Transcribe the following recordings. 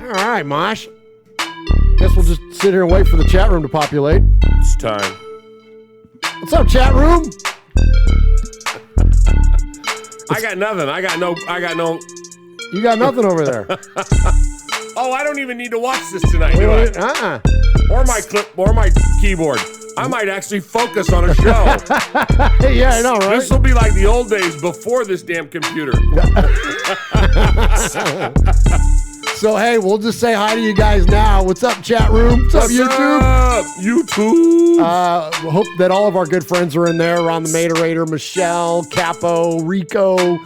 All right, Mosh. Guess we'll just sit here and wait for the chat room to populate. It's time. What's up, chat room? I got nothing. I got no. You got nothing over there. Oh, I don't even need to watch this tonight, do I? Or my clip, or my keyboard. I might actually focus on a show. Yeah, I know, right? This will be like the old days before this damn computer. So, hey, we'll just say hi to you guys now. What's up, chat room? What's up, YouTube? YouTube. Hope that all of our good friends are in there. Ron the Materator, Michelle, Capo, Rico,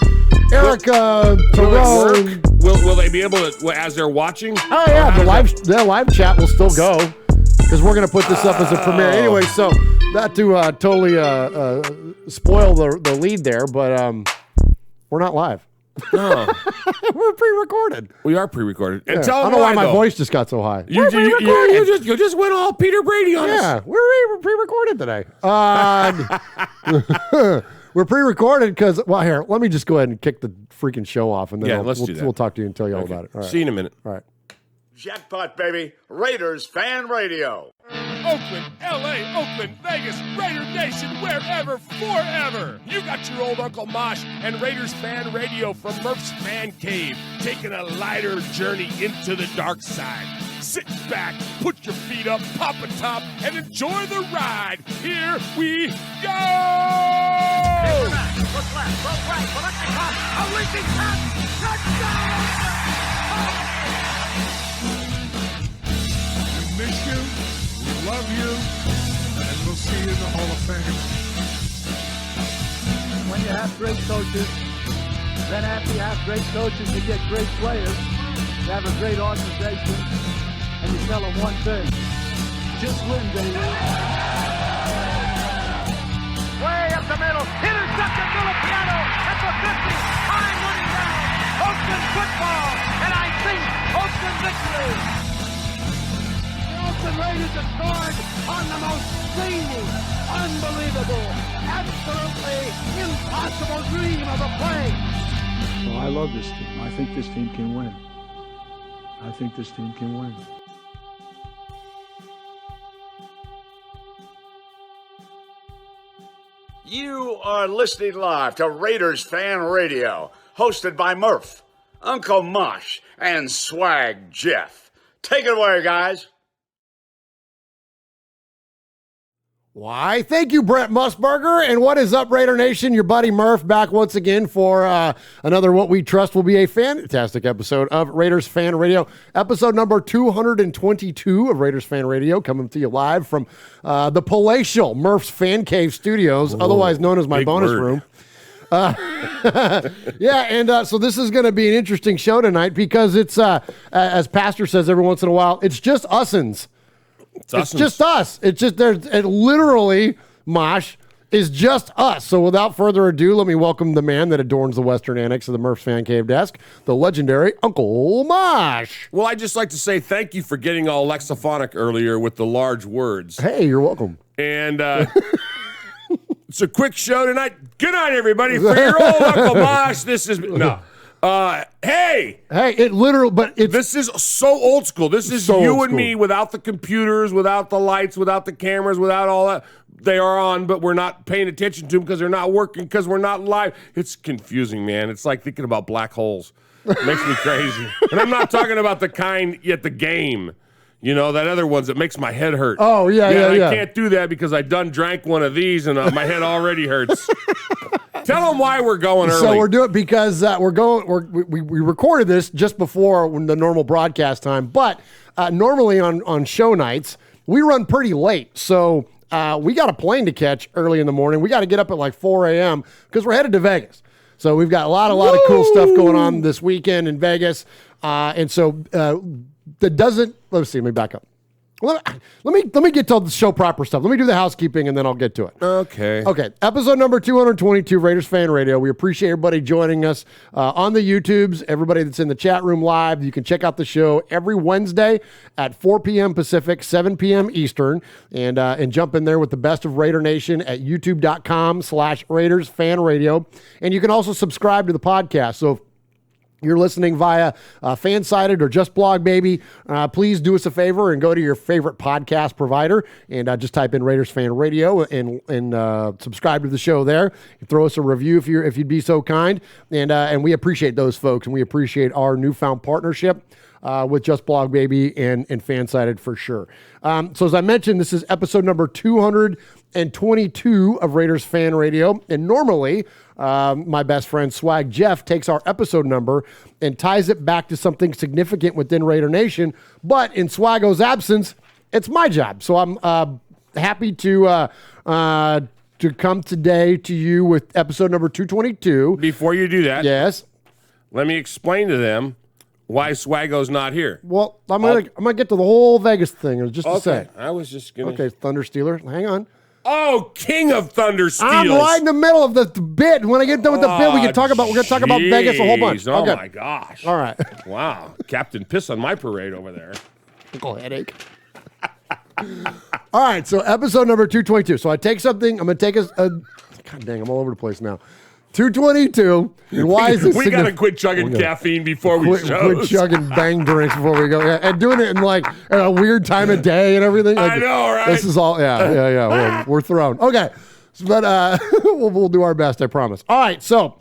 Erica, Tyrone. Will they be able to, as they're watching? Oh, yeah, the live chat will still go because we're going to put this up as a premiere. Anyway, so not to totally spoil the lead there, but we're not live. No. We're pre-recorded. We are pre-recorded. And tell I don't know why my voice just got so high. You just went all Peter Brady on us. Yeah, we're pre-recorded today. We're pre-recorded because, well, here, let me just go ahead and kick the freaking show off, and then let's do that. We'll talk to you and tell you all about it. All right. See you in a minute. All right. Jackpot, baby. Raiders Fan Radio. Oakland, LA, Oakland, Vegas, Raider Nation, wherever, forever. You got your old Uncle Mosh and Raiders Fan Radio from Murf's Man Cave, taking a lighter journey into the dark side. Sit back, put your feet up, pop a top, and enjoy the ride. Here we go! Look left, look right, a leaping pass, touchdown! We miss you, we love you, and we'll see you in the Hall of Fame. When you have great coaches, then after you have great coaches, you get great players. You have a great organization, and you tell them one thing: just win, baby. Way up the middle, intercepted Filipiano at the 50, time running down. Oakland football, and I think Oakland victory. The Raiders have scored on the most zany, unbelievable, absolutely impossible dream of a play. Well, I love this team. I think this team can win. I think this team can win. You are listening live to Raiders Fan Radio, hosted by Murf, Uncle Mosh, and Swag Jeff. Take it away, guys. Why, thank you, Brett Musburger. And what is up, Raider Nation? Your buddy Murf back once again for another what we trust will be a fantastic episode of Raiders Fan Radio. Episode number 222 of Raiders Fan Radio, coming to you live from the palatial Murf's Fan Cave Studios, otherwise known as my bonus room. Yeah, and so this is going to be an interesting show tonight because it's, as Pastor says every once in a while, it's just usins. It's just us. It's just it literally, Mosh, is just us. So without further ado, let me welcome the man that adorns the western annex of the Murph's Fan Cave desk, the legendary Uncle Mosh. Well, I'd just like to say thank you for getting all lexiphonic earlier with the large words. Hey, you're welcome. And it's a quick show tonight. Good night, everybody. For your old Uncle Mosh, this is... No. Hey, it literally, but this is so old school. This is so you and me without the computers, without the lights, without the cameras, without all that. They are on, but we're not paying attention to them because they're not working because we're not live. It's confusing, man. It's like thinking about black holes. It makes me crazy. And I'm not talking about the kind at the game. You know, that other ones that makes my head hurt. Oh, yeah. I can't do that because I done drank one of these and my head already hurts. Tell them why we're going early. So we're doing because we recorded this just before the normal broadcast time, but normally on show nights, we run pretty late. So we got a plane to catch early in the morning. We got to get up at like 4 a.m. because we're headed to Vegas. So we've got a lot of cool stuff going on this weekend in Vegas. And so that doesn't, let's see, let me back up. Let me get to the show proper stuff. Let me do the housekeeping and then I'll get to it. Okay. Episode number 222, Raiders Fan Radio. We appreciate everybody joining us on the YouTubes, everybody that's in the chat room live. You can check out the show every Wednesday at 4 p.m. Pacific, 7 p.m. Eastern, and jump in there with the best of Raider Nation at youtube.com/Raiders Fan Radio. And you can also subscribe to the podcast. So you're listening via Fansided or Just Blog Baby, please do us a favor and go to your favorite podcast provider and just type in Raiders Fan Radio and subscribe to the show there. Throw us a review if you'd be so kind, and we appreciate those folks, and we appreciate our newfound partnership with Just Blog Baby and Fansided for sure. So as I mentioned, this is episode number 222 of Raiders Fan Radio, and normally my best friend Swag Jeff takes our episode number and ties it back to something significant within Raider Nation, but in Swaggo's absence, it's my job. So I'm happy to come today to you with episode number 222. Before you do that, yes, let me explain to them why Swaggo's not here. well, I'm gonna get to the whole Vegas thing in just a sec. I was just gonna. Okay, Thunder Stealer, hang on. Oh, King of Thunder Steals. I'm right in the middle of the bit. When I get done with the bit, we're gonna talk about Vegas a whole bunch. Oh Okay. my gosh. All right. Wow. Captain Piss on my parade over there. Pickle headache. All right, so episode number 222. So I take something. I'm gonna take God dang, I'm all over the place now. 222. And why is this? We gotta quit chugging caffeine before we show. Quit chugging bang drinks before we go, and doing it in like a weird time of day and everything. Like, I know, right? This is all, yeah. We're thrown. Okay, but we'll do our best. I promise. All right, so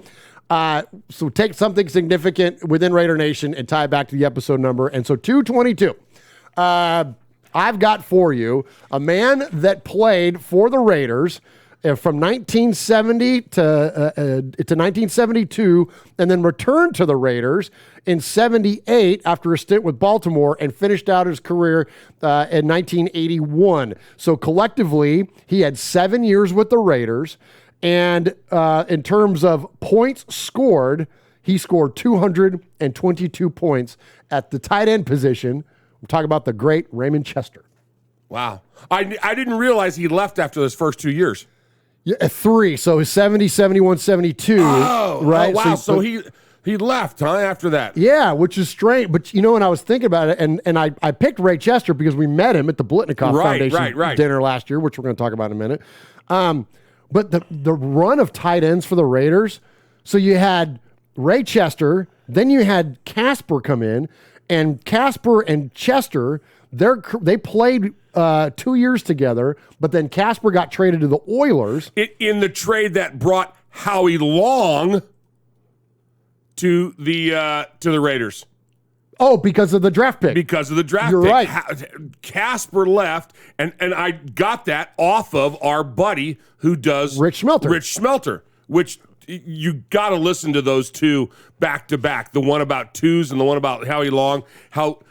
take something significant within Raider Nation and tie it back to the episode number. And so 222. I've got for you a man that played for the Raiders from 1970 to 1972, and then returned to the Raiders in 78 after a stint with Baltimore, and finished out his career in 1981. So collectively, he had 7 years with the Raiders, and in terms of points scored, he scored 222 points at the tight end position. We're talking about the great Raymond Chester. Wow. I didn't realize he left after those first 2 years. Yeah, 3. So 70, 71, 72. Oh, right. Oh, wow. So he left, huh, after that? Yeah, which is strange. But, when I was thinking about it, and I picked Ray Chester because we met him at the Blitnikoff Foundation dinner last year, which we're going to talk about in a minute. But the run of tight ends for the Raiders, so you had Ray Chester, then you had Casper come in, and Casper and Chester, they played 2 years together, but then Casper got traded to the Oilers. In the trade that brought Howie Long to the Raiders. Oh, because of the draft pick. Because of the draft You're pick. right. Casper left, and I got that off of our buddy who does Rich Schmelter, which you got to listen to those two back to back. The one about twos and the one about Howie Long. How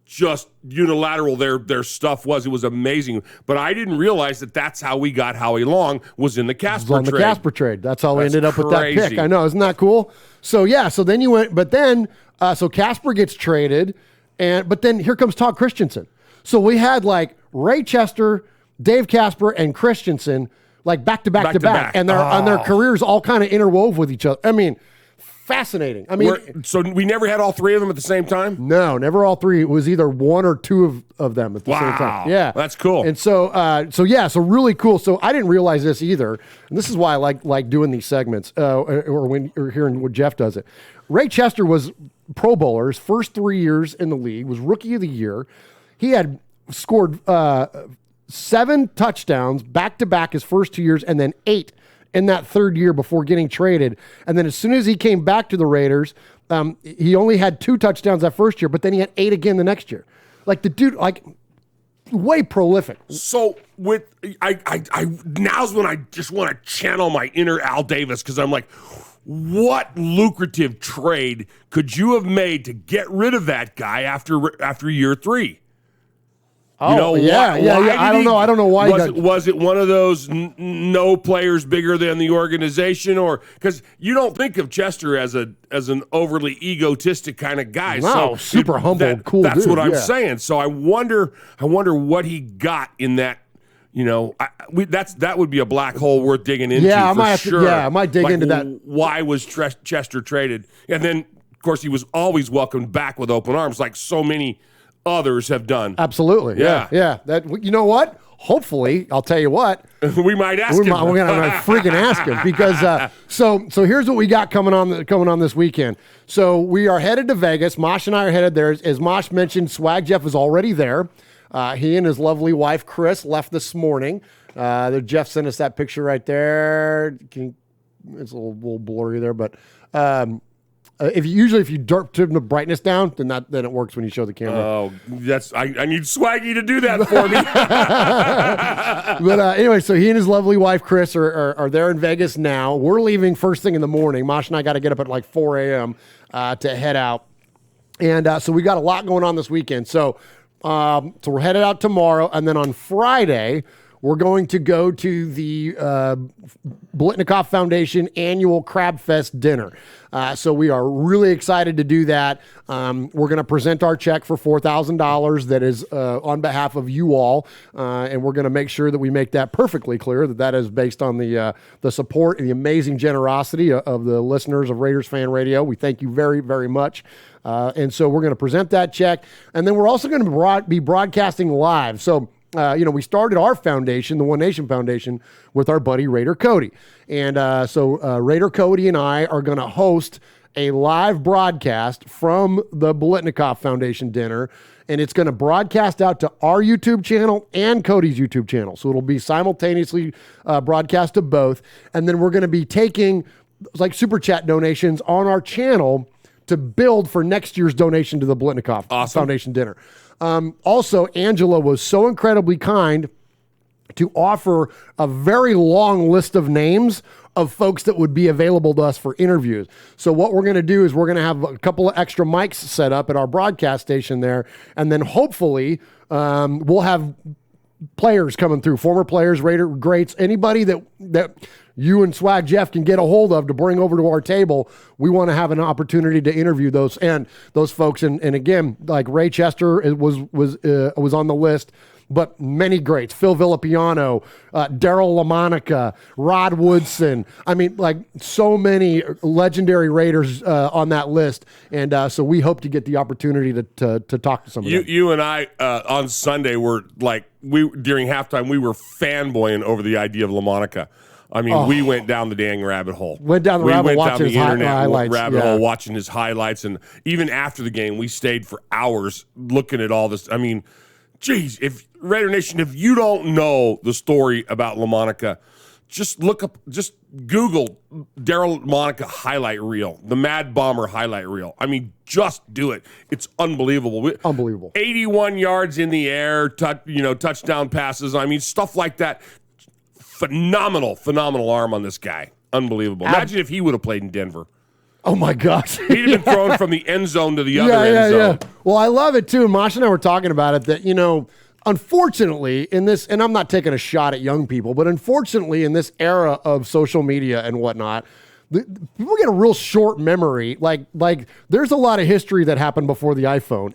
just unilateral their stuff was. It was amazing. But I didn't realize that's how we got Howie Long, was in the Casper trade. On the Casper trade. That's how we ended up with that crazy. pick. I know. Isn't that cool? So, yeah. So then you went, but then, so Casper gets traded, but then here comes Todd Christensen. So we had like Ray Chester, Dave Casper, and Christensen like back to back. And their careers all kind of interwove with each other. I mean, fascinating. I mean, so we never had all three of them at the same time? No, never all three. It was either one or two of them at the same time. Yeah. That's cool. And so really cool. So I didn't realize this either. And this is why I like doing these segments or when you're hearing what Jeff does it. Ray Chester was Pro Bowler his first 3 years in the league, was Rookie of the Year. He had scored 7 touchdowns back-to-back his first 2 years, and then 8 in that third year before getting traded. And then as soon as he came back to the Raiders, he only had 2 touchdowns that first year, but then he had 8 again the next year. Like the dude, like way prolific. So now's when I just want to channel my inner Al Davis, because I'm like, what lucrative trade could you have made to get rid of that guy after year 3? Oh, yeah. I don't know why. Was it one of those no players bigger than the organization, or because you don't think of Chester as an overly egotistic kind of guy? No, super humble, cool. That's dude, what I'm saying. So I wonder what he got in that. That would be a black hole worth digging into. Yeah, I might dig into that. Why was Chester traded? And then, of course, he was always welcomed back with open arms, like so many others have done. Absolutely. Yeah. That, you know what? hopefully, I'll tell you what. We might ask him. We're gonna freaking ask him because so here's what we got coming on this weekend. So we are headed to Vegas. Mosh and I are headed there. As Mosh mentioned, Swag Jeff is already there. He and his lovely wife Chris left this morning. Jeff sent us that picture right there. It's a little blurry there, but if you turn the brightness down, then it works when you show the camera. Oh, I need Swaggy to do that for me. But anyway, so he and his lovely wife Chris are there in Vegas now. We're leaving first thing in the morning. Mosh and I got to get up at like 4 a.m. To head out, and so we got a lot going on this weekend. So we're headed out tomorrow, and then on Friday we're going to go to the Blitnikoff Foundation annual Crab Fest dinner. So we are really excited to do that. We're going to present our check for $4,000 that is on behalf of you all, and we're going to make sure that we make that perfectly clear that is based on the support and the amazing generosity of the listeners of Raiders Fan Radio. We thank you very, very much. And so we're going to present that check, and then we're also going to be broadcasting live. So we started our foundation, the One Nation Foundation, with our buddy Raider Cody. And so Raider Cody and I are going to host a live broadcast from the Blitnikoff Foundation dinner. And it's going to broadcast out to our YouTube channel and Cody's YouTube channel. So it'll be simultaneously broadcast to both. And then we're going to be taking like super chat donations on our channel to build for next year's donation to the Blitnikoff Foundation dinner. Also, Angela was so incredibly kind to offer a very long list of names of folks that would be available to us for interviews. So what we're going to do is we're going to have a couple of extra mics set up at our broadcast station there, and then hopefully we'll have players coming through, former players, Raider greats, anybody that you and Swag Jeff can get a hold of to bring over to our table. We want to have an opportunity to interview those folks. And again, like Ray Chester was on the list, but many greats: Phil Villapiano, Daryl LaMonica, Rod Woodson. I mean, like so many legendary Raiders on that list. And so we hope to get the opportunity to talk to some of them. You and I on Sunday were like, during halftime we were fanboying over the idea of LaMonica. I mean, we went down the dang rabbit hole. Watching his highlights. Rabbit hole, watching his highlights, and even after the game, we stayed for hours looking at all this. I mean, geez, if Raider Nation, if you don't know the story about LaMonica, just Google Daryl LaMonica highlight reel, the Mad Bomber highlight reel. I mean, just do it. It's unbelievable. Unbelievable. 81 yards in the air, touchdown passes. I mean, stuff like that. Phenomenal arm on this guy. Unbelievable. Imagine if he would have played in Denver. Oh, my gosh. He'd have been thrown from the end zone to the other end zone. Yeah. Well, I love it, too. Mosh and I were talking about it that, unfortunately, in this, and I'm not taking a shot at young people, but unfortunately, in this era of social media and whatnot, people get a real short memory. Like there's a lot of history that happened before the iPhone.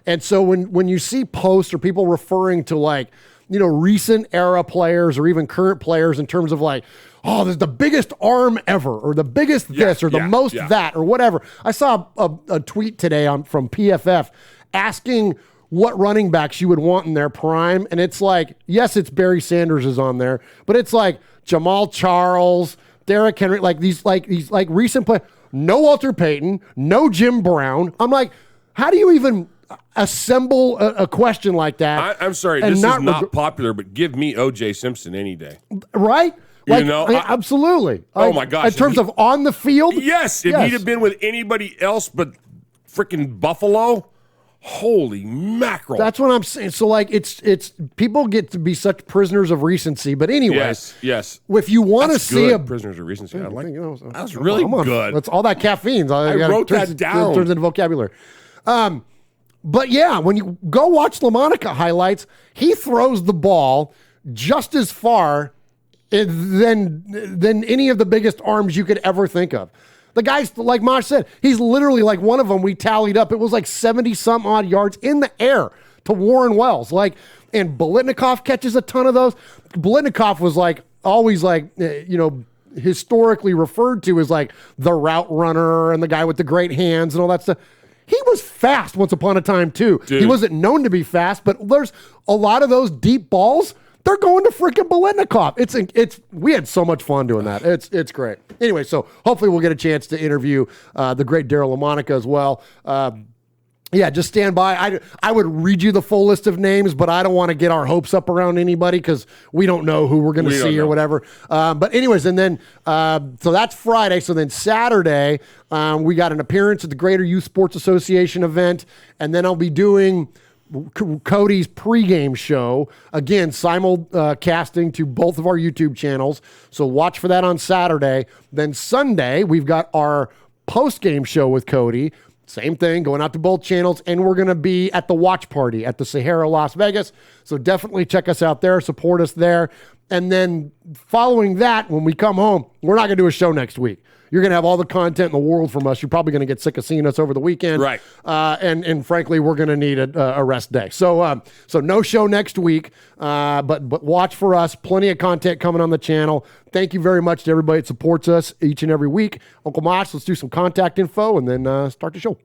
And so when you see posts or people referring to recent era players or even current players in terms of there's the biggest arm ever or the biggest this or the most that or whatever. I saw a tweet today from PFF asking what running backs you would want in their prime. And it's like, yes, it's Barry Sanders is on there, but it's like Jamal Charles, Derrick Henry, these recent players. No Walter Payton, no Jim Brown. I'm like, how do you even assemble a question like that? I'm sorry, this is not popular, but give me O.J. Simpson any day. Right? Absolutely. Oh, my gosh. In terms of on the field? Yes. If he'd have been with anybody else but freaking Buffalo, holy mackerel. That's what I'm saying. So, it's people get to be such prisoners of recency. But anyway. Yes. If you want to see prisoners of recency, I like it. That's really good. That's all that caffeine. I wrote that down. Turns into vocabulary. But yeah, when you go watch LaMonica highlights, he throws the ball just as far than any of the biggest arms you could ever think of. The guy's, like Mosh said, he's literally like one of them we tallied up. It was like 70-some odd yards in the air to Warren Wells. And Blitnikoff catches a ton of those. Blitnikoff was always historically referred to as the route runner and the guy with the great hands and all that stuff. He was fast once upon a time, too. Dude. He wasn't known to be fast, but there's a lot of those deep balls. they're going to freaking Biletnikoff. We had so much fun doing that. It's great. Anyway, so hopefully we'll get a chance to interview the great Daryl LaMonica as well. Yeah, just stand by. I would read you the full list of names, but I don't want to get our hopes up around anybody because we don't know who we're going to see or whatever. But anyways, and then, so that's Friday. So then Saturday, we got an appearance at the Greater Youth Sports Association event, and then I'll be doing Cody's pregame show, again, simulcasting to both of our YouTube channels. So watch for that on Saturday. Then Sunday, we've got our postgame show with Cody. Same thing, going out to both channels, and we're going to be at the watch party at the Sahara, Las Vegas. So definitely check us out there, support us there. And then following that, when we come home, we're not going to do a show next week. You're going to have all the content in the world from us. You're probably going to get sick of seeing us over the weekend. Right. And frankly, we're going to need a rest day. So no show next week, but watch for us. Plenty of content coming on the channel. Thank you very much to everybody that supports us each and every week. Uncle Mosh, let's do some contact info and then start the show.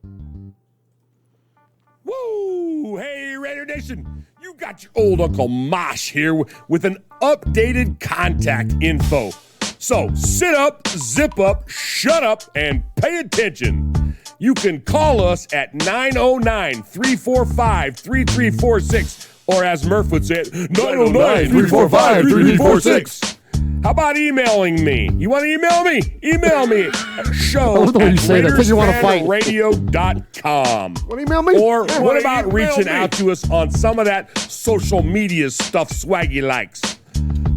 Woo! Hey, Raider Nation. You got your old Uncle Mosh here with an updated contact info. So sit up, zip up, shut up, and pay attention. You can call us at 909-345-3346, or as Murf would say it, 909-345-3346. How about emailing me? You want to email me? Email me at show@RaidersFanRadio.com. Want to email me? Or what about reaching out to us on some of that social media stuff Swaggy likes?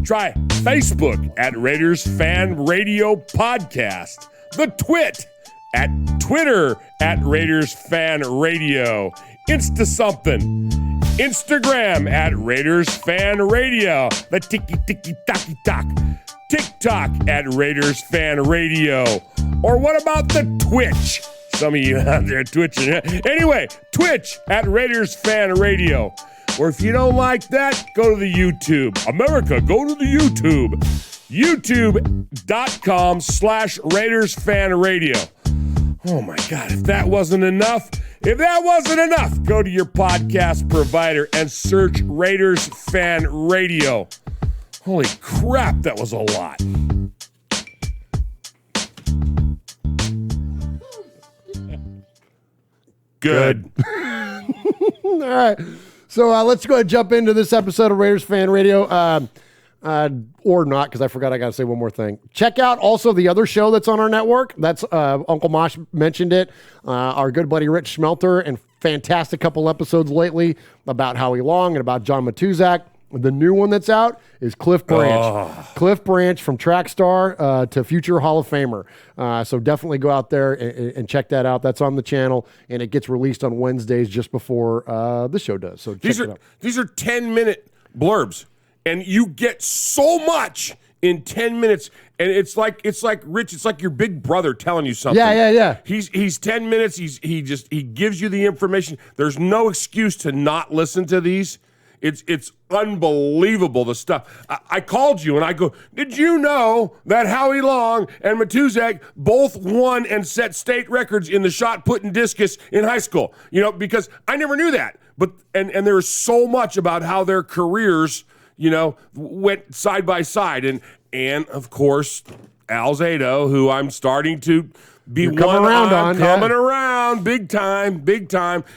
Try Facebook at Raiders Fan Radio Podcast, the Twit at Twitter at Raiders Fan Radio, Insta something, Instagram at Raiders Fan Radio, the tiki-tiki-taki-talk, TikTok at Raiders Fan Radio, or what about the Twitch? Some of you out there twitching. Anyway, Twitch at Raiders Fan Radio. Or if you don't like that, go to the YouTube. America, go to the YouTube. YouTube.com/RaidersFanRadio. Oh my God, if that wasn't enough, go to your podcast provider and search Raiders Fan Radio. Holy crap, that was a lot. Good. All right. So let's go ahead and jump into this episode of Raiders Fan Radio. Or not, because I forgot I got to say one more thing. Check out also the other show that's on our network. That's Uncle Mosh mentioned it. Our good buddy Rich Schmelter, and fantastic couple episodes lately about Howie Long and about John Matuzak. The new one that's out is Cliff Branch. Oh. Cliff Branch from track star to future Hall of Famer. So definitely go out there and check that out. That's on the channel, and it gets released on Wednesdays just before the show does. So these are 10-minute blurbs, and you get so much in 10 minutes. And it's like Rich. It's like your big brother telling you something. Yeah. He's 10 minutes. He gives you the information. There's no excuse to not listen to these. It's unbelievable, the stuff. I called you and I go, did you know that Howie Long and Matuzak both won and set state records in the shot put and discus in high school? You know, because I never knew that. But and there's so much about how their careers, you know, went side by side. And of course, Al Zato, who I'm starting to be coming around big time.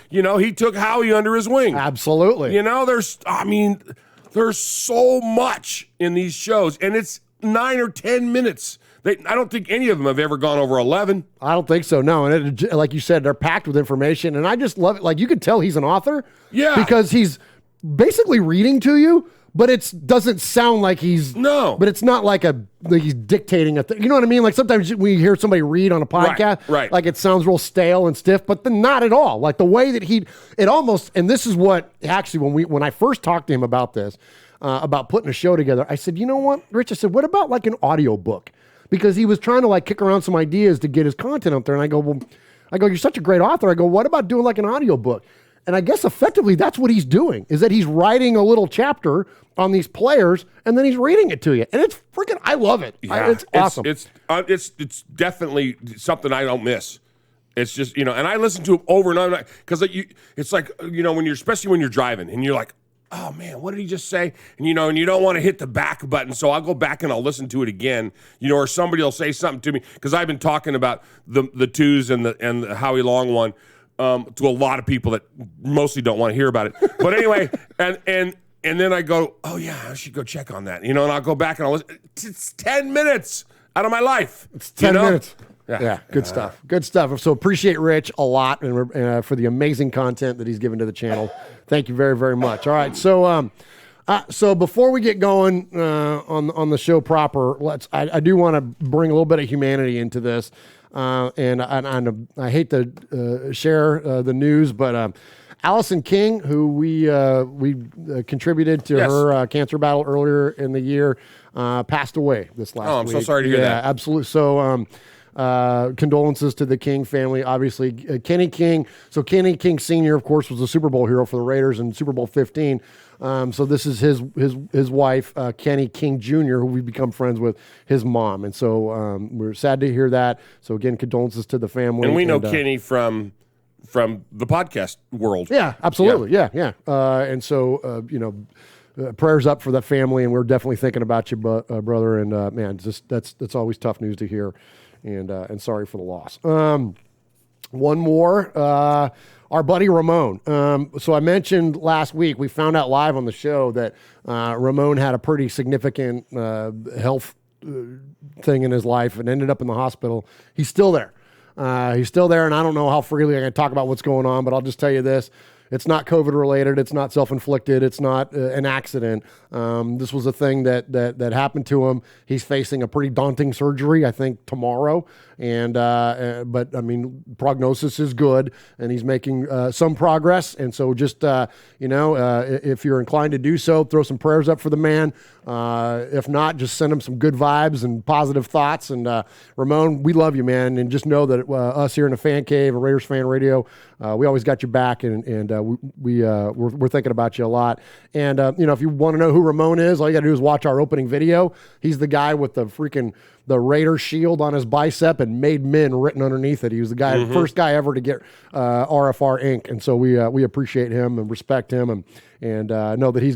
You know, he took Howie under his wing. Absolutely. You know, there's so much in these shows, and it's 9 or 10 minutes. I don't think any of them have ever gone over 11. I don't think so, no. And like you said, they're packed with information, and I just love it. Like, you could tell he's an author. Yeah. Because he's basically reading to you, but it doesn't sound like he's... No. But it's not like he's dictating a thing. You know what I mean? Like, sometimes when you hear somebody read on a podcast, right. like, it sounds real stale and stiff, but then not at all. Like, the way that it almost... And this is what, actually, when I first talked to him about this, about putting a show together, I said, you know what, Rich? I said, what about, like, an audio book? Because he was trying to, like, kick around some ideas to get his content up there. And I go, you're such a great author. I go, what about doing, like, an audio book? And I guess effectively that's what he's doing, is that he's writing a little chapter on these players, and then he's reading it to you. And it's freaking, I love it. Yeah, it's awesome. It's definitely something I don't miss. It's just, you know, and I listen to him over and over, because it's like, you know, especially when you're driving and you're like, oh man, what did he just say? And you don't want to hit the back button, so I'll go back and I'll listen to it again. Or somebody will say something to me because I've been talking about the twos and the Howie Long one to a lot of people that mostly don't want to hear about it. But anyway, and then I go, oh yeah, I should go check on that. And I'll go back and I'll listen. It's 10 minutes out of my life. It's 10 minutes. Yeah, good stuff. Good stuff. So appreciate Rich a lot and for the amazing content that he's given to the channel. Thank you very, very much. All right, so before we get going on the show proper, I do want to bring a little bit of humanity into this, and I hate to share the news, but Allison King, who we contributed to her cancer battle earlier in the year, passed away this last week. Oh, I'm so sorry to hear that. Yeah, absolutely. So. Condolences to the King family, obviously. Kenny King. So Kenny King Sr., of course, was a Super Bowl hero for the Raiders in Super Bowl 15. So this is his wife, Kenny King Jr., who we've become friends with, his mom. And so we're sad to hear that. So again, condolences to the family. And we know Kenny from the podcast world. Yeah, absolutely. Yeah. And so, prayers up for the family, and we're definitely thinking about you, brother. And man, that's always tough news to hear. And sorry for the loss. One more, our buddy Ramon. So I mentioned last week, we found out live on the show that Ramon had a pretty significant health thing in his life and ended up in the hospital. He's still there. And I don't know how freely I can talk about what's going on, but I'll just tell you this. It's not COVID related. It's not self-inflicted. It's not an accident. This was a thing that happened to him. He's facing a pretty daunting surgery, I think, tomorrow. But I mean, prognosis is good, and he's making some progress. And so, just if you're inclined to do so, throw some prayers up for the man. If not, just send him some good vibes and positive thoughts. And Ramon, we love you, man. And just know that us here in the Fan Cave, or Raiders Fan Radio, we always got your back, and we're thinking about you a lot. And if you want to know who Ramon is, all you got to do is watch our opening video. He's the guy with the Raider shield on his bicep and "Made Men" written underneath it. He was the guy, first guy ever to get RFR ink, and so we appreciate him and respect him, and know that he's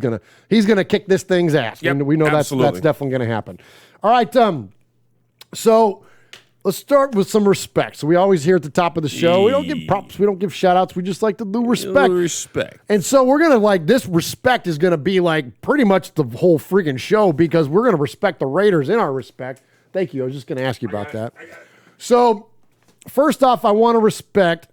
gonna kick this thing's ass. Yep, and we know that's definitely gonna happen. All right, so let's start with some respect. So we always hear at the top of the show, we don't give props, we don't give shout outs, we just like to do respect. Respect. And so we're going to this respect is going to be pretty much the whole freaking show, because we're going to respect the Raiders in our respect. Thank you. I was just going to ask you about that. So first off, I want to respect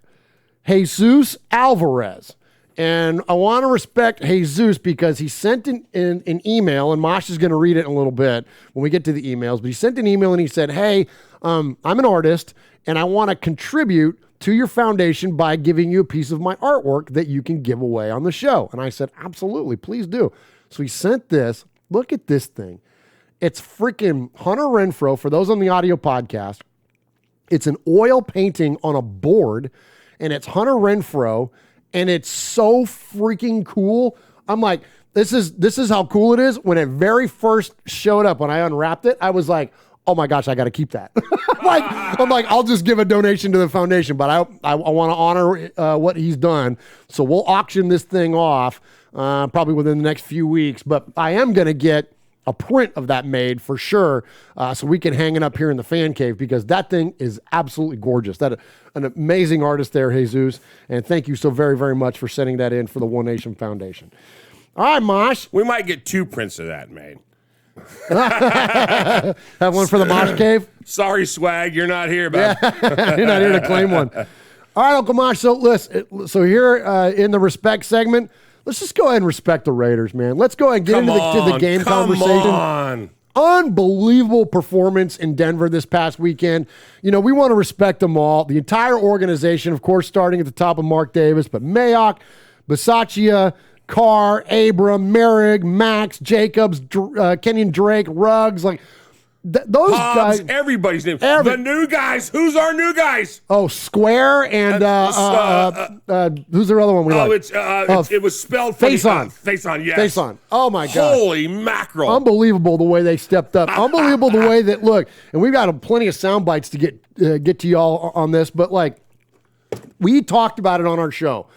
Jesus Alvarez. And I want to respect Jesus because he sent an email, and Mosh is going to read it in a little bit when we get to the emails, but he sent an email and he said, hey, I'm an artist and I want to contribute to your foundation by giving you a piece of my artwork that you can give away on the show. And I said, absolutely, please do. So he sent this. Look at this thing. It's freaking Hunter Renfrow. For those on the audio podcast, it's an oil painting on a board, and it's Hunter Renfrow. And it's so freaking cool. I'm like, this is how cool it is. When it very first showed up, when I unwrapped it, I was like, oh my gosh, I got to keep that. I'm like, I'll just give a donation to the foundation, but I want to honor what he's done. So we'll auction this thing off probably within the next few weeks. But I am going to get a print of that made for sure, so we can hang it up here in the Fan Cave, because that thing is absolutely gorgeous. That an amazing artist there, Jesus, and thank you so very, very much for sending that in for the One Nation Foundation. All right, Mosh. We might get 2 prints of that made. Have one for the Mosh Cave? Sorry, Swag, you're not here, bud. You're not here to claim one. All right, Uncle Mosh, so listen, so here in the respect segment, let's just go ahead and respect the Raiders, man. Let's go ahead and get into the game conversation. On. Unbelievable performance in Denver this past weekend. We want to respect them all. The entire organization, of course, starting at the top of Mark Davis, but Mayock, Bisaccia, Carr, Abram, Merrick, Max, Jacobs, Kenyon Drake, Ruggs, those Hobbs, guys, everybody's name. The new guys. Who's our new guys? Oh, Square and who's the other one we like? It was spelled Faison. Faison, yes. Faison. Oh my God. Holy mackerel. Unbelievable the way they stepped up. Unbelievable the way that, look, and we've got plenty of sound bites to get to y'all on this, but we talked about it on our show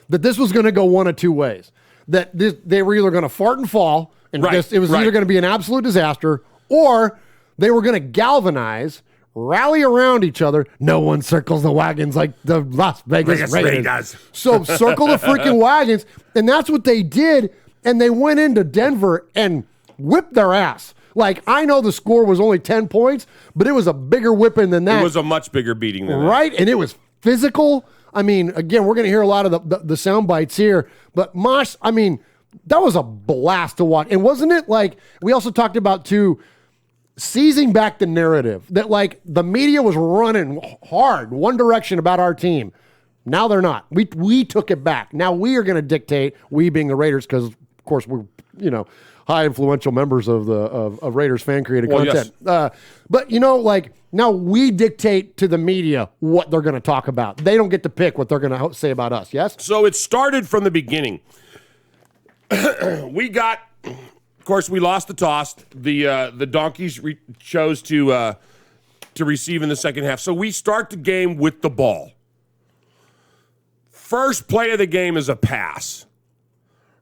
that this was going to go one of two ways. that they were either going to fart and fall, and Right, it was right. either going to be an absolute disaster, or they were going to galvanize, rally around each other. No one circles the wagons like the Las Vegas Raiders. So circle the freaking wagons, and that's what they did. And they went into Denver and whipped their ass. Like, I know the score was only 10 points, but it was a bigger whipping than that. It was a much bigger beating than that. Right? And it was physical. I mean, again, we're going to hear a lot of the sound bites here, but Mosh, I mean, that was a blast to watch. And wasn't it like, we also talked about too, seizing back the narrative that like the media was running hard one direction about our team. Now they're not. We took it back. Now we are going to dictate, we being the Raiders, because of course we're, high influential members of Raiders fan created content. Yes. But like now we dictate to the media what they're going to talk about. They don't get to pick what they're going to say about us. Yes. So it started from the beginning. We got, of course, we lost the toss. The Donkeys chose to receive in the second half. So we start the game with the ball. First play of the game is a pass.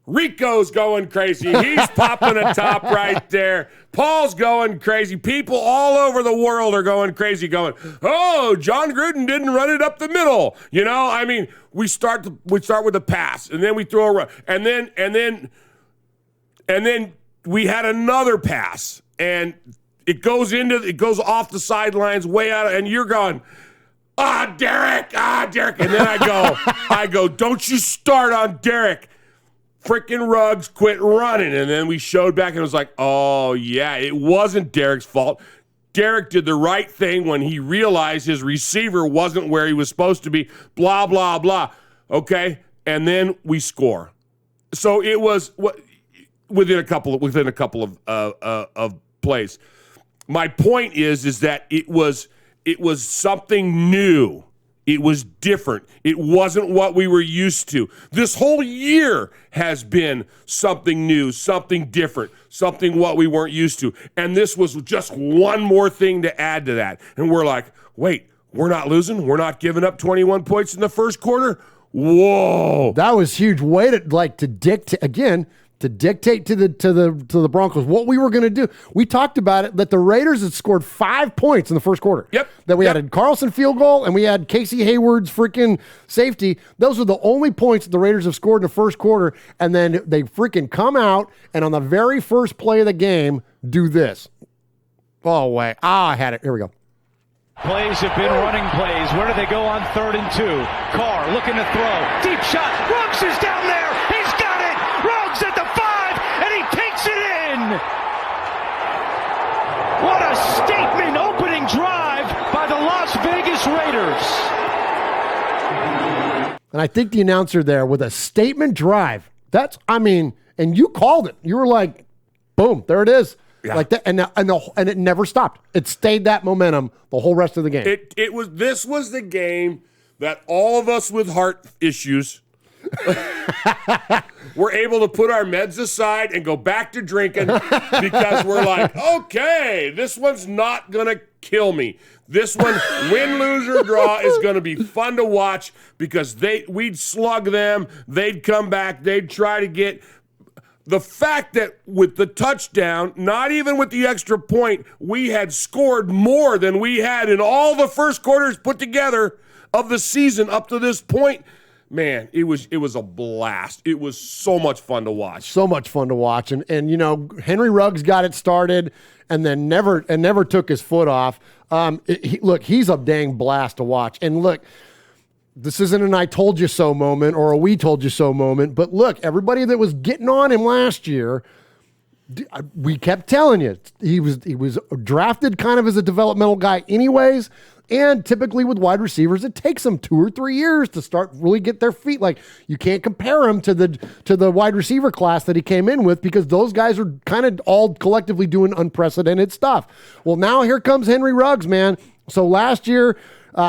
Rico's going crazy. He's popping a top right there. Paul's going crazy. People all over the world are going crazy, going, "Oh, John Gruden didn't run it up the middle." I mean, we start with a pass, and then we throw a run, and then we had another pass, and it goes off the sidelines way out, and you're going, Derek, and then I go, don't you start on Derek. Freaking Ruggs quit running. And then we showed back and it was like, oh, yeah, it wasn't Derek's fault. Derek did the right thing when he realized his receiver wasn't where he was supposed to be, blah, blah, blah. Okay? And then we score. So it was within a couple of plays. My point is that it was something new. It was different. It wasn't what we were used to. This whole year has been something new, something different, something what we weren't used to. And this was just one more thing to add to that. And we're like, wait, we're not losing? We're not giving up 21 points in the first quarter? Whoa. That was huge. Way to dictate to the Broncos what we were going to do. We talked about it, that the Raiders had scored 5 points in the first quarter. Yep. That we had a Carlson field goal and we had Casey Hayward's freaking safety. Those are the only points that the Raiders have scored in the first quarter. And then they freaking come out and on the very first play of the game, do this. Oh, wait. I had it. Here we go. Plays have been running plays. Where do they go on 3rd and 2? Carr looking to throw. Deep shot. Ruggs is down there. He's got it. Ruggs at the 5, and he takes it in. What a statement opening drive by the Las Vegas Raiders. And I think the announcer there with a statement drive. And you called it. You were like, boom, there it is. Yeah. Like that, and it never stopped. It stayed that momentum the whole rest of the game. This was the game that all of us with heart issues were able to put our meds aside and go back to drinking because we're like, okay, this one's not gonna kill me. This one, win, lose, or draw, is going to be fun to watch because we'd slug them, they'd come back, they'd try to get. The fact that with the touchdown, not even with the extra point, we had scored more than we had in all the first quarters put together of the season up to this point, man, it was a blast. It was so much fun to watch. So much fun to watch. And Henry Ruggs got it started and then never took his foot off. He's a dang blast to watch. And look, this isn't an I told you so moment or a we told you so moment, but look, everybody that was getting on him last year, we kept telling you, he was drafted kind of as a developmental guy anyways, and typically with wide receivers, it takes them 2 or 3 years to start really get their feet. Like, you can't compare him to the wide receiver class that he came in with because those guys are kind of all collectively doing unprecedented stuff. Well, now here comes Henry Ruggs, man. So last year,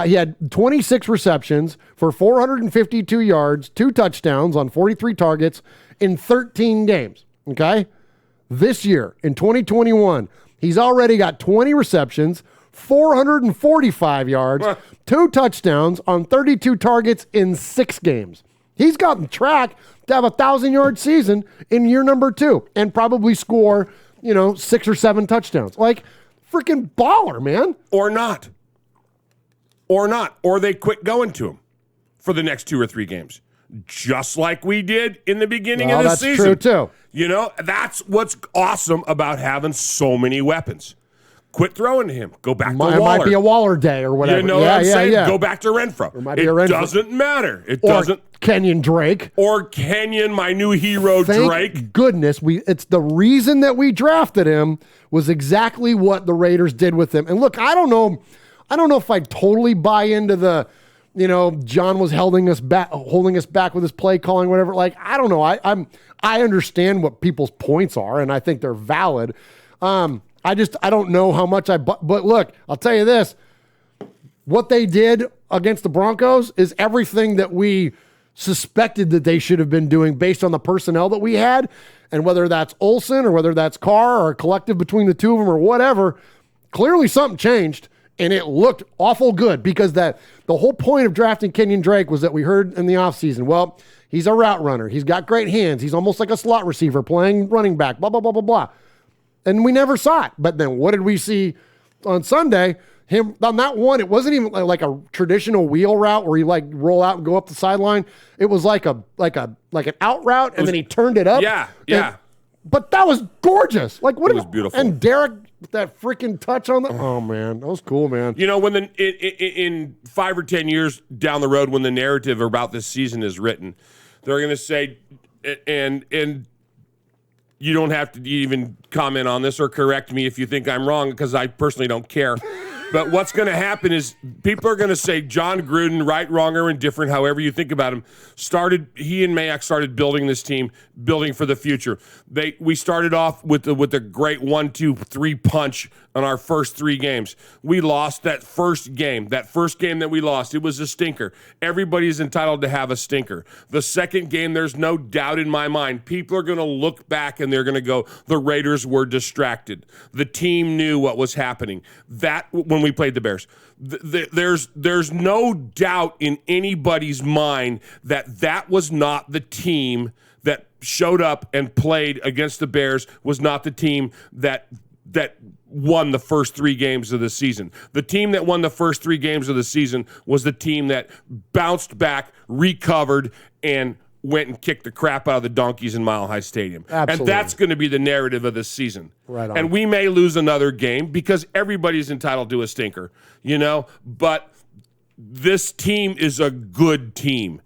he had 26 receptions for 452 yards, 2 touchdowns on 43 targets in 13 games, okay? This year, in 2021, he's already got 20 receptions, 445 yards, 2 touchdowns on 32 targets in 6 games. He's got the track to have a 1,000-yard season in year number 2 and probably score, 6 or 7 touchdowns. Like, freaking baller, man. Or not. Or they quit going to him for the next 2 or 3 games. Just like we did in the beginning of the season. That's true, too. That's what's awesome about having so many weapons. Quit throwing to him. Go back to Waller. It might be a Waller day or whatever. You know what I'm saying? Go back to Renfro. It doesn't matter. It doesn't. Kenyon Drake. Or Kenyon, my new hero, Drake. Thank goodness. It's the reason that we drafted him was exactly what the Raiders did with him. And look, I don't know if I totally buy into the, John was holding us back with his play calling, whatever. Like, I don't know. I understand what people's points are, and I think they're valid. I don't know how much but look, I'll tell you this. What they did against the Broncos is everything that we suspected that they should have been doing based on the personnel that we had. And whether that's Olsen or whether that's Carr or a collective between the two of them or whatever, clearly something changed and it looked awful good because the whole point of drafting Kenyon Drake was that we heard in the offseason, well, he's a route runner. He's got great hands. He's almost like a slot receiver playing running back, blah, blah, blah, blah, blah. And we never saw it. But then what did we see on Sunday? Him on that one, it wasn't even like a traditional wheel route where he like roll out and go up the sideline. It was like an out route, and then he turned it up. Yeah. But that was gorgeous. Like what? It was beautiful. And Derek, that freaking touch on the. Oh man, that was cool, man. When in 5 or 10 years down the road, when the narrative about this season is written, they're going to say, and you don't have to even comment on this or correct me if you think I'm wrong, because I personally don't care. But what's going to happen is people are going to say John Gruden, right, wrong, or indifferent, however you think about him, he and Mayock started building this team, building for the future. We started off with the great 1-2-3 punch on our first 3 games. We lost that first game. That first game that we lost, it was a stinker. Everybody's entitled to have a stinker. The second game, there's no doubt in my mind, people are going to look back and they're going to go, the Raiders were distracted. The team knew what was happening. When we played the Bears, there's no doubt in anybody's mind that was not the team that showed up and played against the Bears, was not the team that won the first 3 games of the season. The team that won the first 3 games of the season was the team that bounced back, recovered, and went and kicked the crap out of the donkeys in Mile High Stadium. Absolutely. And that's going to be the narrative of this season. Right on. And we may lose another game because everybody's entitled to a stinker, but this team is a good team.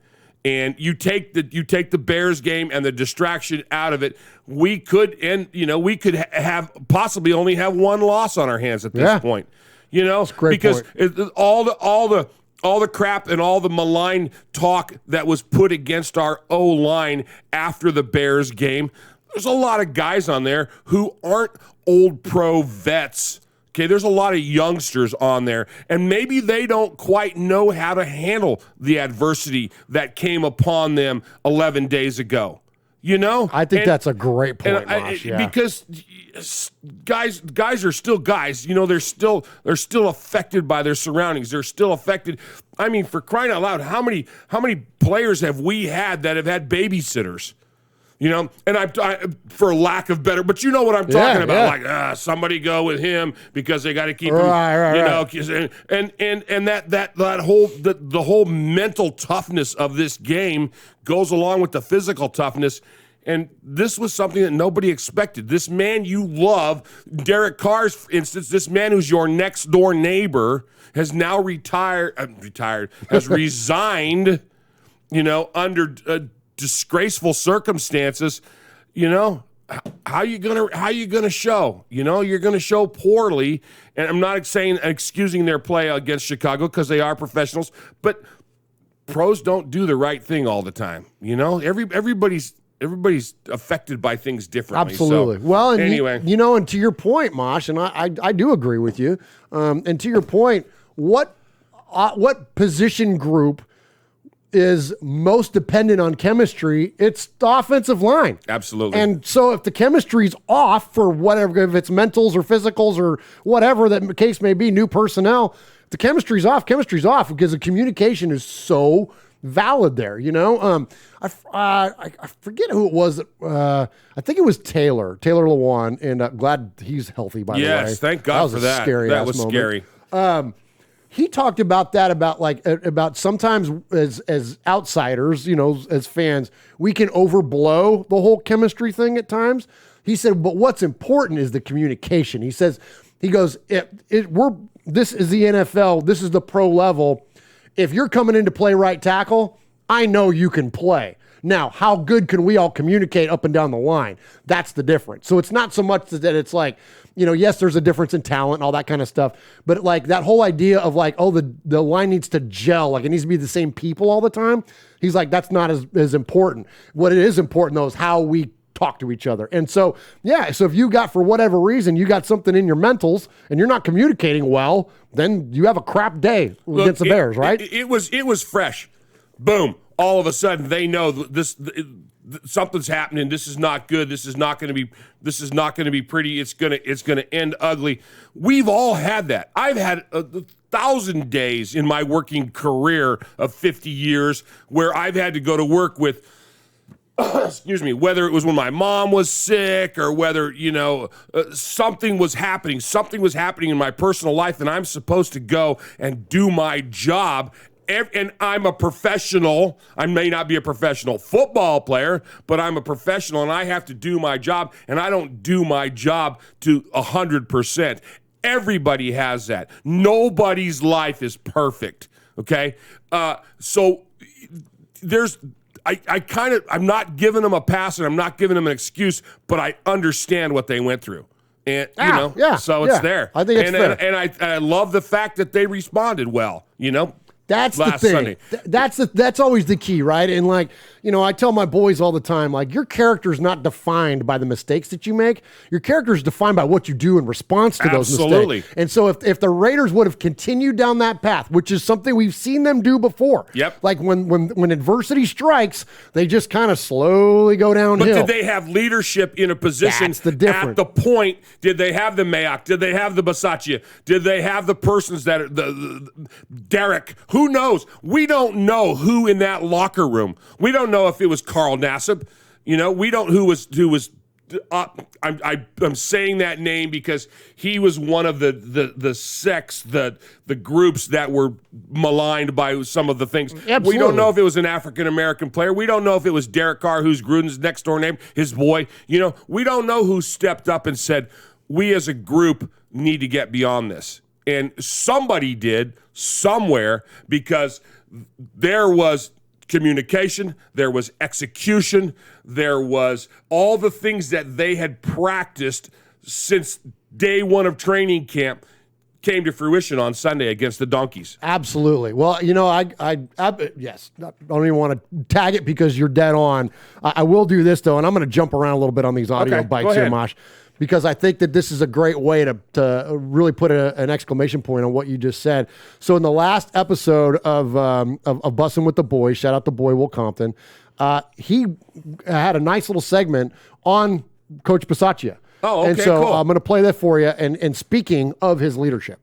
And you take the Bears game and the distraction out of it, we could have possibly only have 1 loss on our hands at this point. That's a great because point. all the crap and all the malign talk that was put against our O-line after the Bears game, there's a lot of guys on there who aren't old pro vets. Okay, there's a lot of youngsters on there, and maybe they don't quite know how to handle the adversity that came upon them 11 days ago. I think that's a great point, Mosh, because guys are still guys. They're still affected by their surroundings. They're still affected. I mean, for crying out loud, how many players have we had that have had babysitters? And I for lack of better, but you know what I'm talking about. Yeah. Like somebody go with him because they got to keep him. Right. And the whole mental toughness of this game goes along with the physical toughness. And this was something that nobody expected. This man you love, Derek Carr's, for instance, this man who's your next door neighbor has now has resigned. Under disgraceful circumstances. How you gonna show? You're gonna show poorly. And I'm not excusing their play against Chicago because they are professionals, but pros don't do the right thing all the time. Everybody's affected by things differently. Absolutely. So, well, and anyway, and to your point, Mosh, and I do agree with you. And to your point, what position group is most dependent on chemistry? It's the offensive line. Absolutely. And so if the chemistry's off for whatever, if it's mentals or physicals or whatever that case may be, new personnel, the chemistry's off because the communication is so valid there. I forget who it was. I think it was Taylor Lewan, and glad he's healthy, by the way. Yes, thank God for that. That was scary. He talked about that, about sometimes as outsiders, as fans, we can overblow the whole chemistry thing at times. He said, but what's important is the communication. He goes, this is the NFL. This is the pro level. If you're coming in to play right tackle, I know you can play. Now, how good can we all communicate up and down the line? That's the difference. So it's not so much that it's like, yes, there's a difference in talent and all that kind of stuff, but like that whole idea of like, oh, the line needs to gel, like it needs to be the same people all the time. He's like, that's not as important. What it is important though is how we talk to each other. And so, so if you got, for whatever reason, you got something in your mentals and you're not communicating well, then you have a crap day against the Bears, right? It was fresh. Boom. All of a sudden they know something's happening. This is not good. This is not going to be pretty. It's going to end ugly. We've all had that. I've had 1,000 days in my working career of 50 years where I've had to go to work with excuse me, whether it was when my mom was sick or whether, something was happening in my personal life, and I'm supposed to go and do my job. And I'm a professional. I may not be a professional football player, but I'm a professional, and I have to do my job, and I don't do my job to 100%. Everybody has that. Nobody's life is perfect, okay? So there's... I'm not giving them a pass and I'm not giving them an excuse, but I understand what they went through. And, so it's there. I think it's fair. And I love the fact that they responded well, That's last the thing. Sunday. That's always the key, right? And I tell my boys all the time, your character's not defined by the mistakes that you make. Your character is defined by what you do in response to those mistakes. And so if the Raiders would have continued down that path, which is something we've seen them do before. Yep. Like when adversity strikes, they just kind of slowly go downhill. But did they have leadership in a position That's the difference. At the point? Did they have the Mayock? Did they have the Bisaccia? Did they have the persons that the Derek? Who knows? We don't know who in that locker room. We don't know if it was Carl Nassib. We don't who was. I'm saying that name because he was one of the sects, the groups that were maligned by some of the things. Absolutely. We don't know if it was an African American player. We don't know if it was Derek Carr, who's Gruden's next door name, his boy. We don't know who stepped up and said, we as a group need to get beyond this. And somebody did somewhere, because there was communication, there was execution, there was all the things that they had practiced since day one of training camp came to fruition on Sunday against the Donkeys. Absolutely. Well, yes, I don't even want to tag it because you're dead on. I will do this, though, and I'm going to jump around a little bit on these audio bites here, Mosh, because I think that this is a great way to really put an exclamation point on what you just said. So in the last episode of Bussin' with the Boys, shout out to Boy Will Compton, he had a nice little segment on Coach Bisaccia. Oh, okay, and so cool. I'm going to play that for you. And speaking of his leadership,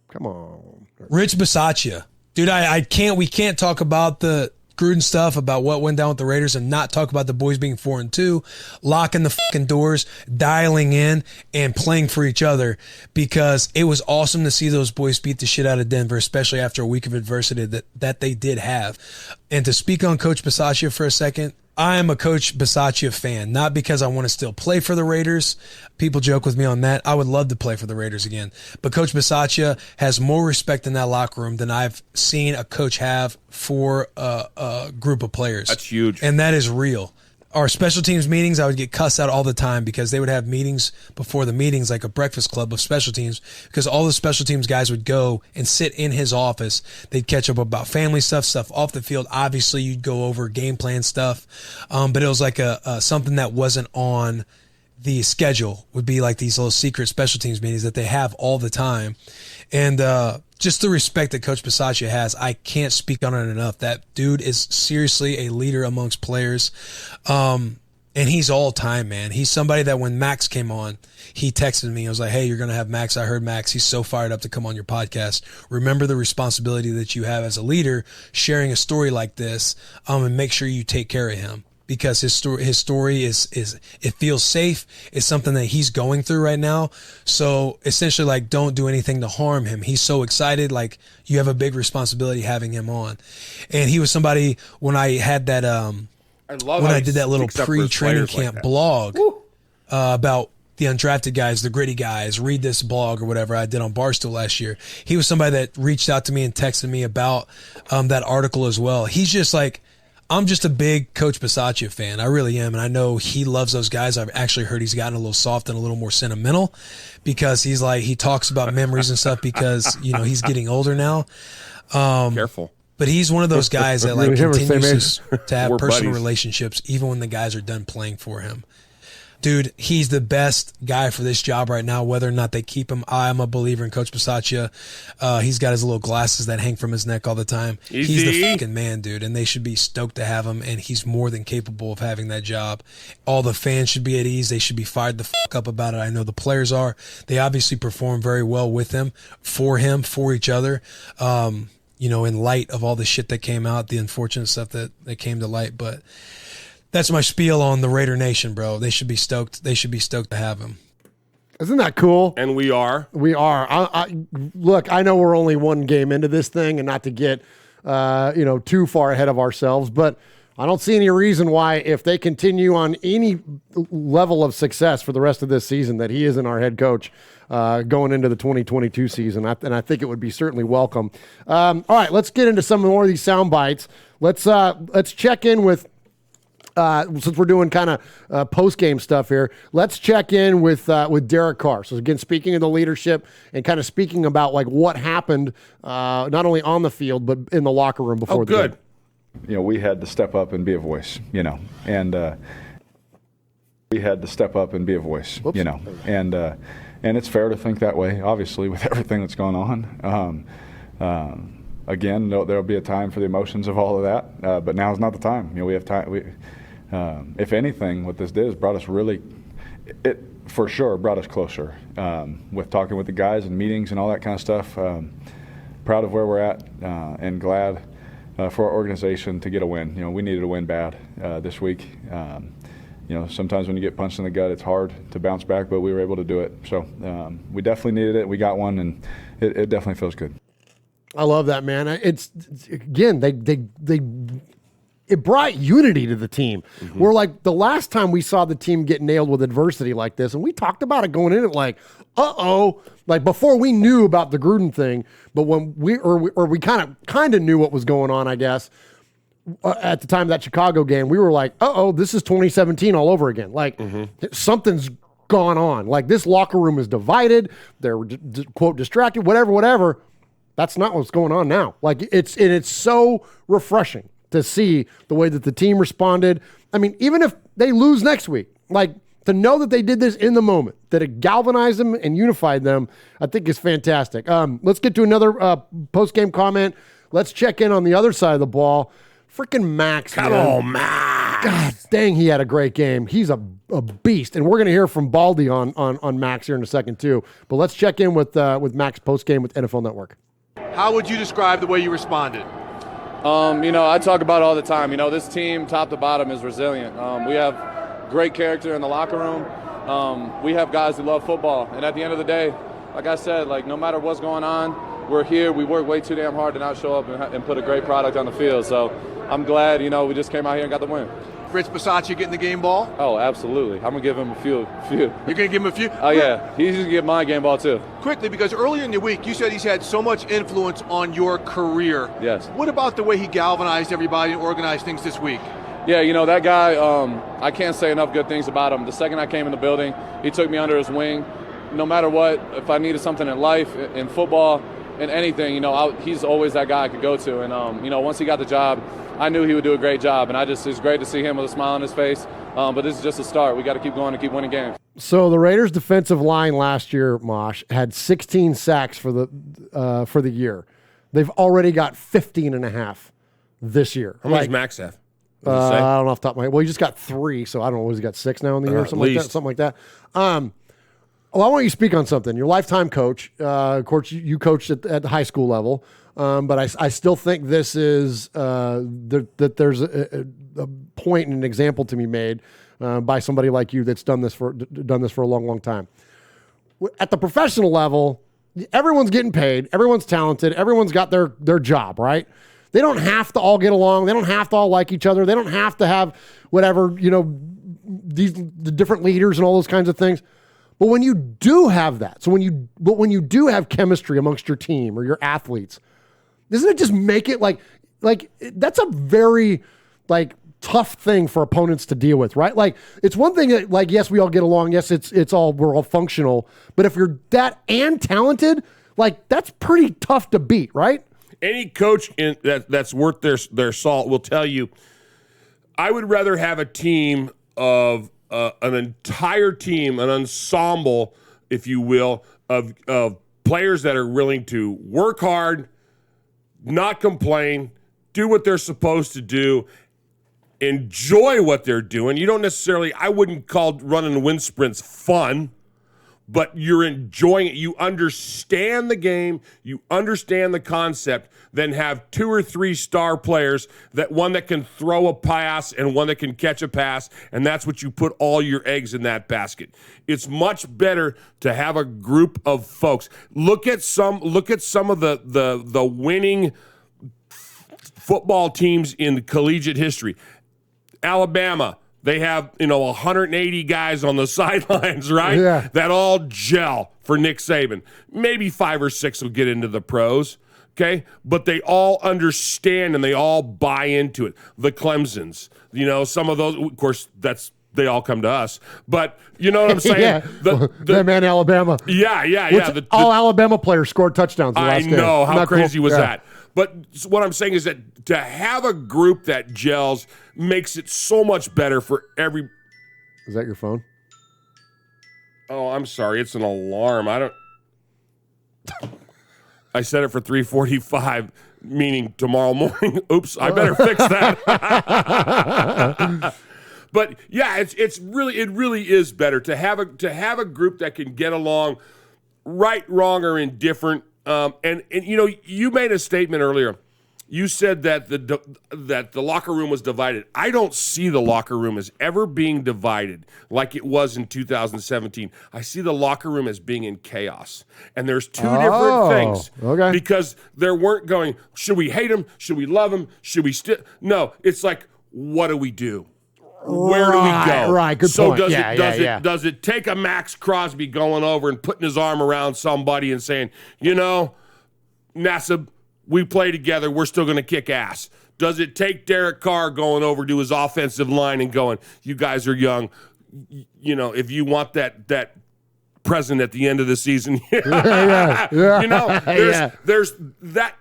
come on, Rich Bisaccia, dude. We can't talk about the Gruden stuff, about what went down with the Raiders, and not talk about the boys being 4-2, locking the fucking doors, dialing in, and playing for each other, because it was awesome to see those boys beat the shit out of Denver, especially after a week of adversity that they did have. And to speak on Coach Bisaccia for a second, I am a Coach Bisaccia fan, not because I want to still play for the Raiders. People joke with me on that. I would love to play for the Raiders again. But Coach Bisaccia has more respect in that locker room than I've seen a coach have for a group of players. That's huge. And that is real. Our special teams meetings, I would get cussed out all the time because they would have meetings before the meetings, like a breakfast club of special teams, because all the special teams guys would go and sit in his office. They'd catch up about family stuff off the field. Obviously, you'd go over game plan stuff, but it was like something that wasn't on the schedule, would be like these little secret special teams meetings that they have all the time. And just the respect that Coach Bisaccia has, I can't speak on it enough. That dude is seriously a leader amongst players. And he's all time, man. He's somebody that when Max came on, he texted me. I was like, hey, you're going to have Max. I heard Max. He's so fired up to come on your podcast. Remember the responsibility that you have as a leader sharing a story like this, and make sure you take care of him. Because his story is it feels safe. It's something that he's going through right now. So essentially, like, don't do anything to harm him. He's so excited. Like, you have a big responsibility having him on. And he was somebody when I had that I did that little pre-training camp blog about the undrafted guys, the gritty guys, read this blog or whatever I did on Barstool last year. He was somebody that reached out to me and texted me about that article as well. He's just like, I'm just a big Coach Bisaccia fan. I really am. And I know he loves those guys. I've actually heard he's gotten a little soft and a little more sentimental because he's like, he talks about memories and stuff because, he's getting older now. Careful. But he's one of those guys that like continues to have personal buddies. relationships even when the guys are done playing for him. Dude, he's the best guy for this job right now, whether or not they keep him. I'm a believer in Coach Bisaccia. He's got his little glasses that hang from his neck all the time. Easy. He's the fucking man, dude, and they should be stoked to have him, and he's more than capable of having that job. All the fans should be at ease. They should be fired the fuck up about it. I know the players are. They obviously perform very well with him, for each other. In light of all the shit that came out, the unfortunate stuff that came to light. But that's my spiel on the Raider Nation, bro. They should be stoked. They should be stoked to have him. Isn't that cool? And we are. We are. Look, I know we're only one game into this thing and not to get, too far ahead of ourselves, but I don't see any reason why if they continue on any level of success for the rest of this season that he isn't our head coach going into the 2022 season. And I think it would be certainly welcome. All right, let's get into some more of these sound bites. Let's check in with, since we're doing kind of post-game stuff here, let's check in with Derek Carr. So again, speaking of the leadership and kind of speaking about like what happened not only on the field but in the locker room before the game. We had to step up and be a voice, and we had to step up and be a voice, and it's fair to think that way, obviously, with everything that's going on. Again, there'll be a time for the emotions of all of that, but now's not the time. We have time. If anything, what this did is brought us for sure brought us closer with talking with the guys and meetings and all that kind of stuff. Proud of where we're at and glad for our organization to get a win. We needed a win bad this week. Sometimes when you get punched in the gut, it's hard to bounce back, but we were able to do it. So we definitely needed it. We got one, and it definitely feels good. I love that, man. It's again, it brought unity to the team. Mm-hmm. We're like the last time we saw the team get nailed with adversity like this, and we talked about it going in it like, like before we knew about the Gruden thing, but when we kind of knew what was going on, I guess, at the time of that Chicago game, we were like, this is 2017 all over again. Like something's gone on. Like this locker room is divided. They're quote distracted, whatever. That's not what's going on now. Like it's so refreshing to see the way that the team responded. I mean, even if they lose next week, like to know that they did this in the moment, that it galvanized them and unified them, I think is fantastic. Let's get to another post-game comment. Let's check in on the other side of the ball. Freaking Max. Come on, Max. God dang, he had a great game. He's a beast. And we're going to hear from Baldy on Max here in a second too. But let's check in with Max post-game with NFL Network. How would you describe the way you responded? I talk about it all the time. This team, top to bottom, is resilient. We have great character in the locker room. We have guys who love football. And at the end of the day, like I said, no matter what's going on, we're here. We work way too damn hard to not show up and put a great product on the field. So I'm glad, we just came out here and got the win. Rich Bisaccia getting the game ball? Oh, absolutely. I'm going to give him a few. You're going to give him a few? Oh, yeah. He's going to get my game ball, too. Quickly, because earlier in the week, you said he's had so much influence on your career. Yes. What about the way he galvanized everybody and organized things this week? Yeah, that guy, I can't say enough good things about him. The second I came in the building, he took me under his wing. No matter what, if I needed something in life, in football, in anything, he's always that guy I could go to. And, once he got the job, I knew he would do a great job. And it's great to see him with a smile on his face. But this is just a start. We got to keep going and keep winning games. So the Raiders' defensive line last year, Mosh, had 16 sacks for the year. They've already got 15 and a half this year. How much does Max have? I don't know off the top of my head. Well, he just got 3, so I don't know. He's got 6 now in the year, something like that. Well, I want you to speak on something. Your lifetime coach, of course, you coached at the high school level, but I still think this is that there's a point and an example to be made by somebody like you that's done this for a long, long time. At the professional level, everyone's getting paid, everyone's talented, everyone's got their job, right? They don't have to all get along. They don't have to all like each other. They don't have to have whatever, the different leaders and all those kinds of things. But when you do have that, when you do have chemistry amongst your team or your athletes, doesn't it just make it like that's a very tough thing for opponents to deal with, right? Like, it's one thing that, yes, we all get along. Yes, we're all functional. But if you're that and talented, that's pretty tough to beat, right? Any coach that's worth their salt will tell you, I would rather have a team of an entire team, an ensemble, if you will, of players that are willing to work hard, not complain, do what they're supposed to do, enjoy what they're doing. You don't necessarily, I wouldn't call running wind sprints fun, but you're enjoying it. You understand the game. You understand the concept. Then have 2 or 3 star players, one that can throw a pass and one that can catch a pass, and that's what you put all your eggs in that basket. It's much better to have a group of folks. Look at some of the winning football teams in collegiate history. Alabama, they have 180 guys on the sidelines, right? Yeah. That all gel for Nick Saban. Maybe 5 or 6 will get into the pros, okay? But they all understand and they all buy into it. The Clemsons, some of those, of course, they all come to us. But you know what I'm saying? Yeah. The man, Alabama. Yeah. All Alabama players scored touchdowns the last game. I know. How crazy was Yeah. that? But what I'm saying is that to have a group that gels makes it so much better for every... Is that your phone? Oh, I'm sorry. It's an alarm. I set it for 3:45, meaning tomorrow morning. Oops, I better fix that. But yeah, it really is better to have a group that can get along, right, wrong, or indifferent. And you made a statement earlier. You said that the locker room was divided. I don't see the locker room as ever being divided like it was in 2017. I see the locker room as being in chaos. And there's 2 different things. Okay. Because there weren't going, should we hate him? Should we love him? Should we still? No, it's like, what do we do? Where do we go? Right, good so point. Does it take a Max Crosby going over and putting his arm around somebody and saying, Nassib, we play together, we're still going to kick ass? Does it take Derek Carr going over to his offensive line and going, you guys are young, if you want that present at the end of the season, there's that.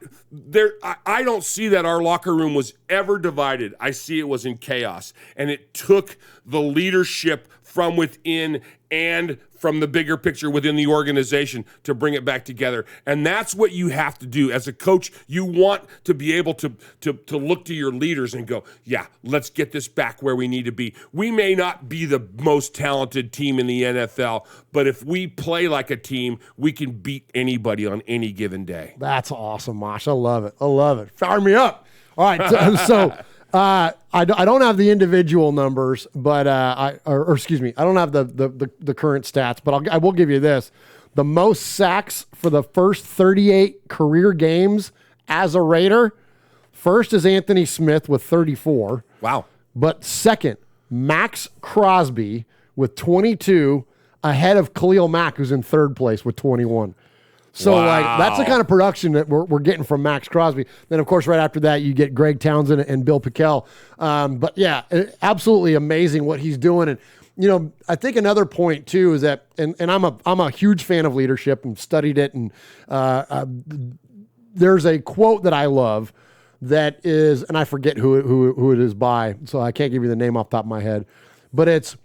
I don't see that our locker room was ever divided. I see it was in chaos, and it took the leadership from within and from the bigger picture within the organization to bring it back together. And that's what you have to do as a coach. You want to be able to look to your leaders and go, yeah, let's get this back where we need to be. We may not be the most talented team in the NFL, but if we play like a team, we can beat anybody on any given day. That's awesome, Mosh. I love it. Fire me up. All right. So I don't have the individual numbers, but I don't have the current stats, but I will give you this: the most sacks for the first 38 career games as a Raider. First is Anthony Smith with 34. Wow. But second, Max Crosby with 22, ahead of Khalil Mack, who's in third place with 21. So, that's the kind of production that we're getting from Max Crosby. Then, of course, right after that, you get Greg Townsend and Bill Pickell. But, yeah, absolutely amazing what he's doing. And, I think another point, too, is that, and I'm a huge fan of leadership and studied it. And there's a quote that I love that is, and I forget who it is by, so I can't give you the name off the top of my head. But it's,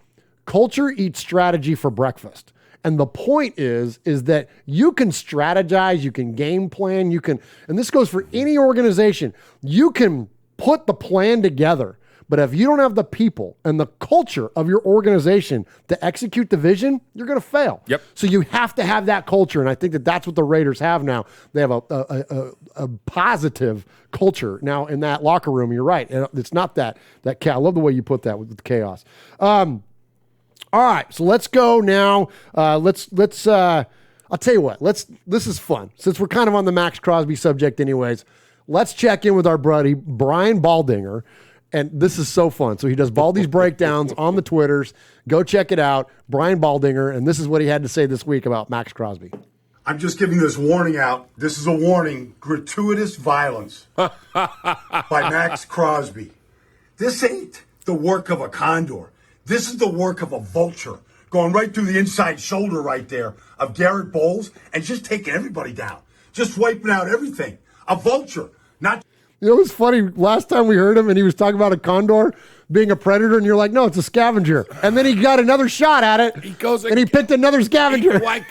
culture eats strategy for breakfast. And the point is that you can strategize, you can game plan, and this goes for any organization. You can put the plan together, But if you don't have the people and the culture of your organization to execute the vision, you're going to fail. Yep. So you have to have that culture, and I think that that's what the Raiders have now. They have a positive culture now in that locker room. You're right. It's not that I love the way you put that with the chaos. All right, so let's go now. I'll tell you what. This is fun since we're kind of on the Max Crosby subject, anyways. Let's check in with our buddy Brian Baldinger, and this is so fun. So he does Baldy's breakdowns on the Twitters. Go check it out, Brian Baldinger, and this is what he had to say this week about Max Crosby. I'm just giving this warning out. This is a warning: gratuitous violence by Max Crosby. This ain't the work of a condor. This is the work of a vulture, going right through the inside shoulder right there of Garrett Bowles and just taking everybody down, just wiping out everything. A vulture, not. You know, it was funny. Last time we heard him and he was talking about a condor being a predator, and you're like, no, it's a scavenger. And then he got another shot at it. He goes and he picked another scavenger. Why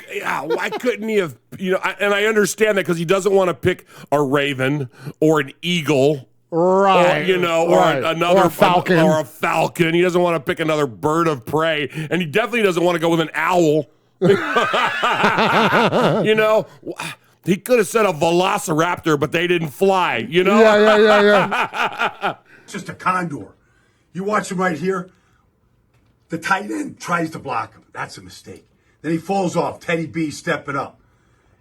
couldn't he have, and I understand that because he doesn't want to pick a raven or an eagle. Right. Or another or a falcon. Or a falcon. He doesn't want to pick another bird of prey. And he definitely doesn't want to go with an owl. He could have said a velociraptor, but they didn't fly, Yeah. Just a condor. You watch him right here. The tight end tries to block him. That's a mistake. Then he falls off. Teddy B stepping up.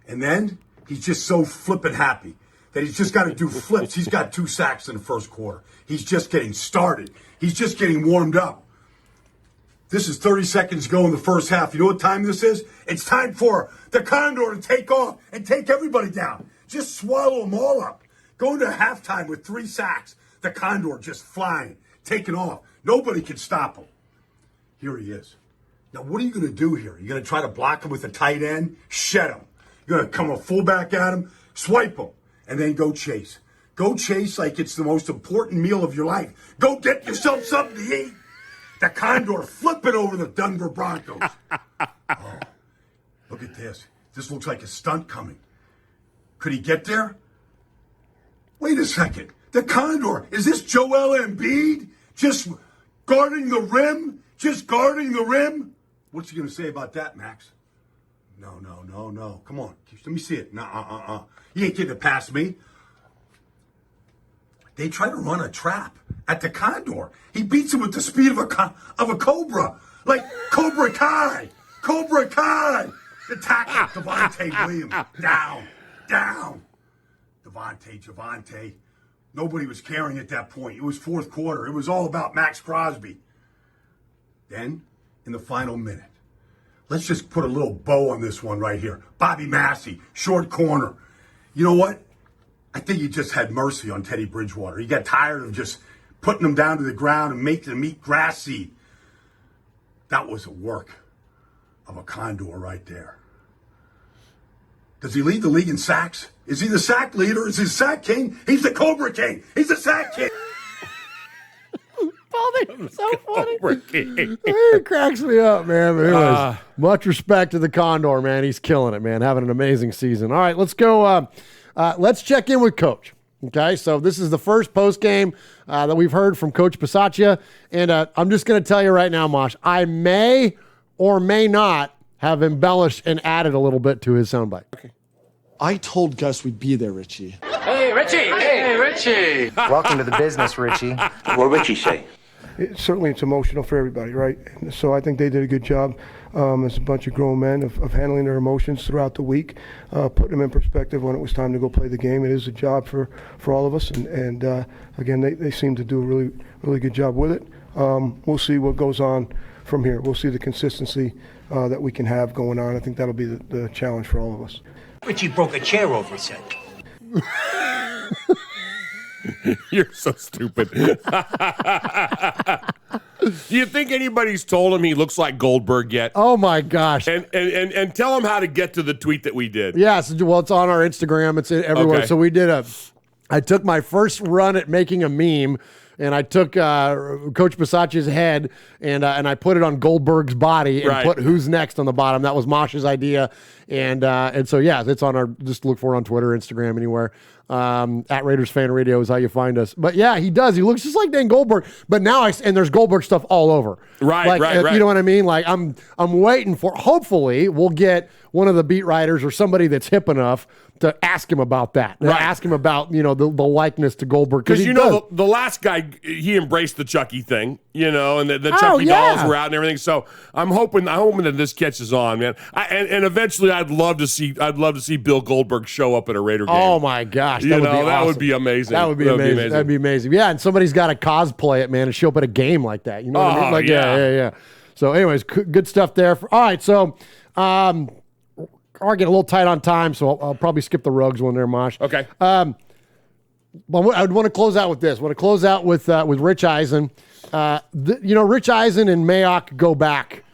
And then he's just so flippin' happy that he's just got to do flips. He's got 2 sacks in the first quarter. He's just getting started. He's just getting warmed up. This is 30 seconds to go in the first half. You know what time this is? It's time for the Condor to take off and take everybody down. Just swallow them all up. Going to halftime with 3 sacks. The Condor just flying, taking off. Nobody can stop him. Here he is. Now, what are you going to do here? You're going to try to block him with a tight end? Shed him. You're going to come a fullback at him? Swipe him. And then go chase. Go chase like it's the most important meal of your life. Go get yourself something to eat. The Condor flipping over the Denver Broncos. Oh, look at this. This looks like a stunt coming. Could he get there? Wait a second. The Condor, is this Joel Embiid? Just guarding the rim? Just guarding the rim? What's he going to say about that, Max? No. Come on. Let me see it. No, You ain't getting it past me. They try to run a trap at the Condor. He beats him with the speed of a cobra. Like Cobra Kai. Cobra Kai. The tackle, Devontae Williams. Down. Javante. Nobody was caring at that point. It was fourth quarter. It was all about Max Crosby. Then, in the final minute, let's just put a little bow on this one right here. Bobby Massey, short corner. You know what? I think he just had mercy on Teddy Bridgewater. He got tired of just putting him down to the ground and making him eat grass seed. That was a work of a condor right there. Does he lead the league in sacks? Is he the sack leader? Is he the sack king? He's the Cobra King. He's the sack king. Baldy, so funny. It cracks me up, man. But anyways, much respect to the Condor, man. He's killing it, man. Having an amazing season. All right, let's go. Let's check in with Coach. Okay, so this is the first post game that we've heard from Coach Bisaccia, and I'm just going to tell you right now, Mosh, I may or may not have embellished and added a little bit to his soundbite. Okay. I told Gus we'd be there, Richie. Hey, Richie! Hey, Richie! Welcome to the business, Richie. What did Richie say? Certainly it's emotional for everybody, right? And so I think they did a good job as a bunch of grown men of handling their emotions throughout the week, putting them in perspective when it was time to go play the game. It is a job for all of us, and again, they seem to do a really, really good job with it. We'll see what goes on from here. We'll see the consistency that we can have going on. I think that'll be the challenge for all of us. Richie broke a chair over his head. You're so stupid. Do you think anybody's told him he looks like Goldberg yet? Oh my gosh! And tell him how to get to the tweet that we did. Yes, well, it's on our Instagram. It's everywhere. Okay. So we did I took my first run at making a meme, and I took Coach Bisaccia's head and I put it on Goldberg's body and put who's next on the bottom. That was Mosh's idea, and so yeah, it's on our. Just look for it on Twitter, Instagram, anywhere. At Raiders Fan Radio is how you find us. But yeah, he does. He looks just like Dan Goldberg. But now and there's Goldberg stuff all over. Right. You know what I mean? Like I'm waiting for. Hopefully, we'll get one of the beat writers or somebody that's hip enough to ask him about that. Right. Ask him about the likeness to Goldberg because the last guy, he embraced the Chucky thing, and the Chucky dolls were out and everything. So I'm hoping that this catches on, man. And eventually, I'd love to see Bill Goldberg show up at a Raider game. Oh my gosh, that would be amazing. That would be amazing. That'd be amazing. Yeah, and somebody's got to cosplay it, man, and show up at a game like that. You know what I mean? Like, yeah. So, anyways, good stuff there. All right, so we're getting a little tight on time, so I'll probably skip the Ruggs one there, Mosh. Okay. But I would want to close out with this. I want to close out with Rich Eisen. Rich Eisen and Mayock go back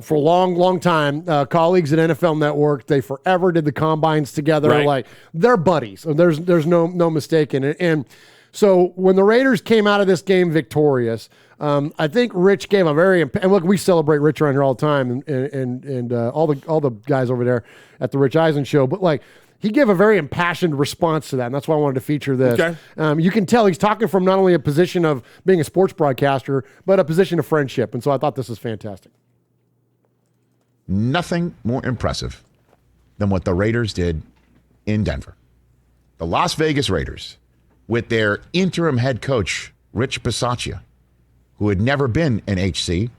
for a long, long time. Colleagues at NFL Network. They forever did the combines together. Right. Like they're buddies. There's no mistake in it. And so when the Raiders came out of this game victorious, I think Rich gave a very, and look, we celebrate Rich around here all the time, and all the guys over there at the Rich Eisen show. But like, he gave a very impassioned response to that, and that's why I wanted to feature this. Okay. You can tell he's talking from not only a position of being a sports broadcaster, but a position of friendship, and so I thought this was fantastic. Nothing more impressive than what the Raiders did in Denver. The Las Vegas Raiders, with their interim head coach, Rich Bisaccia, who had never been an HC.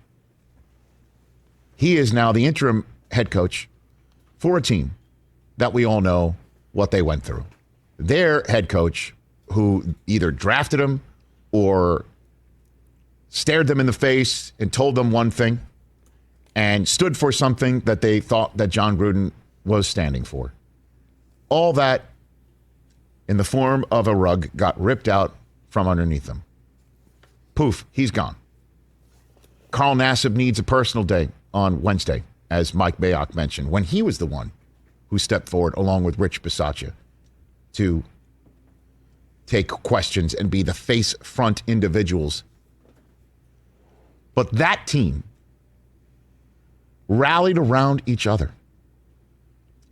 He is now the interim head coach for a team that we all know what they went through. Their head coach, who either drafted them or stared them in the face and told them one thing and stood for something that they thought that John Gruden was standing for. All that in the form of a rug got ripped out from underneath them. Poof, he's gone. Carl Nassib needs a personal day on Wednesday, as Mike Mayock mentioned, when he was the one who stepped forward along with Rich Bisaccia to take questions and be the face front individuals. But that team rallied around each other,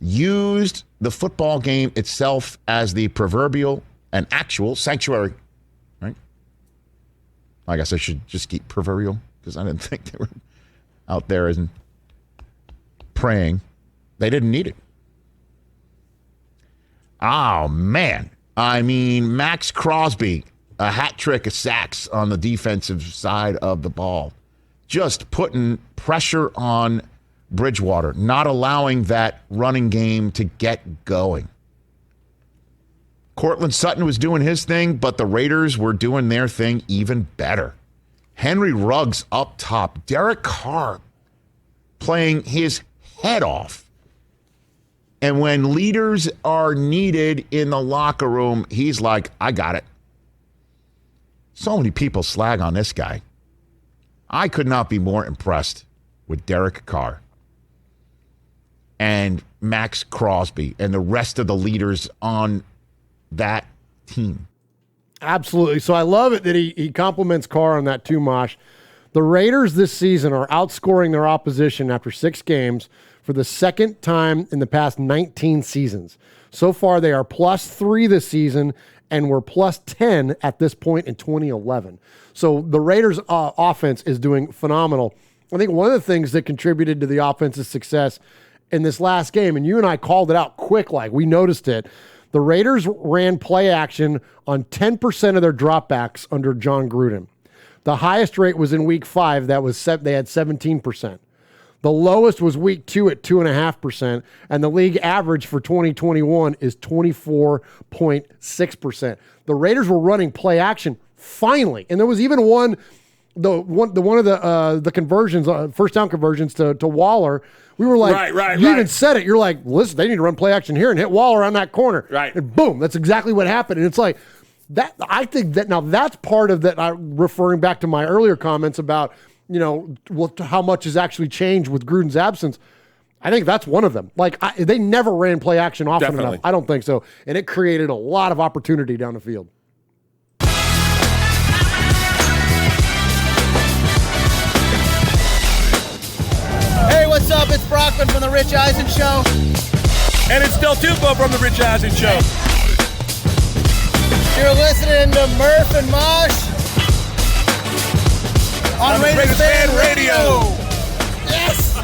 used the football game itself as the proverbial and actual sanctuary. I guess I should just keep proverbial because I didn't think they were out there and praying. They didn't need it. Oh, man. I mean, Max Crosby, a hat trick of sacks on the defensive side of the ball. Just putting pressure on Bridgewater, not allowing that running game to get going. Cortland Sutton was doing his thing, but the Raiders were doing their thing even better. Henry Ruggs up top. Derek Carr playing his head off. And when leaders are needed in the locker room, he's like, I got it. So many people slag on this guy. I could not be more impressed with Derek Carr and Max Crosby and the rest of the leaders on that team. Absolutely. So I love it that he compliments Carr on that too, Mosh. The Raiders this season are outscoring their opposition after 6 games for the second time in the past 19 seasons. So far, they are +3 this season and were +10 at this point in 2011. So the Raiders' offense is doing phenomenal. I think one of the things that contributed to the offense's success in this last game, and you and I called it out quick, like we noticed it, the Raiders ran play action on 10% of their dropbacks under John Gruden. The highest rate was in week 5. They had 17%. The lowest was week 2 at 2.5%, and the league average for 2021 is 24.6%. The Raiders were running play action finally, and there was even one of the conversions, first down conversions to Waller. We were like, you even said it. You're like, listen, they need to run play action here and hit Waller on that corner. Right. And boom, that's exactly what happened. And it's like that. I think that now that's part of that. Referring back to my earlier comments about, how much has actually changed with Gruden's absence. I think that's one of them. Like they never ran play action often enough. I don't think so. And it created a lot of opportunity down the field. Hey, what's up? It's Brockman from The Rich Eisen Show. And it's Del Tufo from The Rich Eisen Show. You're listening to Murf and Mosh on Raiders Fan Radio. Yes.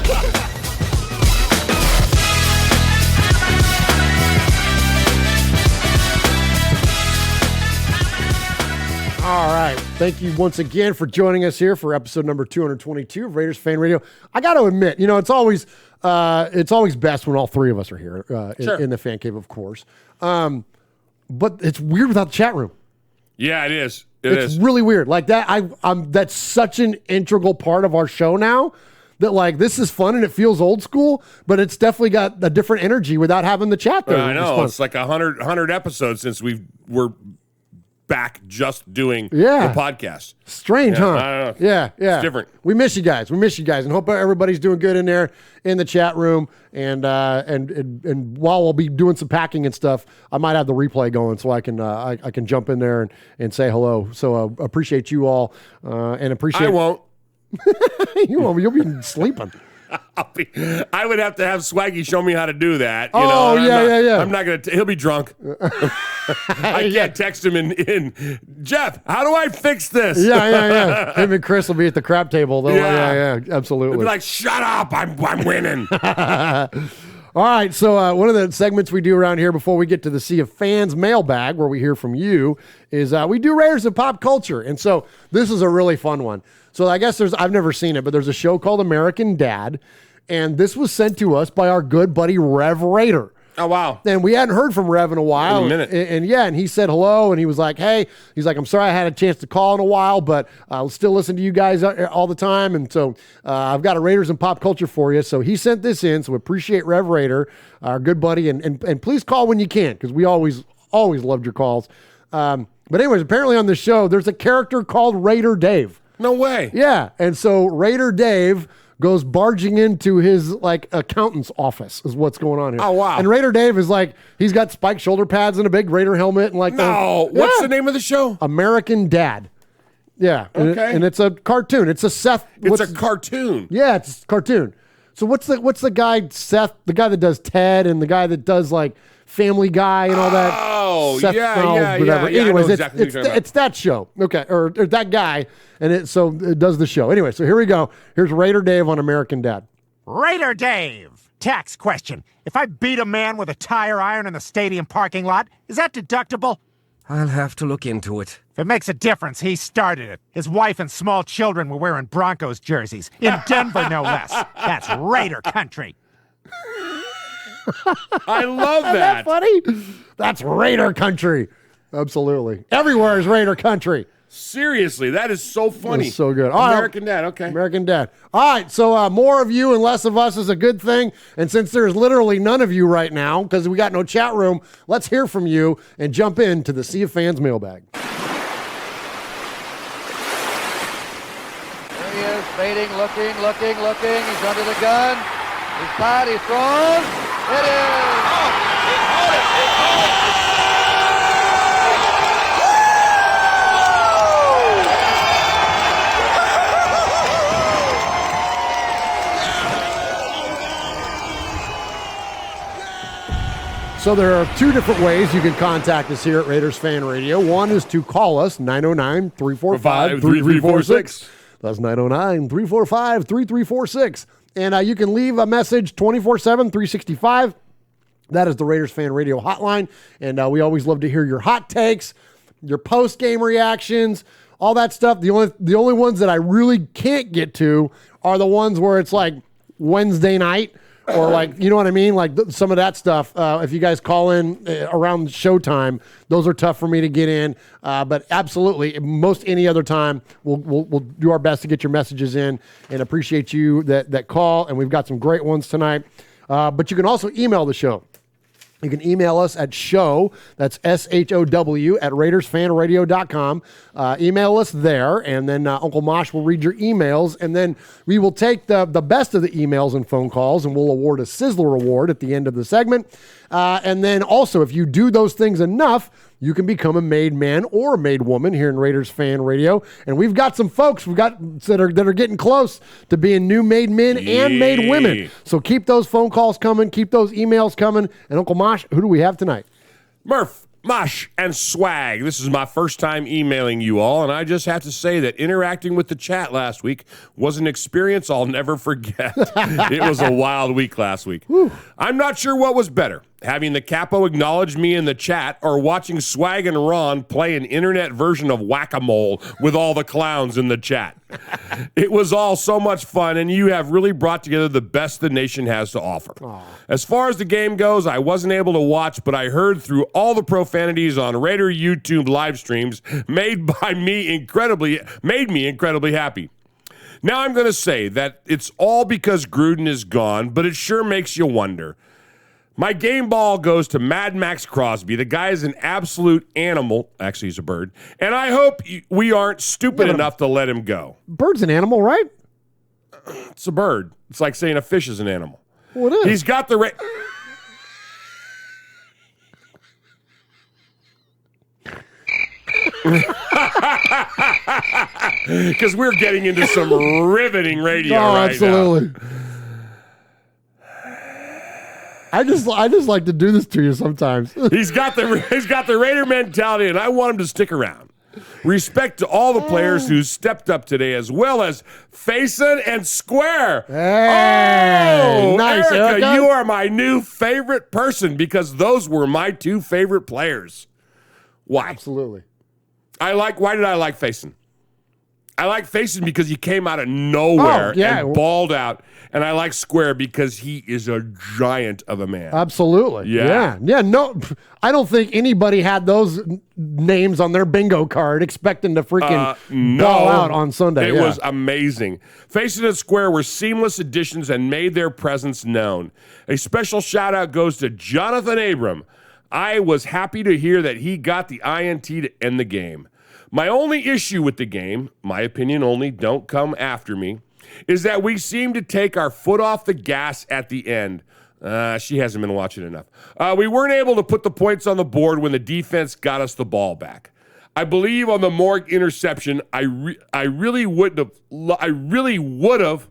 All right. Thank you once again for joining us here for episode number 222 of Raiders Fan Radio. I got to admit, it's always best when all three of us are here in the fan cave, of course. But it's weird without the chat room. Yeah, it is. It's really weird. Like that, that's such an integral part of our show now that like this is fun and it feels old school, but it's definitely got a different energy without having the chat there. I know. It's like 100 episodes since we're back just doing the podcast. Strange, huh? I don't know. Yeah. It's different. We miss you guys, and hope everybody's doing good in there in the chat room. And while we'll be doing some packing and stuff, I might have the replay going so I can I can jump in there and say hello. So appreciate you all and appreciate. I won't. You won't. You'll be sleeping. I would have to have Swaggy show me how to do that. Yeah. I'm not going to. He'll be drunk. I can't text him in. Jeff, how do I fix this? Yeah. Him and Chris will be at the crap table, though. Yeah, absolutely. He'll be like, shut up. I'm winning. All right, so one of the segments we do around here before we get to the Sea of Fans mailbag, where we hear from you, is we do Raiders of Pop Culture. And so this is a really fun one. So I guess I've never seen it, but there's a show called American Dad, and this was sent to us by our good buddy Rev Raider. Oh, wow. And we hadn't heard from Rev in a while. In a minute. And he said hello, and he was like, hey, I'm sorry I had a chance to call in a while, but I'll still listen to you guys all the time. And so I've got a Raiders and Pop Culture for you. So he sent this in, so we appreciate Rev Raider, our good buddy, and please call when you can, because we always loved your calls. But anyways, apparently on the show, there's a character called Raider Dave. No way. Yeah, and so Raider Dave goes barging into his like accountant's office is what's going on here. Oh, wow. And Raider Dave is like, he's got spiked shoulder pads and a big Raider helmet and like what's the name of the show? American Dad. Yeah. Okay. And it's a cartoon. It's a Seth. It's a cartoon. Yeah, it's a cartoon. So what's the guy, Seth, the guy that does Ted and the guy that does like Family Guy and all that? Oh, Seth, yeah. Anyways, exactly it's that show. Okay. Or that guy. And it does the show. Anyway, so here we go. Here's Raider Dave on American Dad. Raider Dave, tax question. If I beat a man with a tire iron in the stadium parking lot, is that deductible? I'll have to look into it. If it makes a difference, he started it. His wife and small children were wearing Broncos jerseys. In Denver, no less. That's Raider country. I love that. Isn't that funny? That's Raider country. Absolutely. Everywhere is Raider country. Seriously, that is so funny. That's so good. American Dad, okay. American Dad. All right, so more of you and less of us is a good thing. And since there's literally none of you right now, because we got no chat room, let's hear from you and jump into the Sea of Fans mailbag. There he is, fading, looking. He's under the gun. He's caught, he's thrown. It is. So there are two different ways you can contact us here at Raiders Fan Radio. One is to call us, 909-345-3346. That's 909-345-3346. And you can leave a message 24/7, 365. That is the Raiders Fan Radio hotline. And we always love to hear your hot takes, your post-game reactions, all that stuff. The only ones that I really can't get to are the ones where it's like Wednesday night or like, you know what I mean? Like some of that stuff. If you guys call in around showtime, those are tough for me to get in. But absolutely, most any other time, we'll do our best to get your messages in and appreciate you that call. And we've got some great ones tonight. But you can also email the show. You can email us at show, that's SHOW, at RaidersFanRadio.com. Email us there, and then Uncle Mosh will read your emails, and then we will take the best of the emails and phone calls, and we'll award a Sizzler Award at the end of the segment. And then also, if you do those things enough, you can become a made man or a made woman here in Raiders Fan Radio. And we've got some folks that are getting close to being new made men and made women. So keep those phone calls coming, keep those emails coming. And Uncle Mosh, who do we have tonight? Murf, Mosh and Swag. This is my first time emailing you all, and I just have to say that interacting with the chat last week was an experience I'll never forget. It was a wild week last week. Whew. I'm not sure what was better, having the capo acknowledge me in the chat or watching Swag and Ron play an internet version of Whack-A-Mole with all the clowns in the chat. It was all so much fun, and you have really brought together the best the nation has to offer. Aww. As far as the game goes, I wasn't able to watch, but I heard through all the profanities on Raider YouTube live streams made me incredibly happy. Now I'm going to say that it's all because Gruden is gone, but it sure makes you wonder. My game ball goes to Mad Max Crosby. The guy is an absolute animal. Actually, he's a bird. And I hope we aren't stupid enough to let him go. Bird's an animal, right? It's a bird. It's like saying a fish is an animal. Well, it is. He's got the... Because we're getting into some riveting radio right absolutely. Now. I just like to do this to you sometimes. He's got the Raider mentality, and I want him to stick around. Respect to all the players who stepped up today, as well as Faison and Square. Hey, nice, Erica, you are my new favorite person because those were my two favorite players. Why? Absolutely. Why did I like Faison? I like Faison because he came out of nowhere and balled out. And I like Square because he is a giant of a man. Absolutely. Yeah. No, I don't think anybody had those names on their bingo card expecting to freaking ball out on Sunday. It was amazing. Faison and Square were seamless additions and made their presence known. A special shout out goes to Jonathan Abram. I was happy to hear that he got the INT to end the game. My only issue with the game, my opinion only, don't come after me, is that we seem to take our foot off the gas at the end. She hasn't been watching enough. We weren't able to put the points on the board when the defense got us the ball back. I believe on the Morgue interception, I really would have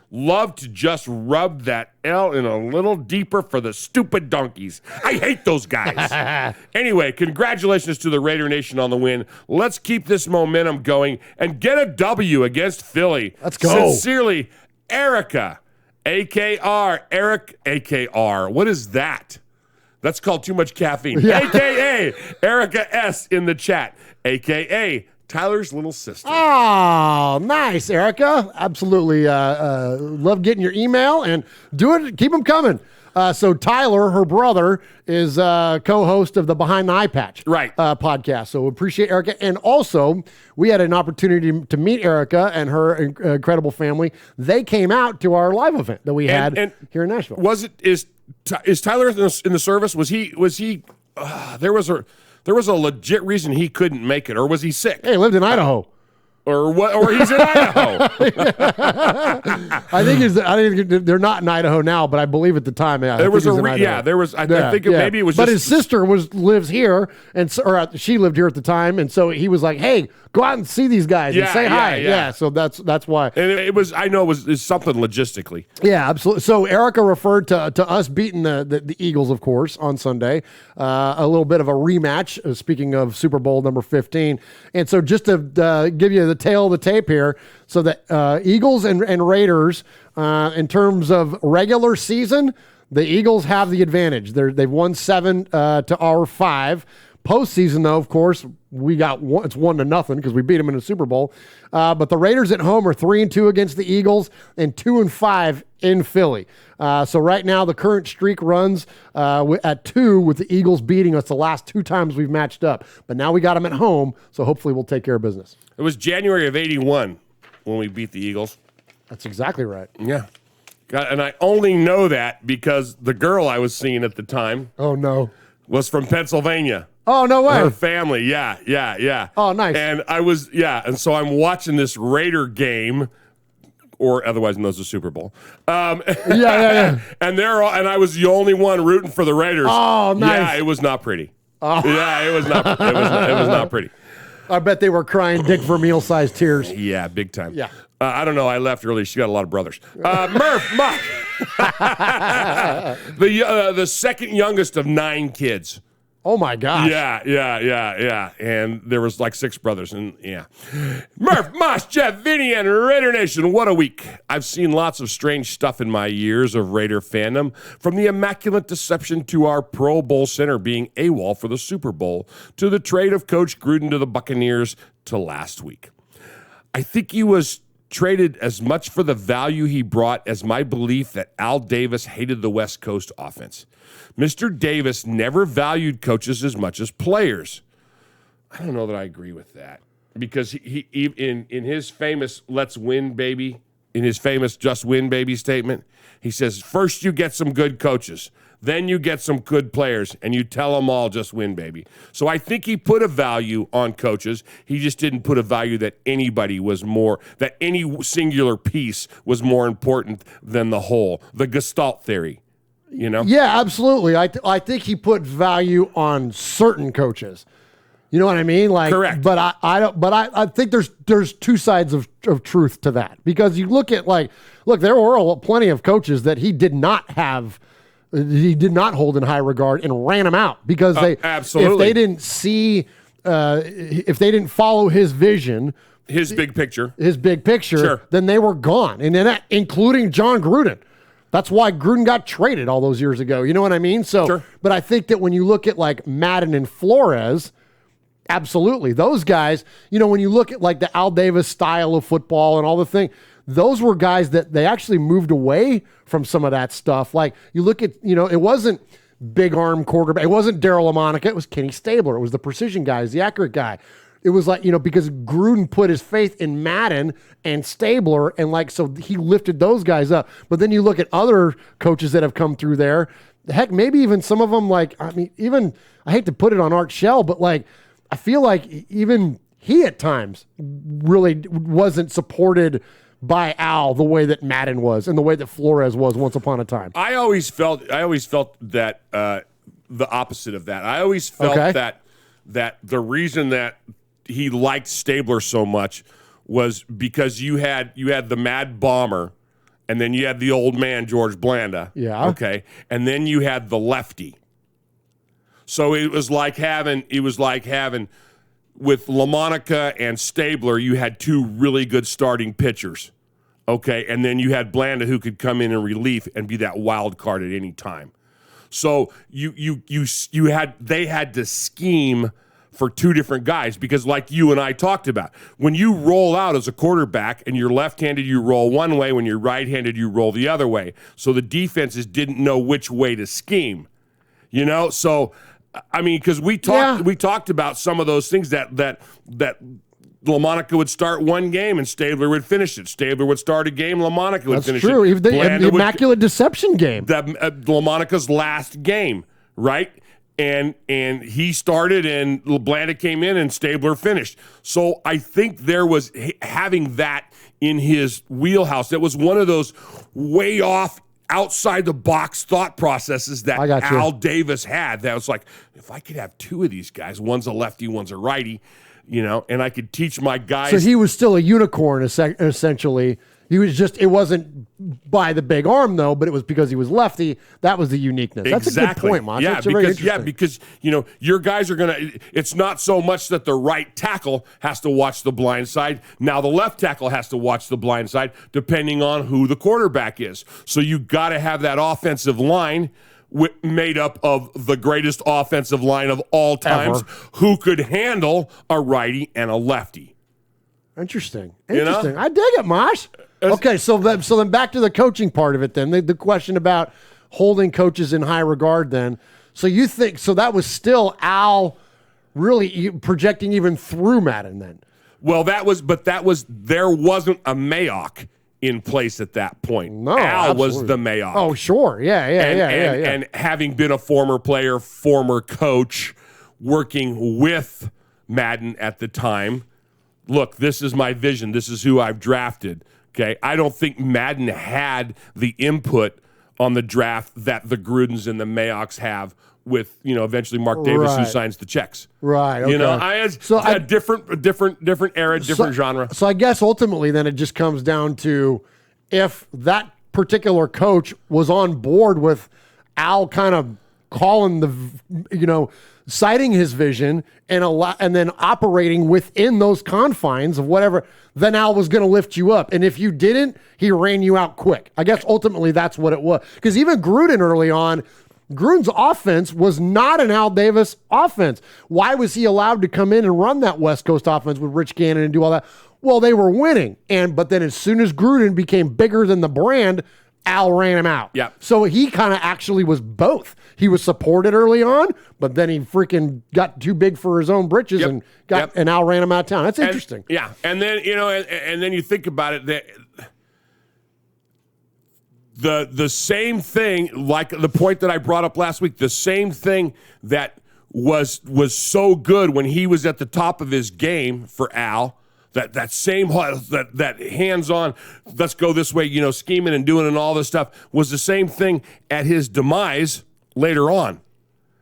loved to just rub that L in a little deeper for the stupid donkeys. I hate those guys. Anyway, congratulations to the Raider Nation on the win. Let's keep this momentum going and get a W against Philly. Let's go. Sincerely, Erica, AKR, Eric, AKR. What is that? That's called too much caffeine. Yeah. AKA Erica S in the chat, AKA Tyler's little sister. Oh, nice, Erica. Absolutely. Love getting your email and do it. Keep them coming. So Tyler, her brother, is co-host of the Behind the Eye Patch podcast. So appreciate Erica. And also, we had an opportunity to meet Erica and her incredible family. They came out to our live event that we had here in Nashville. Is Tyler in the service? Was he? There was a legit reason he couldn't make it, or was he sick? Hey, he lived in Idaho. Or what? Or he's in Idaho. I think they're not in Idaho now, but I believe at the time, there was I think maybe it was. But just, his sister lives here, she lived here at the time, and so he was like, "Hey, go out and see these guys and say hi." Yeah, so that's why. And it was something logistically. Yeah, absolutely. So Erica referred to us beating the Eagles, of course, on Sunday. A little bit of a rematch. Speaking of Super Bowl number 15, and so just to give you the tail of the tape here, so the Eagles and Raiders, in terms of regular season, the Eagles have the advantage. They've won 7 to our 5. Postseason, though, of course, we got it's 1-0 because we beat them in the Super Bowl. But the Raiders at home are 3-2 against the Eagles and 2-5 in Philly. So right now the current streak runs at 2 with the Eagles beating us the last 2 times we've matched up. But now we got them at home, so hopefully we'll take care of business. It was January of '81 when we beat the Eagles. That's exactly right. Yeah. And I only know that because the girl I was seeing at the time was from Pennsylvania. Oh, no way. Her family, yeah. Oh, nice. And and so I'm watching this Raider game, or otherwise known as the Super Bowl. And I was the only one rooting for the Raiders. Oh, nice. Yeah, it was not pretty. Oh. Yeah, it was not pretty. I bet they were crying Dick Vermeil-sized tears. Yeah, big time. Yeah. I don't know. I left early. She got a lot of brothers. Murf, the second youngest of 9 kids. Oh my gosh. Yeah. And there was like 6 brothers, and yeah. Murf, Mosh, Jeff, Vinny, and Raider Nation, what a week. I've seen lots of strange stuff in my years of Raider fandom, from the immaculate deception to our Pro Bowl center being AWOL for the Super Bowl, to the trade of Coach Gruden to the Buccaneers, to last week. I think he was traded as much for the value he brought as my belief that Al Davis hated the West Coast offense. Mr. Davis never valued coaches as much as players. I don't know that I agree with that, because he in his famous "Let's win, baby," in his famous "Just win, baby" statement, he says, first you get some good coaches, then you get some good players, and you tell them all, just win, baby. So I think he put a value on coaches. He just didn't put a value that that any singular piece was more important than the whole, the Gestalt theory. You know? Yeah, absolutely. I think he put value on certain coaches. You know what I mean? Like, correct. But I think there's 2 sides of truth to that, because you look at there were plenty of coaches that he did not hold in high regard and ran them out because absolutely, if they didn't see, if they didn't follow his vision, his big picture, sure, then they were gone, and then including John Gruden. That's why Gruden got traded all those years ago. You know what I mean? So, sure. But I think that when you look at like Madden and Flores, absolutely, those guys, you know, when you look at like the Al Davis style of football and all the thing, those were guys that they actually moved away from some of that stuff. Like you look at, you know, it wasn't big arm quarterback. It wasn't Darryl LaMonica. It was Kenny Stabler. It was the precision guy. It was the accurate guy. It was like, you know, because Gruden put his faith in Madden and Stabler, and like, so he lifted those guys up. But then you look at other coaches that have come through there. Heck, maybe even some of them, like, I mean, even, I hate to put it on Art Shell, but like, I feel like even he at times really wasn't supported by Al the way that Madden was and the way that Flores was once upon a time. I always felt that the opposite of that. I always felt that the reason that he liked Stabler so much was because you had the Mad Bomber, and then you had the old man George Blanda. Yeah. Okay. And then you had the lefty. So it was like having with LaMonica and Stabler, you had 2 really good starting pitchers. Okay. And then you had Blanda, who could come in relief and be that wild card at any time. So they had to scheme for 2 different guys, because like you and I talked about, when you roll out as a quarterback and you're left-handed, you roll one way. When you're right-handed, you roll the other way. So the defenses didn't know which way to scheme, you know? So, I mean, because we talked about some of those things that LaMonica would start one game and Stabler would finish it. Stabler would start a game, LaMonica would finish it. That's true. The immaculate deception game. LaMonica's last game, right? And he started, and Blanda came in, and Stabler finished. So I think there was having that in his wheelhouse. That was one of those way off, outside the box thought processes that Al Davis had. That was like, if I could have 2 of these guys, one's a lefty, one's a righty, you know, and I could teach my guys. So he was still a unicorn, essentially. He was just, it wasn't by the big arm, though, but it was because he was lefty. That was the uniqueness. That's a good point, Mosh. Because, you know, your guys are going to, it's not so much that the right tackle has to watch the blind side. Now the left tackle has to watch the blind side, depending on who the quarterback is. So you got to have that offensive line made up of the greatest offensive line of all times, who could handle a righty and a lefty. Interesting. You know? I dig it, Mosh. Okay, so then back to the coaching part of it then. The question about holding coaches in high regard then. So you think, so that was still Al really projecting even through Madden then? Well, there wasn't a Mayock in place at that point. No, Al was the Mayock. Oh, sure. Yeah. And having been a former player, former coach, working with Madden at the time, look, this is my vision. This is who I've drafted. Okay, I don't think Madden had the input on the draft that the Grudens and the Mayocks have with, you know, eventually Mark Davis, who signs the checks. Right. Okay. You know, a different era, different genre. So I guess ultimately then it just comes down to if that particular coach was on board with Al kind of calling citing his vision and then operating within those confines of whatever, then Al was going to lift you up. And if you didn't, he ran you out quick. I guess ultimately that's what it was. Because even Gruden early on, Gruden's offense was not an Al Davis offense. Why was he allowed to come in and run that West Coast offense with Rich Gannon and do all that? Well, they were winning. But then as soon as Gruden became bigger than the brand, Al ran him out. Yeah. So he kind of actually was both. He was supported early on, but then he freaking got too big for his own britches and Al ran him out of town. That's interesting. And then and then you think about it that the same thing, like the point that I brought up last week, the same thing that was so good when he was at the top of his game for Al. That same that hands-on, let's go this way, scheming and doing and all this stuff was the same thing at his demise later on.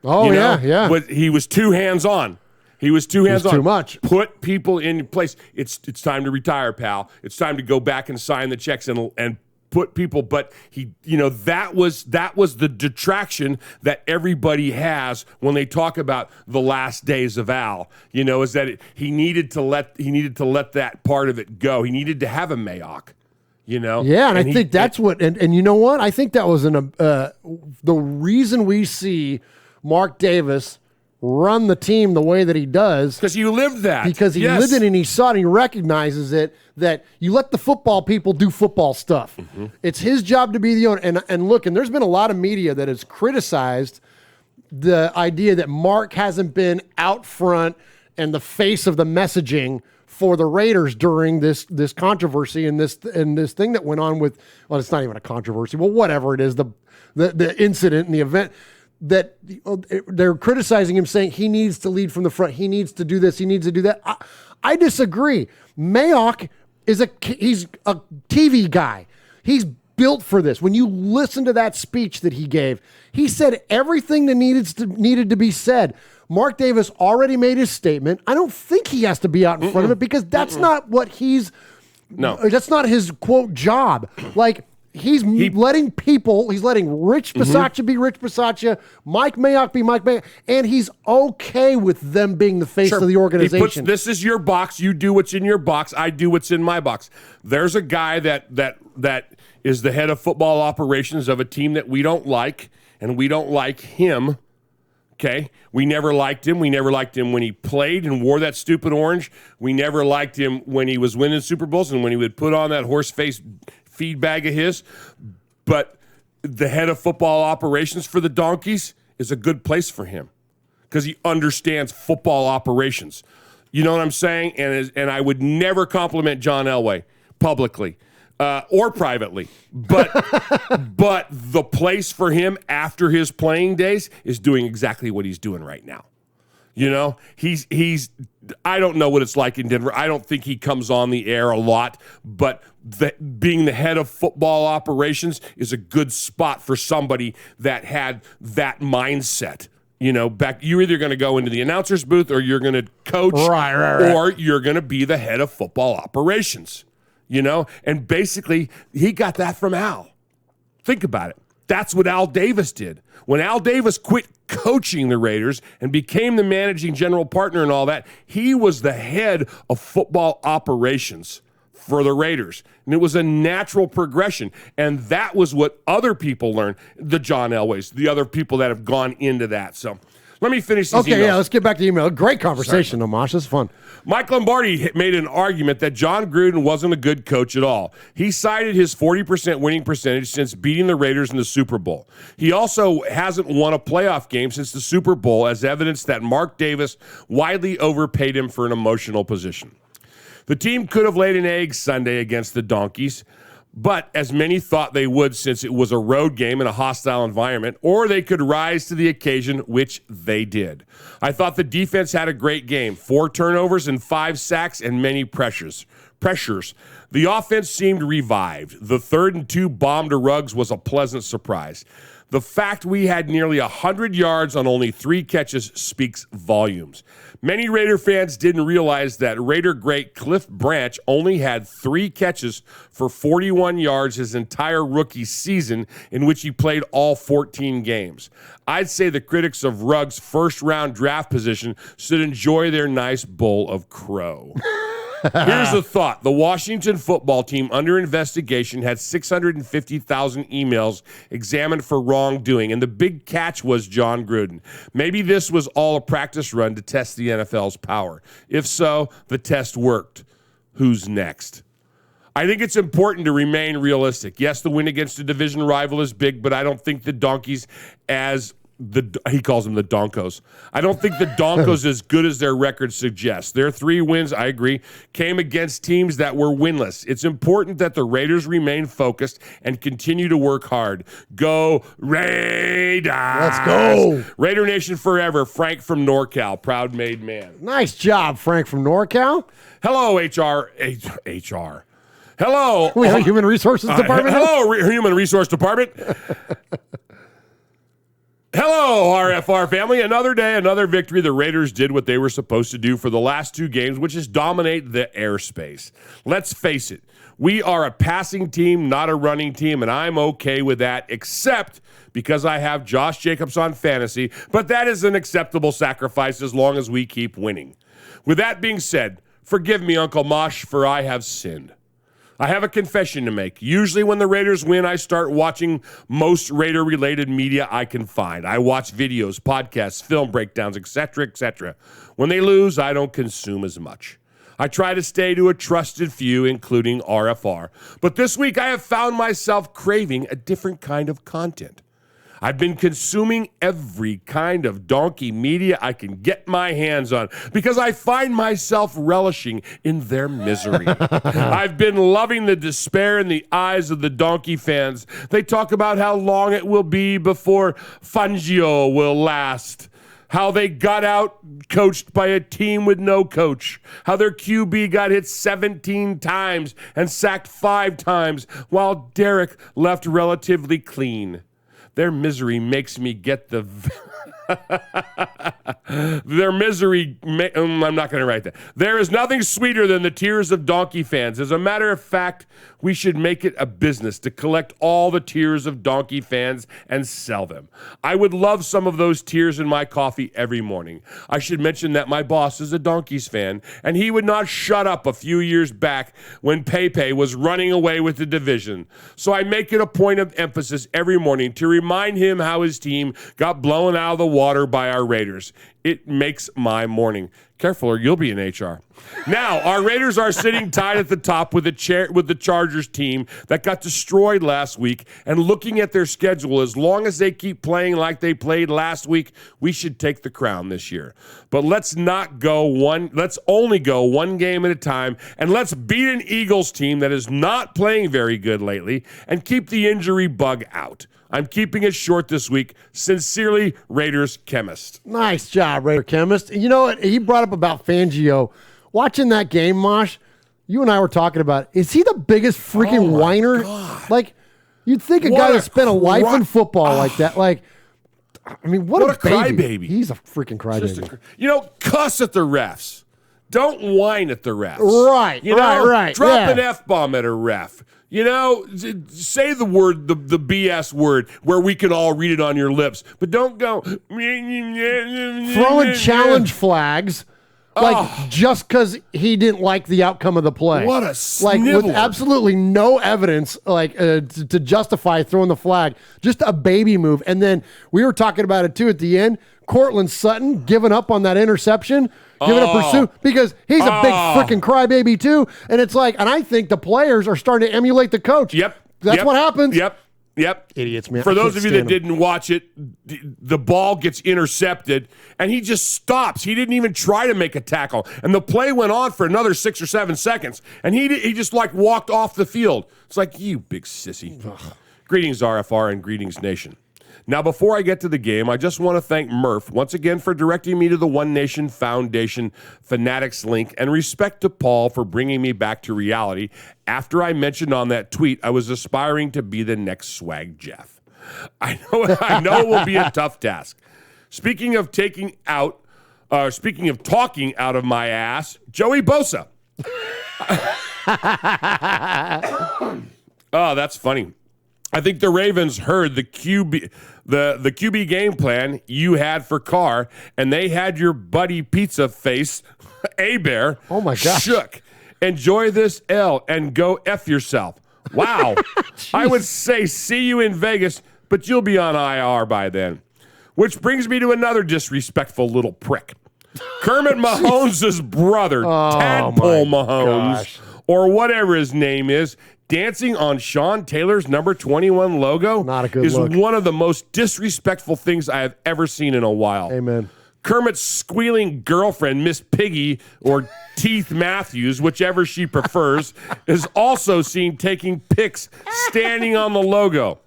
Oh, yeah. But he was too hands-on. He was too hands-on. Too much. Put people in place. It's time to retire, pal. It's time to go back and sign the checks and put people. But that was the detraction that everybody has when they talk about the last days of Al. Is that he needed to let that part of it go. He needed to have a Mayock. Yeah, and I think that's what. And you know what? I think that was the reason we see Mark Davis run the team the way that he does. Because you lived that. Because he lived it and he saw it and he recognizes it, that you let the football people do football stuff. Mm-hmm. It's his job to be the owner. And look, and there's been a lot of media that has criticized the idea that Mark hasn't been out front and the face of the messaging for the Raiders during this controversy and this thing that went on with, well, it's not even a controversy, well, whatever it is, the incident and the event, that they're criticizing him, saying he needs to lead from the front. He needs to do this. He needs to do that. I disagree. Mayock he's a TV guy. He's built for this. When you listen to that speech that he gave, he said everything that needed to be said. Mark Davis already made his statement. I don't think he has to be out in front of it because that's not what that's not his quote job. Like, he's letting Rich Bisaccia be Rich Bisaccia, Mike Mayock be Mike Mayock, and he's okay with them being the face of the organization. This is your box. You do what's in your box. I do what's in my box. There's a guy that is the head of football operations of a team that we don't like, and we don't like him. Okay? We never liked him. We never liked him when he played and wore that stupid orange. We never liked him when he was winning Super Bowls and when he would put on that horse face feed bag of his. But the head of football operations for the Donkeys is a good place for him because he understands football operations. You know what I'm saying? And I would never compliment John Elway publicly or privately. But the place for him after his playing days is doing exactly what he's doing right now. He's I don't know what it's like in Denver. I don't think he comes on the air a lot, but being the head of football operations is a good spot for somebody that had that mindset. You're either going to go into the announcer's booth or you're going to coach, right. Or you're going to be the head of football operations. And basically he got that from Al. Think about it. That's what Al Davis did. When Al Davis quit coaching the Raiders and became the managing general partner and all that, he was the head of football operations for the Raiders. And it was a natural progression. And that was what other people learned, the John Elways, the other people that have gone into that. So let me finish these emails. Yeah, let's get back to email. Great conversation, though, Mosh. This is fun. Mike Lombardi made an argument that John Gruden wasn't a good coach at all. He cited his 40% winning percentage since beating the Raiders in the Super Bowl. He also hasn't won a playoff game since the Super Bowl as evidence that Mark Davis widely overpaid him for an emotional position. The team could have laid an egg Sunday against the Donkeys, but as many thought they would since it was a road game in a hostile environment, or they could rise to the occasion, which they did. I thought the defense had a great game, 4 turnovers and 5 sacks and many pressures. pressures. The offense seemed revived. The 3rd and 2 bomb to Ruggs was a pleasant surprise. The fact we had nearly 100 yards on only 3 catches speaks volumes. Many Raider fans didn't realize that Raider great Cliff Branch only had 3 catches for 41 yards his entire rookie season, in which he played all 14 games. I'd say the critics of Ruggs' first-round draft position should enjoy their nice bowl of crow. Here's the thought. The Washington football team under investigation had 650,000 emails examined for wrongdoing, and the big catch was John Gruden. Maybe this was all a practice run to test the NFL's power. If so, the test worked. Who's next? I think it's important to remain realistic. Yes, the win against a division rival is big, but I don't think the Donkeys he calls them the Donkos. I don't think the Donkos as good as their record suggests. Their 3 wins, I agree, came against teams that were winless. It's important that the Raiders remain focused and continue to work hard. Go Raiders! Let's go! Raider Nation forever. Frank from NorCal, proud made man. Nice job, Frank from NorCal. Hello, HR. Hello. We have a Human Resources Department. Hello, Human Resource Department. Hello, RFR family. Another day, another victory. The Raiders did what they were supposed to do for the last 2 games, which is dominate the airspace. Let's face it. We are a passing team, not a running team, and I'm okay with that, except because I have Josh Jacobs on fantasy, but that is an acceptable sacrifice as long as we keep winning. With that being said, forgive me, Uncle Mosh, for I have sinned. I have a confession to make. Usually when the Raiders win, I start watching most Raider-related media I can find. I watch videos, podcasts, film breakdowns, etc., etc. When they lose, I don't consume as much. I try to stay to a trusted few, including RFR. But this week, I have found myself craving a different kind of content. I've been consuming every kind of donkey media I can get my hands on because I find myself relishing in their misery. I've been loving the despair in the eyes of the donkey fans. They talk about how long it will be before Fangio will last. How they got out coached by a team with no coach. How their QB got hit 17 times and sacked 5 times while Derek left relatively clean. Their misery makes me get the... I'm not going to write that. There is nothing sweeter than the tears of donkey fans. As a matter of fact, we should make it a business to collect all the tears of donkey fans and sell them. I would love some of those tears in my coffee every morning. I should mention that my boss is a Donkeys fan, and he would not shut up a few years back when Pepe was running away with the division. So I make it a point of emphasis every morning to remind him how his team got blown out of the water by our Raiders. It makes my morning. Careful or you'll be in HR. Now, our Raiders are sitting tied at the top with the Chargers team that got destroyed last week, and looking at their schedule, as long as they keep playing like they played last week, we should take the crown this year. But let's only go one game at a time, and let's beat an Eagles team that is not playing very good lately and keep the injury bug out. I'm keeping it short this week. Sincerely, Raiders Chemist. Nice job, Raider Chemist. You know what? He brought up about Fangio. Watching that game, Mosh, you and I were talking about, is he the biggest freaking whiner? God. Like, you'd think a guy that spent a life in football like that. Like, I mean, what a crybaby. He's a freaking crybaby. Cuss at the refs. Don't whine at the refs. Right, right. Drop an F-bomb at a ref. Say the word, the BS word, where we can all read it on your lips. But don't go throwing challenge flags, just because he didn't like the outcome of the play. What a sniveler. With absolutely no evidence, to justify throwing the flag. Just a baby move. And then we were talking about it too at the end. Cortland Sutton giving up on that interception. Giving up pursuit because he's a big freaking crybaby too. And it's like, and I think the players are starting to emulate the coach. Yep. That's what happens. Yep. Idiots, man. For those of you that didn't watch it, the ball gets intercepted and he just stops. He didn't even try to make a tackle. And the play went on for another 6 or 7 seconds. And he just walked off the field. It's like, you big sissy. Greetings, RFR, and greetings, nation. Now, before I get to the game, I just want to thank Murf once again for directing me to the One Nation Foundation Fanatics link, and respect to Paul for bringing me back to reality after I mentioned on that tweet I was aspiring to be the next Swag Jeff. I know it will be a tough task. Speaking of talking out of my ass, Joey Bosa. Oh, that's funny. I think the Ravens heard the QB game plan you had for Carr, and they had your buddy pizza face, A-Bear, oh my gosh, shook. Enjoy this L and go F yourself. Wow. I would say see you in Vegas, but you'll be on IR by then. Which brings me to another disrespectful little prick. Kermit Mahomes' brother, Tadpole Mahomes, or whatever his name is, dancing on Sean Taylor's number 21 logo Not a good is look. one of the most disrespectful things I have ever seen in a while. Amen. Kermit's squealing girlfriend, Miss Piggy, or Teeth Matthews, whichever she prefers, is also seen taking pics standing on the logo.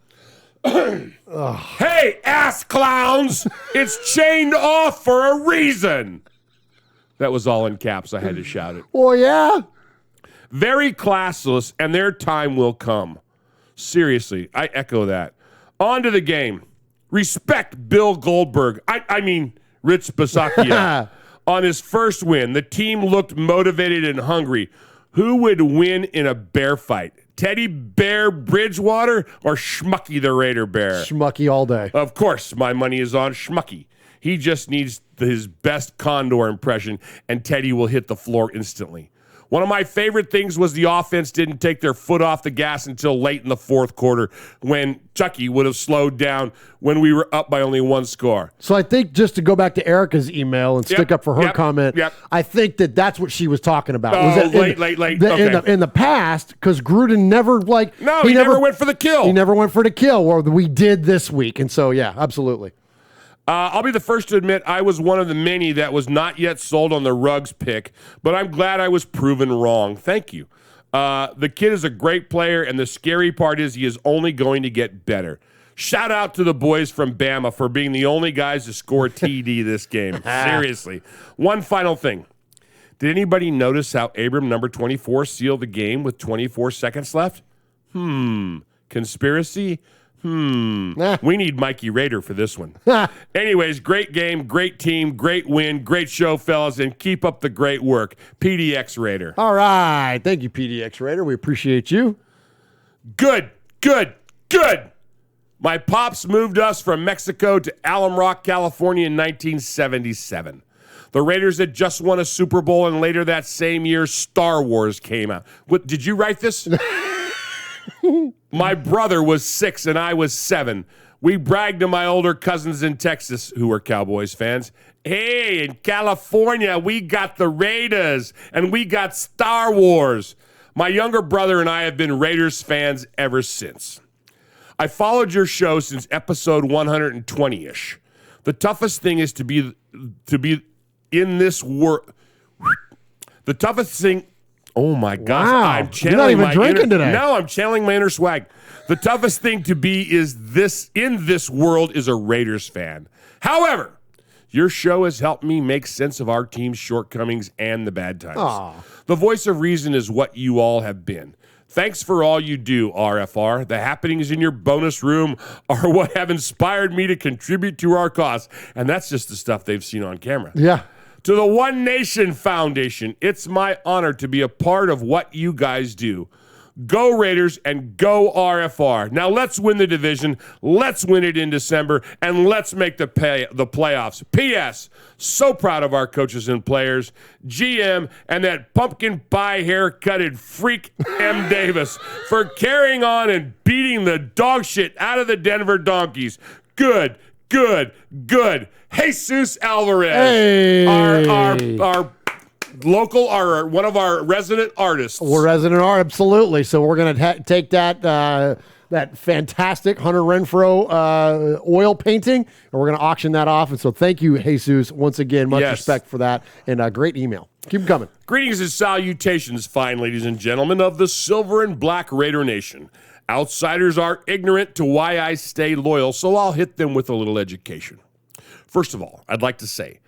Hey, ass clowns! It's chained off for a reason! That was all in caps. I had to shout it. Well, yeah. Very classless, and their time will come. Seriously, I echo that. On to the game. Respect Bill Goldberg. I mean, Rich Bisaccia. On his first win, the team looked motivated and hungry. Who would win in a bear fight? Teddy Bear Bridgewater or Schmucky the Raider Bear? Schmucky all day. Of course, my money is on Schmucky. He just needs his best Condor impression, and Teddy will hit the floor instantly. One of my favorite things was the offense didn't take their foot off the gas until late in the fourth quarter, when Chucky would have slowed down when we were up by only one score. So I think, just to go back to Erica's email and stick up for her comment, I think that's what she was talking about. Oh, was late. Okay. In the past, because Gruden never he never went for the kill. He never went for the kill, or we did this week. And so, yeah, absolutely. I'll be the first to admit I was one of the many that was not yet sold on the Ruggs pick, but I'm glad I was proven wrong. Thank you. The kid is a great player, and the scary part is he is only going to get better. Shout out to the boys from Bama for being the only guys to score TD this game. Seriously. One final thing. Did anybody notice how Abram, number 24, sealed the game with 24 seconds left? Conspiracy? We need Mikey Rader for this one. Anyways, great game, great team, great win, great show, fellas, and keep up the great work. PDX Raider. All right. Thank you, PDX Raider. We appreciate you. Good. My pops moved us from Mexico to Alum Rock, California in 1977. The Raiders had just won a Super Bowl, and later that same year, Star Wars came out. What, did you write this? My brother was 6 and I was 7. We bragged to my older cousins in Texas, who were Cowboys fans. Hey, in California, we got the Raiders and we got Star Wars. My younger brother and I have been Raiders fans ever since. I followed your show since episode 120-ish. The toughest thing is to be in this world. The toughest thing. Oh my gosh! Wow. I'm channeling You're not even my drinking today. No, I'm channeling my inner swag. The toughest thing to be in this world is a Raiders fan. However, your show has helped me make sense of our team's shortcomings and the bad times. Aww. The voice of reason is what you all have been. Thanks for all you do, RFR. The happenings in your bonus room are what have inspired me to contribute to our cause, and that's just the stuff they've seen on camera. Yeah. To the One Nation Foundation, it's my honor to be a part of what you guys do. Go Raiders and go RFR. Now let's win the division, let's win it in December, and let's make the playoffs. P.S. So proud of our coaches and players, GM, and that pumpkin pie haircutted freak M. Davis for carrying on and beating the dog shit out of the Denver Donkeys. Good. Jesus Alvarez. Hey. Our Local or one of our resident artists. We're resident art, absolutely. So we're going to take that that fantastic Hunter Renfroe oil painting, and we're going to auction that off. And so thank you, Jesus, once again. Much respect for that, and great email. Keep them coming. Greetings and salutations, fine ladies and gentlemen of the Silver and Black Raider Nation. Outsiders are ignorant to why I stay loyal, so I'll hit them with a little education. First of all, I'd like to say,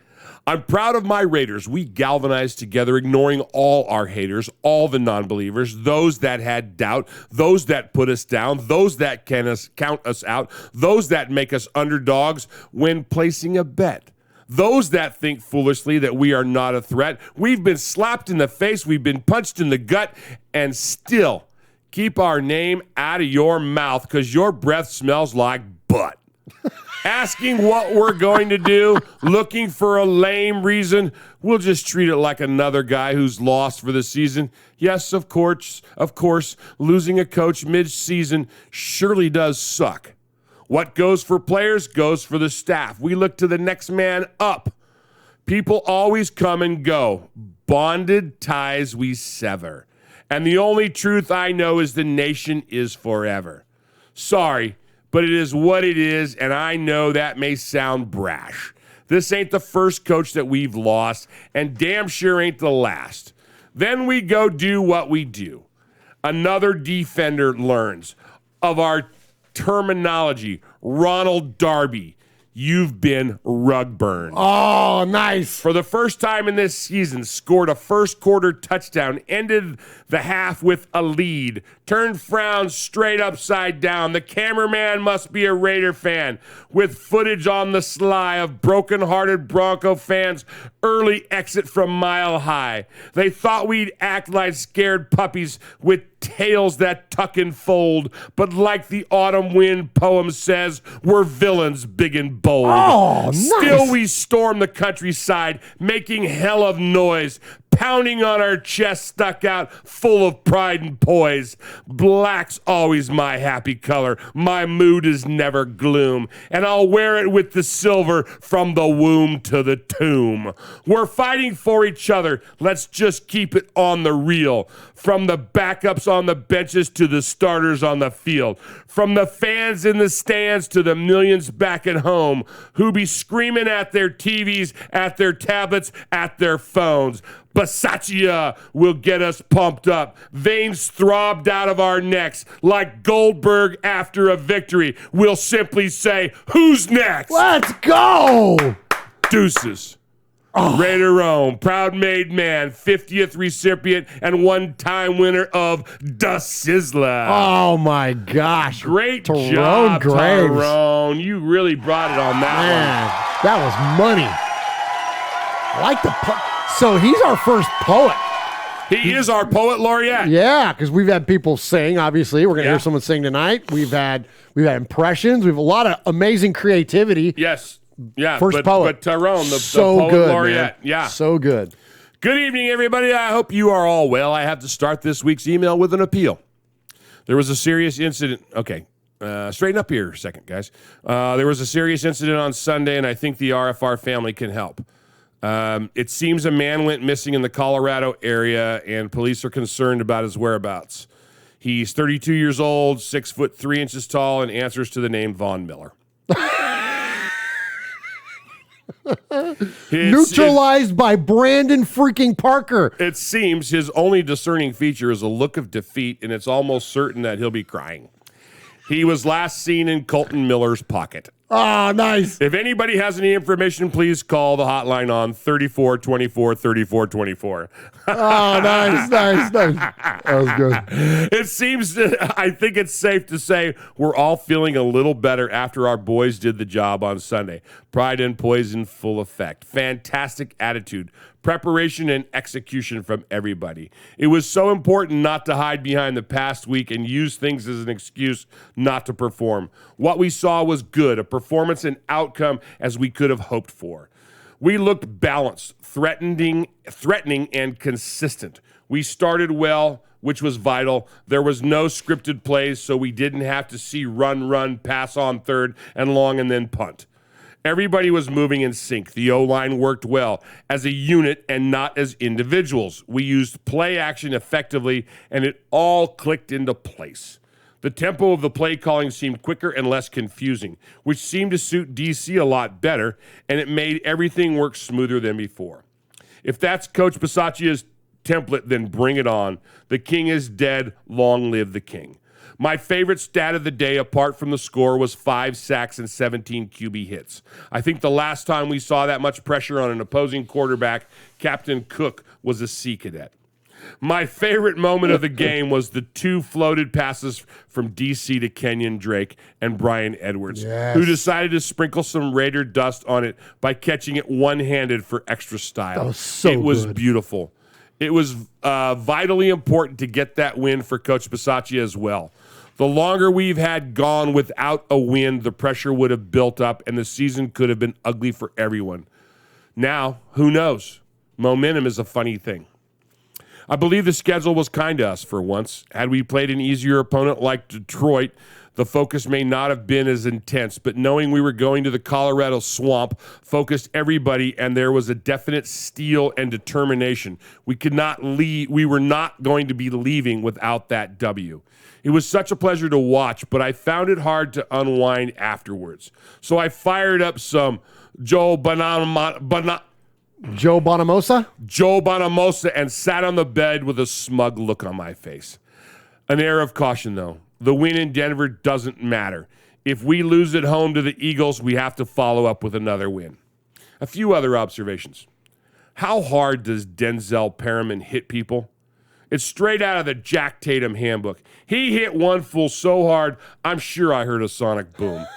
I'm proud of my Raiders. We galvanized together, ignoring all our haters, all the non-believers, those that had doubt, those that put us down, those that count us out, those that make us underdogs when placing a bet. Those that think foolishly that we are not a threat. We've been slapped in the face, we've been punched in the gut, and still keep our name out of your mouth because your breath smells like butt. Asking what we're going to do, looking for a lame reason, we'll just treat it like another guy who's lost for the season. Yes, of course, losing a coach mid-season surely does suck. What goes for players goes for the staff. We look to the next man up. People always come and go. Bonded ties we sever. And the only truth I know is the nation is forever. Sorry, but it is what it is, and I know that may sound brash. This ain't the first coach that we've lost, and damn sure ain't the last. Then we go do what we do. Another defender learns of our terminology. Ronald Darby, you've been rug burned. Oh, nice. For the first time in this season, scored a first quarter touchdown, ended the half with a lead, turned frowns straight upside down. The cameraman must be a Raider fan, with footage on the sly of broken-hearted Bronco fans' early exit from Mile High. They thought we'd act like scared puppies with tails that tuck and fold, but like the autumn wind poem says, we're villains big and bold. Oh, nice. Still we storm the countryside, making hell of noise, pounding on our chests stuck out, full of pride and poise. Black's always my happy color. My mood is never gloom, and I'll wear it with the silver from the womb to the tomb. We're fighting for each other. Let's just keep it on the real. From the backups on the benches to the starters on the field. From the fans in the stands to the millions back at home who be screaming at their TVs, at their tablets, at their phones. Basatia will get us pumped up. Veins throbbed out of our necks like Goldberg after a victory. We'll simply say, who's next? Let's go! Deuces. Raider Rome, proud made man, 50th recipient, and one-time winner of Da Sizzler. Oh, my gosh. Great Tyrone job, Graves. Tyrone. You really brought it on that Man, that was money. I like the so he's our first poet. He is our poet laureate. Yeah, because we've had people sing, obviously. We're going to hear someone sing tonight. We've had impressions. We have a lot of amazing creativity. Yes. Yeah, First poet. But Tyrone, the poet good, laureate. Man. Yeah. So good. Good evening, everybody. I hope you are all well. I have to start this week's email with an appeal. There was a serious incident. Okay, straighten up here a second, guys. There was a serious incident on Sunday, and I think the RFR family can help. It seems a man went missing in the Colorado area, and police are concerned about his whereabouts. He's 32 years old, 6 foot 3 inches tall, and answers to the name Von Miller. Neutralized by Brandon freaking Parker. It seems his only discerning feature is a look of defeat, and it's almost certain that he'll be crying. He was last seen in Colton Miller's pocket. Oh, nice. If anybody has any information, please call the hotline on 3424 3424. Oh, nice. That was good. It seems I think it's safe to say we're all feeling a little better after our boys did the job on Sunday. Pride and poise in full effect. Fantastic attitude, preparation, and execution from everybody. It was so important not to hide behind the past week and use things as an excuse not to perform. What we saw was good, a performance and outcome as we could have hoped for. We looked balanced, threatening, and consistent. We started well, which was vital. There was no scripted plays, so we didn't have to see run, pass on third and long, and then punt. Everybody was moving in sync. The O-line worked well as a unit and not as individuals. We used play action effectively, and it all clicked into place. The tempo of the play calling seemed quicker and less confusing, which seemed to suit DC a lot better, and it made everything work smoother than before. If that's Coach Bisaccia's template, then bring it on. The king is dead. Long live the king. My favorite stat of the day, apart from the score, was 5 sacks and 17 QB hits. I think the last time we saw that much pressure on an opposing quarterback, Captain Cook was a Sea Cadet. My favorite moment of the game was the 2 floated passes from DC to Kenyon Drake and Brian Edwards, who decided to sprinkle some Raider dust on it by catching it one-handed for extra style. That was so It was good. beautiful. It was vitally important to get that win for Coach Bisaccia as well. The longer we've had gone without a win, the pressure would have built up, and the season could have been ugly for everyone. Now, who knows? Momentum is a funny thing. I believe the schedule was kind to us for once. Had we played an easier opponent like Detroit, the focus may not have been as intense, but knowing we were going to the Colorado swamp focused everybody, and there was a definite steel and determination. We were not going to be leaving without that W. It was such a pleasure to watch, but I found it hard to unwind afterwards. So I fired up some Joe Bonamosa and sat on the bed with a smug look on my face. An air of caution, though. The win in Denver doesn't matter. If we lose at home to the Eagles, we have to follow up with another win. A few other observations. How hard does Denzel Perriman hit people? It's straight out of the Jack Tatum handbook. He hit one fool so hard, I'm sure I heard a sonic boom.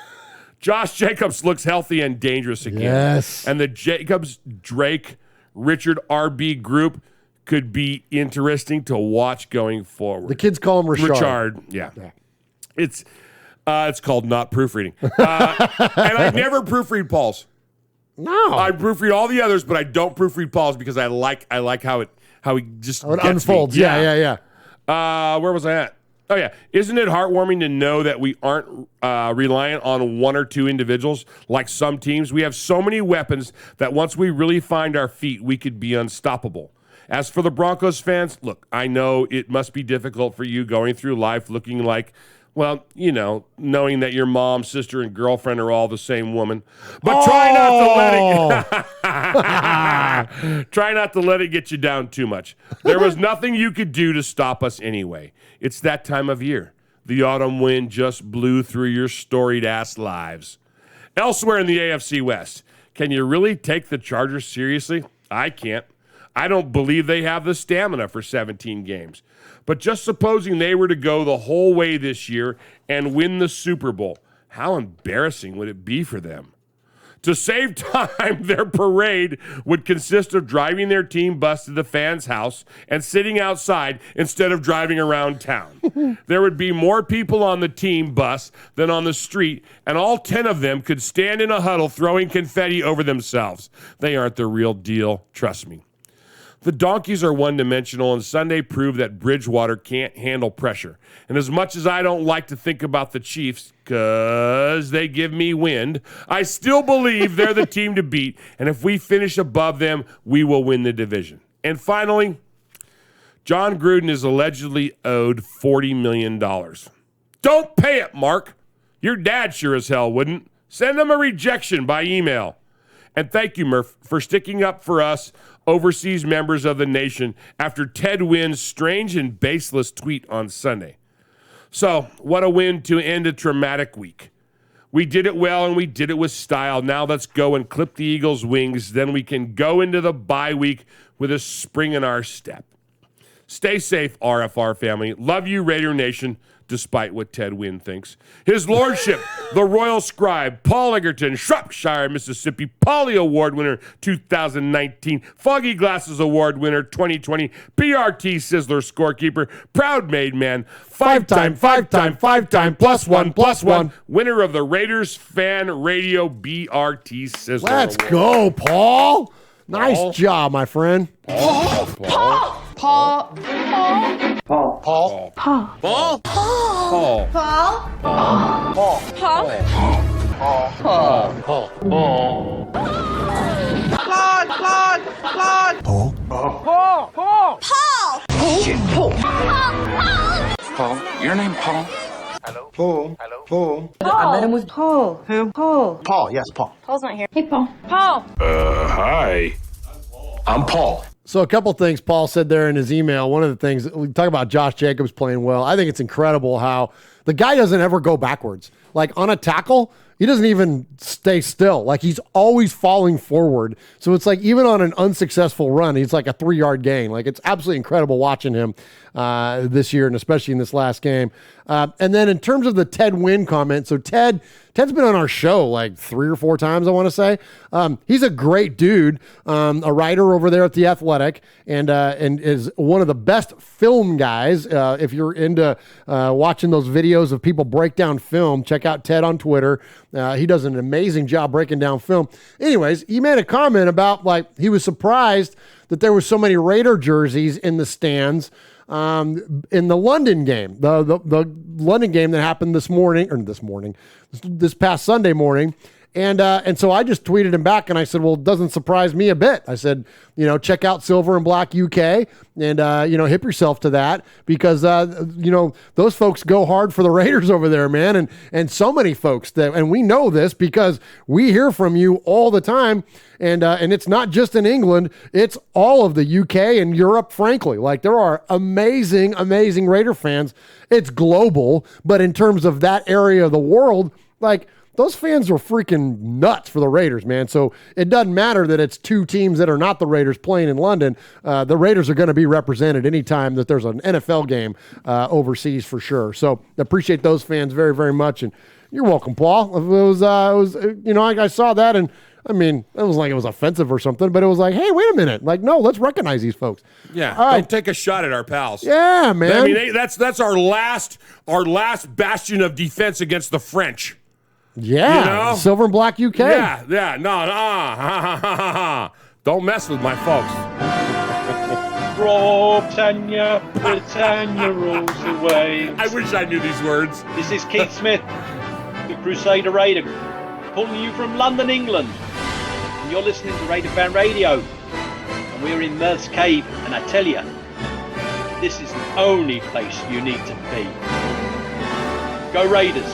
Josh Jacobs looks healthy and dangerous again. Yes. And the Jacobs, Drake, Richard RB group could be interesting to watch going forward. The kids call him Richard. Yeah. It's called not proofreading. And I never proofread Paul's. No. I proofread all the others, but I don't proofread Paul's because I like how it just How it gets unfolds. me. Yeah. Where was I at? Oh, yeah. Isn't it heartwarming to know that we aren't reliant on one or two individuals like some teams? We have so many weapons that once we really find our feet, we could be unstoppable. As for the Broncos fans, look, I know it must be difficult for you going through life looking like, well, knowing that your mom, sister, and girlfriend are all the same woman. But try not to let it get you down too much. There was nothing you could do to stop us anyway. It's that time of year. The autumn wind just blew through your storied-ass lives. Elsewhere in the AFC West, can you really take the Chargers seriously? I can't. I don't believe they have the stamina for 17 games. But just supposing they were to go the whole way this year and win the Super Bowl, how embarrassing would it be for them? To save time, their parade would consist of driving their team bus to the fans' house and sitting outside instead of driving around town. There would be more people on the team bus than on the street, and all 10 of them could stand in a huddle throwing confetti over themselves. They aren't the real deal, trust me. The Donkeys are one-dimensional, and Sunday proved that Bridgewater can't handle pressure. And as much as I don't like to think about the Chiefs, because they give me wind, I still believe they're the team to beat, and if we finish above them, we will win the division. And finally, John Gruden is allegedly owed $40 million. Don't pay it, Mark. Your dad sure as hell wouldn't. Send him a rejection by email. And thank you, Murf, for sticking up for us overseas members of the nation after Ted Wynn's strange and baseless tweet on Sunday. So, what a win to end a traumatic week. We did it well and we did it with style. Now let's go and clip the Eagles' wings. Then we can go into the bye week with a spring in our step. Stay safe, RFR family. Love you, Raider Nation, despite what Ted Wynn thinks. His Lordship, the Royal Scribe, Paul Egerton, Shropshire, Mississippi, Polly Award winner 2019, Foggy Glasses Award winner 2020, PRT Sizzler scorekeeper, proud made man, five-time, plus one, winner of the Raiders Fan Radio BRT Sizzler Let's Award. go, Paul. Nice job, my friend. Paul. Paul. Paul, your name Paul? Paul. I met him with Paul. Who? Paul. Paul, yes, Paul. Paul's not here. Hey, Paul. Paul. Hi. I'm Paul. So a couple things Paul said there in his email. One of the things, we talk about Josh Jacobs playing well. I think it's incredible how the guy doesn't ever go backwards. Like on a tackle, he doesn't even stay still. Like he's always falling forward. So it's like even on an unsuccessful run, he's like a 3-yard gain. Like it's absolutely incredible watching him this year and especially in this last game. And then in terms of the Ted Wynn comment, so Ted's been on our show like 3 or 4 times, I want to say. He's a great dude, a writer over there at The Athletic, and is one of the best film guys. If you're into watching those videos of people break down film, check out Ted on Twitter. He does an amazing job breaking down film. Anyways, he made a comment about like he was surprised that there were so many Raider jerseys in the stands in the London game, the London game that happened this past Sunday morning. And so I just tweeted him back and I said, well, it doesn't surprise me a bit. I said, check out Silver and Black UK and, hip yourself to that because, those folks go hard for the Raiders over there, man. And so many folks and we know this because we hear from you all the time. And it's not just in England, it's all of the UK and Europe, frankly. Like there are amazing, amazing Raider fans. It's global, but in terms of that area of the world, like, those fans are freaking nuts for the Raiders, man. So it doesn't matter that it's 2 teams that are not the Raiders playing in London. The Raiders are going to be represented anytime that there's an NFL game overseas for sure. So appreciate those fans very, very much. And you're welcome, Paul. I saw that and I mean, it was like it was offensive or something, but it was like, hey, wait a minute. Like, no, let's recognize these folks. Yeah, all right. Don't take a shot at our pals. Yeah, man. I mean, that's our last bastion of defense against the French. Yeah, Silver and Black UK. Yeah, no. Don't mess with my folks. Britannia rules the waves. I wish I knew these words. This is Keith Smith, the Crusader Raider, calling you from London, England. And you're listening to Raider Fan Radio. And we're in Murf's Cave, and I tell you, this is the only place you need to be. Go Raiders.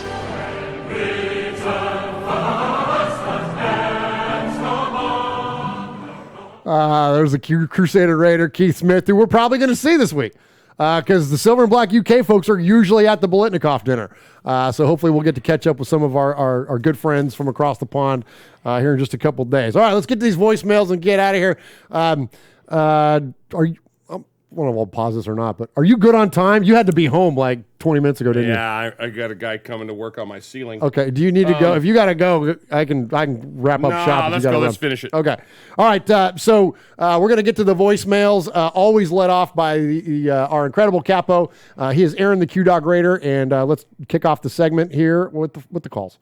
There's a Crusader Raider, Keith Smith, who we're probably going to see this week because the Silver and Black UK folks are usually at the Bolitnikoff dinner. So hopefully we'll get to catch up with some of our good friends from across the pond here in just a couple of days. All right, let's get to these voicemails and get out of here. Are you... I don't know if I'll pause this or not, but are you good on time? You had to be home like 20 minutes ago, didn't you? Yeah, I got a guy coming to work on my ceiling. Okay. Do you need to go? If you got to go, I can wrap up shop. Let's go. Let's finish it. Okay. All right. So we're going to get to the voicemails. Always led off by our incredible capo. He is Aaron the Q-Dog Raider, and let's kick off the segment here with the calls.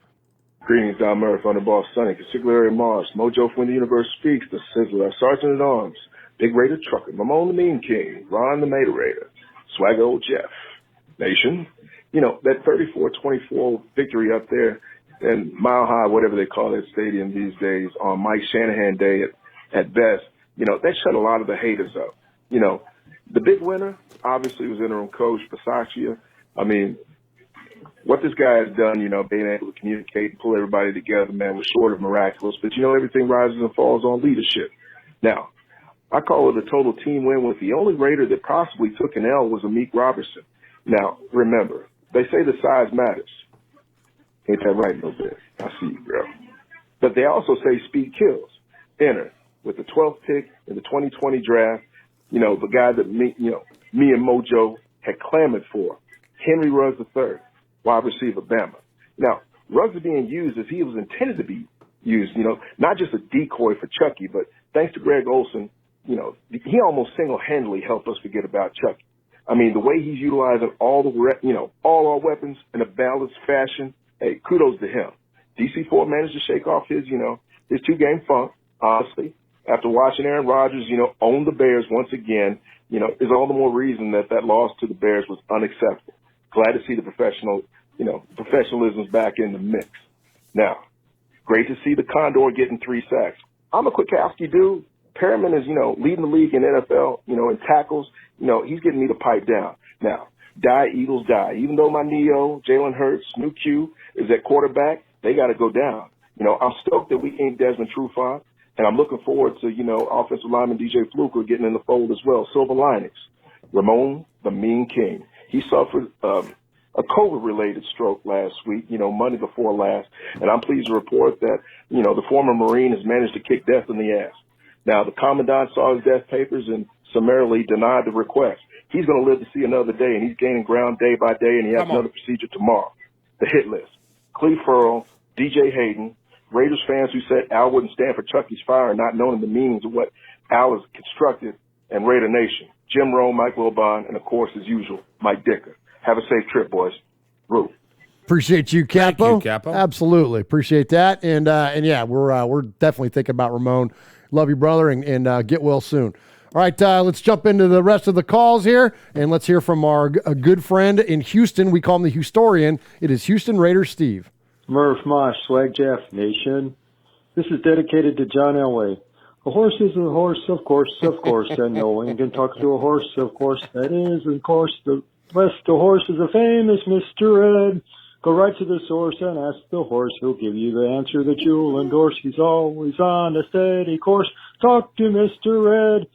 Greetings, Don Murf, Underboss Sonny, Consigliere Mars, Mojo from the Universe Speaks, the Sizzler, Sergeant at Arms, Big Raider Trucker, Mamone the Mean King, Ron the Mater Raider, Swag Old Jeff, Nation. That 34-24 victory up there and Mile High, whatever they call that stadium these days, on Mike Shanahan Day at best, that shut a lot of the haters up. The big winner, obviously, was interim coach Bisaccia. I mean, what this guy has done, being able to communicate and pull everybody together, man, was short of miraculous. But, everything rises and falls on leadership. Now, I call it a total team win with the only Raider that possibly took an L was Amik Robertson. Now, remember, they say the size matters. Ain't that right, no bit? I see you, bro. But they also say speed kills. Enter with the 12th pick in the 2020 draft, the guy that me and Mojo had clamored for, Henry Ruggs III, wide receiver, Bama. Now, Ruggs is being used as he was intended to be used, not just a decoy for Chucky, but thanks to Greg Olson, he almost single-handedly helped us forget about Chucky. I mean, the way he's utilizing all our weapons in a balanced fashion, hey, kudos to him. DC4 managed to shake off his 2-game funk, honestly. After watching Aaron Rodgers, own the Bears once again, is all the more reason that loss to the Bears was unacceptable. Glad to see the professionalism's back in the mix. Now, Great to see the Condor getting 3 sacks. I'm a Kwiatkowski dude. Perriman is, leading the league in NFL, in tackles. He's getting me to pipe down. Now, die, Eagles, die. Even though my Neo, Jalen Hurts, new Q is at quarterback, they got to go down. I'm stoked that we inked Desmond Trufant, and I'm looking forward to, offensive lineman DJ Fluker getting in the fold as well. Silver linings. Ramon, the Mean King. He suffered a COVID-related stroke last week, Monday before last, and I'm pleased to report that, the former Marine has managed to kick death in the ass. Now, the Commandant saw his death papers and summarily denied the request. He's going to live to see another day, and he's gaining ground day by day, and he has another procedure tomorrow. The hit list. Cleve Furl, DJ Hayden, Raiders fans who said Al wouldn't stand for Chucky's fire, not knowing the meanings of what Al has constructed, and Raider Nation. Jim Rome, Mike Wilbon, and, of course, as usual, Mike Dicker. Have a safe trip, boys. Roo. Appreciate you, Capo. Thank you, Capo. Absolutely. Appreciate that. And yeah, we're definitely thinking about Ramon. Love you, brother, and get well soon. All right, let's jump into the rest of the calls here, and let's hear from our good friend in Houston. We call him the Houstorian. It is Houston Raiders Steve. Murf, Mosh, Swag Jeff, Nation. This is dedicated to John Elway. A horse is a horse, of course, and no one can talk to a horse, of course. That is, of course, the horse is a famous Mr. Ed. Go right to the source and ask the horse. He'll give you the answer that you'll endorse. He's always on a steady course. Talk to Mr. Ed.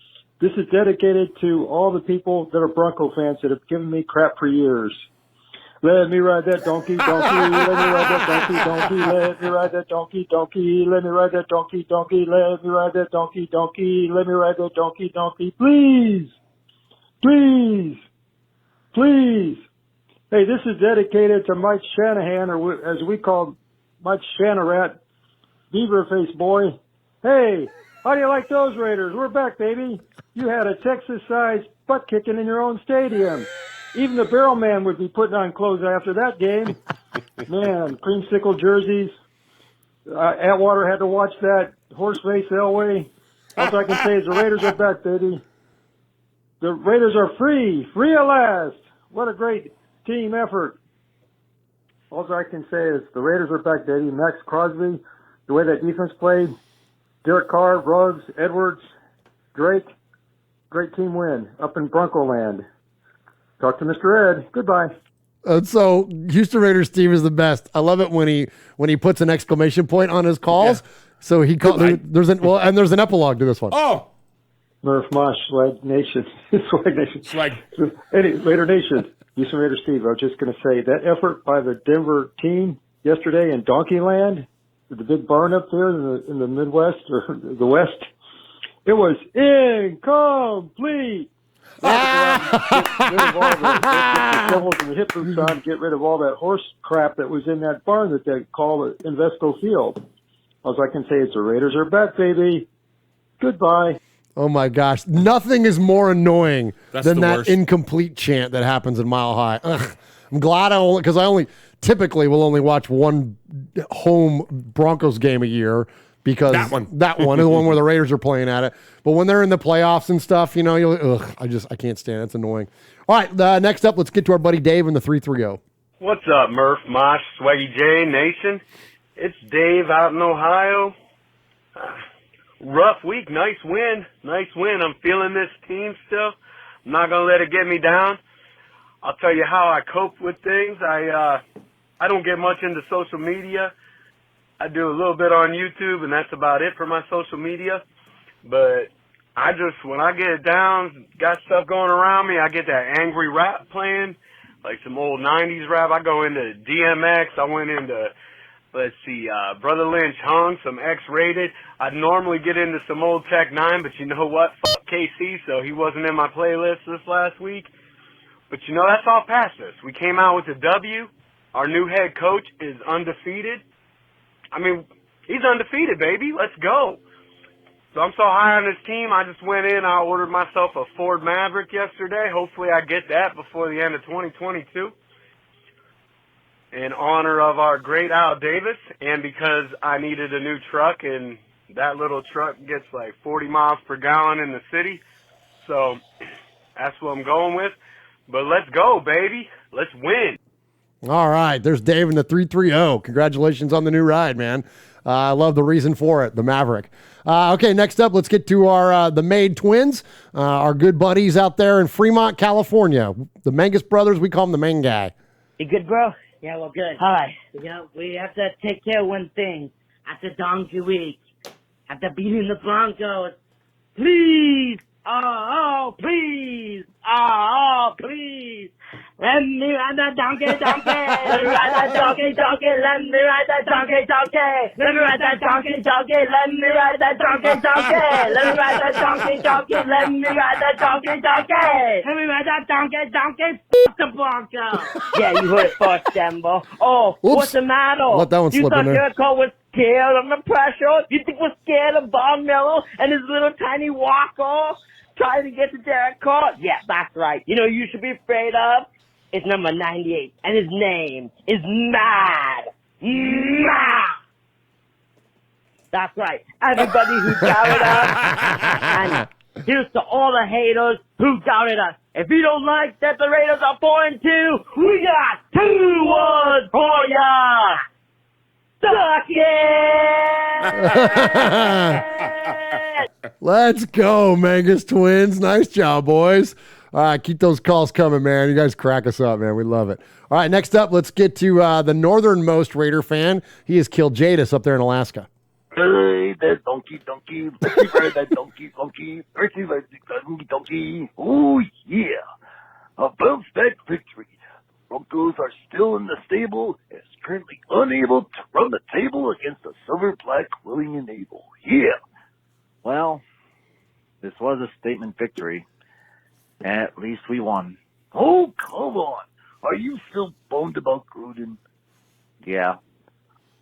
This is dedicated to all the people that are Bronco fans that have given me crap for years. Let me ride that donkey, donkey. Let me ride that donkey, donkey. Let me ride that donkey, donkey. Let me ride that donkey, donkey. Let me ride that donkey, donkey. Let me ride that donkey, donkey. Please, please, please. Hey, this is dedicated to Mike Shanahan, or as we call Mike Shanarat, Beaver Face Boy. Hey, how do you like those Raiders? We're back, baby. You had a Texas-sized butt kicking in your own stadium. Even the barrel man would be putting on clothes after that game. Man, creamsicle jerseys. Atwater had to watch that. Horseface Elway. All I can say is the Raiders are back, baby. The Raiders are free at last. What a great team effort. All I can say is the Raiders are back, baby. Max Crosby, the way that defense played, Derek Carr, Ruggs, Edwards, Drake, great team win up in Bronco Land. Talk to Mr. Ed. Goodbye. So Houston Raiders Steve is the best. I love it when he puts an exclamation point on his calls. Yeah. So he there's an epilogue to this one. Oh, Murf, Mosh, Swag Nation, Swag Nation, Swag. Raider Nation. Houston Raiders Steve. I was just going to say that effort by the Denver team yesterday in Donkey Land, the big barn up there in the Midwest or the West, it was incomplete. Get rid of all the shovels and the hip boots on, get rid of all that horse crap that was in that barn that they call Invesco Field. All I can say is the Raiders are back, baby. Goodbye. Oh, my gosh. Nothing is more annoying than that worst incomplete chant that happens in Mile High. Ugh. I'm glad because I typically will only watch one home Broncos game a year because that one is the one where the Raiders are playing at it. But when they're in the playoffs and stuff, I can't stand it. It's annoying. All right, next up, let's get to our buddy Dave in the 330. What's up, Murf, Mosh, Swaggy J, Nation? It's Dave out in Ohio. Rough week, nice win. I'm feeling this team still. I'm not going to let it get me down. I'll tell you how I cope with things. I don't get much into social media. I do a little bit on YouTube, and that's about it for my social media. But when I get down, got stuff going around me, I get that angry rap playing, like some old 90s rap. I go into DMX. I went into, Brother Lynch Hung, some X-Rated. I'd normally get into some old Tech 9, but you know what? Fuck KC, so he wasn't in my playlist this last week. But that's all past us. We came out with a W. Our new head coach is undefeated. I mean, he's undefeated, baby. Let's go. So I'm so high on this team, I just went in, I ordered myself a Ford Maverick yesterday. Hopefully I get that before the end of 2022. In honor of our great Al Davis, and because I needed a new truck, and that little truck gets like 40 miles per gallon in the city. So that's what I'm going with. But let's go, baby. Let's win. All right, there's Dave in the 330. Congratulations on the new ride, man. I love the reason for it, the Maverick. Okay, next up, let's get to our the Made twins, our good buddies out there in Fremont, California. The Mangus brothers, we call them the main guy. You good, bro? Yeah, well, good. Hi. Yeah, we have to take care of one thing. After Donkey Week, after beating the Broncos, please, please, please, let me ride that donkey. Let me ride that donkey. Let me ride that donkey. Let me ride that donkey. Let me ride that donkey. Let me ride that donkey. Let me ride that donkey. Let me ride that donkey. F the Broncos. Yeah, you heard it first, Denver. Oh, what's the matter? Let that one You slip thought in there. Jericho was scared of the pressure? You think we're scared of Bob Miller and his little tiny walker trying to get to Jericho? Yeah, that's right. You know who you should be afraid of? It's number 98, and his name is Mad. Mad. That's right. Everybody who doubted us, and here's to all the haters who doubted us. If you don't like that the Raiders are 4-2, we got 2 words for ya. Suck it! Let's go, Mangus twins. Nice job, boys. All right, keep those calls coming, man. You guys crack us up, man. We love it. All right, next up, let's get to the northernmost Raider fan. He has killed Jadis up there in Alaska. Hey, that donkey. Let's ride that donkey. Let's ride that donkey. Oh, yeah. A bounce back victory. Broncos are still in the stable and is currently unable to run the table against the silver-black willing and able. Yeah. Well, this was a statement victory. At least we won. Oh, come on. Are you still bummed about Gruden? Yeah.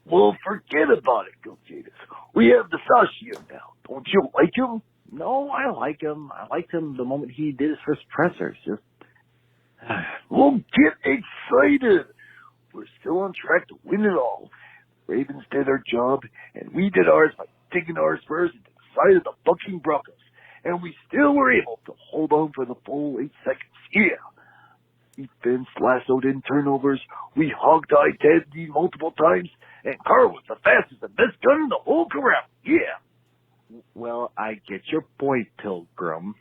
Well, forget about it, Go Jadis. We have the Sashia now. Don't you like him? No, I like him. I liked him the moment he did his first pressers. Just well, get excited. We're still on track to win it all. The Ravens did their job, and we did ours by taking ours first and decided the bucking Broncos. And we still were able to hold on for the full 8 seconds. Yeah. Defense lassoed in turnovers. We hogged-eyed Teddy multiple times. And Carr was the fastest and best gun in the whole corral. Yeah. Well, I get your point, Pilgrim.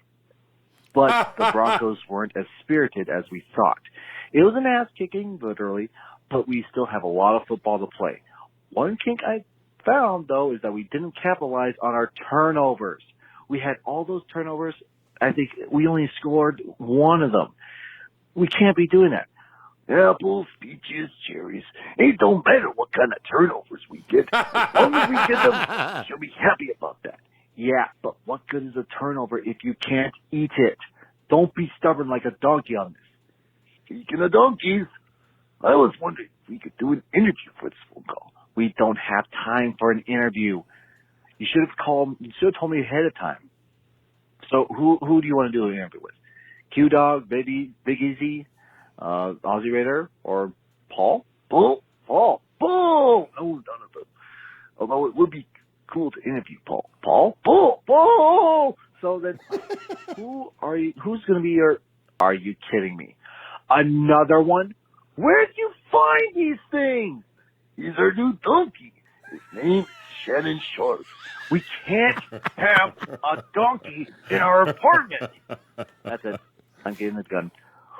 But the Broncos weren't as spirited as we thought. It was an ass-kicking, literally, but we still have a lot of football to play. One kink I found, though, is that we didn't capitalize on our turnovers. We had all those turnovers. I think we only scored one of them. We can't be doing that. Apples, peaches, cherries. It don't matter what kind of turnovers we get. As long as we get them, you'll be happy about that. Yeah, but what good is a turnover if you can't eat it? Don't be stubborn like a donkey on this. Speaking of donkeys, I was wondering if we could do an interview for this phone call. We don't have time for an interview. You should have told me ahead of time. So who do you want to do an interview with? Q-Dog, Big Easy, Aussie Raider, or Paul? Paul? No, none of them. Although it would be cool to interview Paul. Paul! So then, who's going to be your, are you kidding me? Another one? Where'd you find these things? He's our new donkey. His name is Shannon Sharp. We can't have a donkey in our apartment. That's it. I'm getting the gun.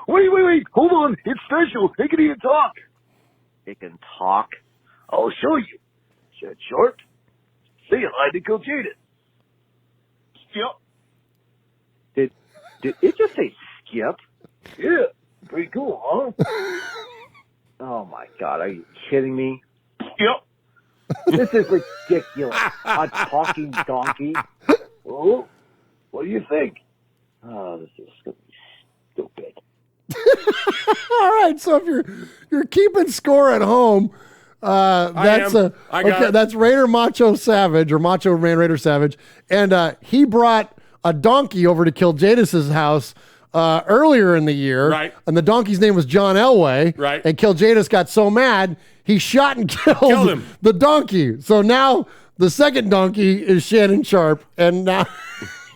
Wait. Hold on. It's special. It can even talk. It can talk? I'll show you. Shed Sharp. Say hi to Coach Jadis. Skip. Did it just say skip? Yeah. Pretty cool, huh? Oh, my God. Are you kidding me? Yep. This is ridiculous. A talking donkey? Oh, what do you think? Oh, this is going to be stupid. All right, so if you're keeping score at home, that's Raider Macho Savage or Macho Man Raider Savage, and he brought a donkey over to kill Jadis's house earlier in the year, right? And the donkey's name was John Elway, right? And Kill Jadis got so mad he shot and killed him. The donkey. So now the second donkey is Shannon Sharp, and now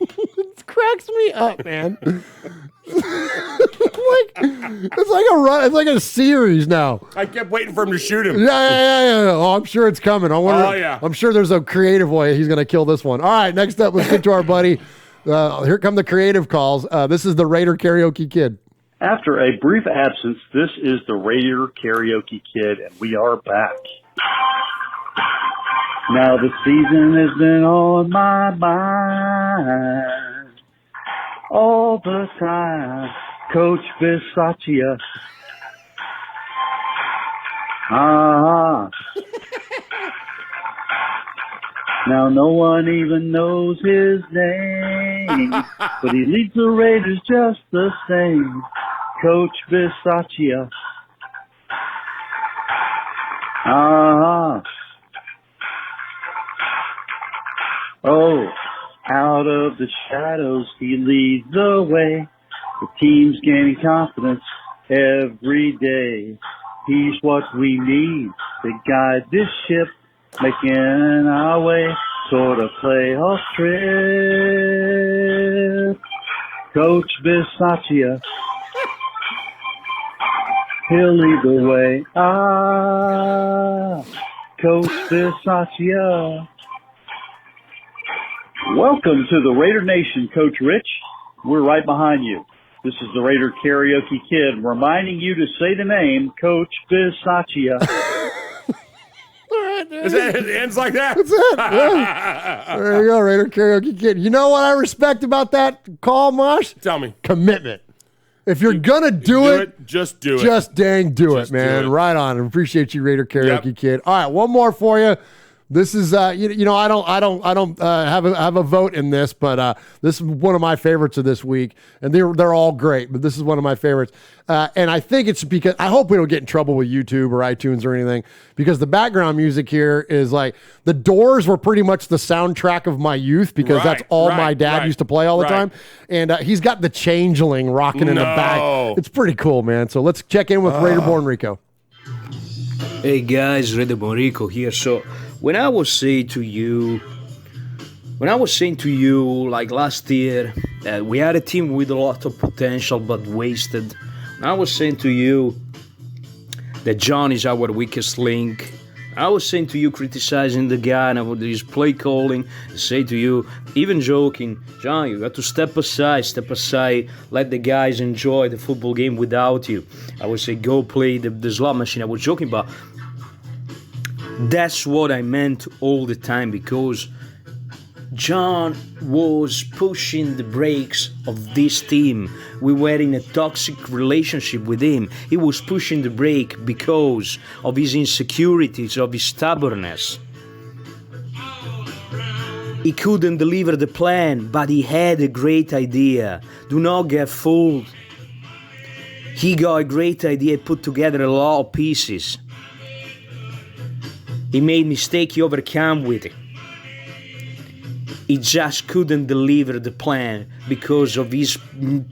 it's crazy. cracks me up, man. It's like a series now. I kept waiting for him to shoot him. Yeah. Oh, I'm sure it's coming. I'm sure there's a creative way he's going to kill this one. All right, next up, let's get to our buddy. Here come the creative calls. This is the Raider Karaoke Kid. After a brief absence, this is the Raider Karaoke Kid, and we are back. Now the season has been on my mind all the time, Coach Bisaccia. Now no one even knows his name, but he leads the Raiders just the same, Coach Bisaccia. Oh, out of the shadows he leads the way. The team's gaining confidence every day. He's what we need to guide this ship, making our way toward a playoff trip. Coach Bisaccia, he'll lead the way. Coach Bisaccia. Welcome to the Raider Nation, Coach Rich. We're right behind you. This is the Raider Karaoke Kid reminding you to say the name Coach Bisaccia. It ends like that. That's it. Yeah. There you go, Raider Karaoke Kid. You know what I respect about that call, Mosh? Tell me. Commitment. If you're gonna do it, just do it. Just dang do it, man. Right on. I appreciate you, Raider Karaoke Kid. All right, one more for you. This is I don't have a vote in this, but this is one of my favorites of this week, and they're all great, but this is one of my favorites, and I think it's because I hope we don't get in trouble with YouTube or iTunes or anything, because the background music here is like the Doors were pretty much the soundtrack of my youth, because that's all my dad used to play all the time, and he's got the Changeling rocking in the back. It's pretty cool, man. So let's check in with Raiderborn Rico. Hey guys, Raiderborn Rico here. So when I was saying to you like last year, we had a team with a lot of potential but wasted. When I was saying to you that John is our weakest link, I was saying to you, criticizing the guy and about his play calling, I say to you, even joking, John, you got to step aside, let the guys enjoy the football game without you. I would say, go play the slot machine. I was joking, but that's what I meant all the time, because John was pushing the brakes of this team. We were in a toxic relationship with him. He was pushing the brake because of his insecurities, of his stubbornness. He couldn't deliver the plan, but he had a great idea. Do not get fooled. He got a great idea, put together a lot of pieces. He made mistake, he overcame with it. He just couldn't deliver the plan because of his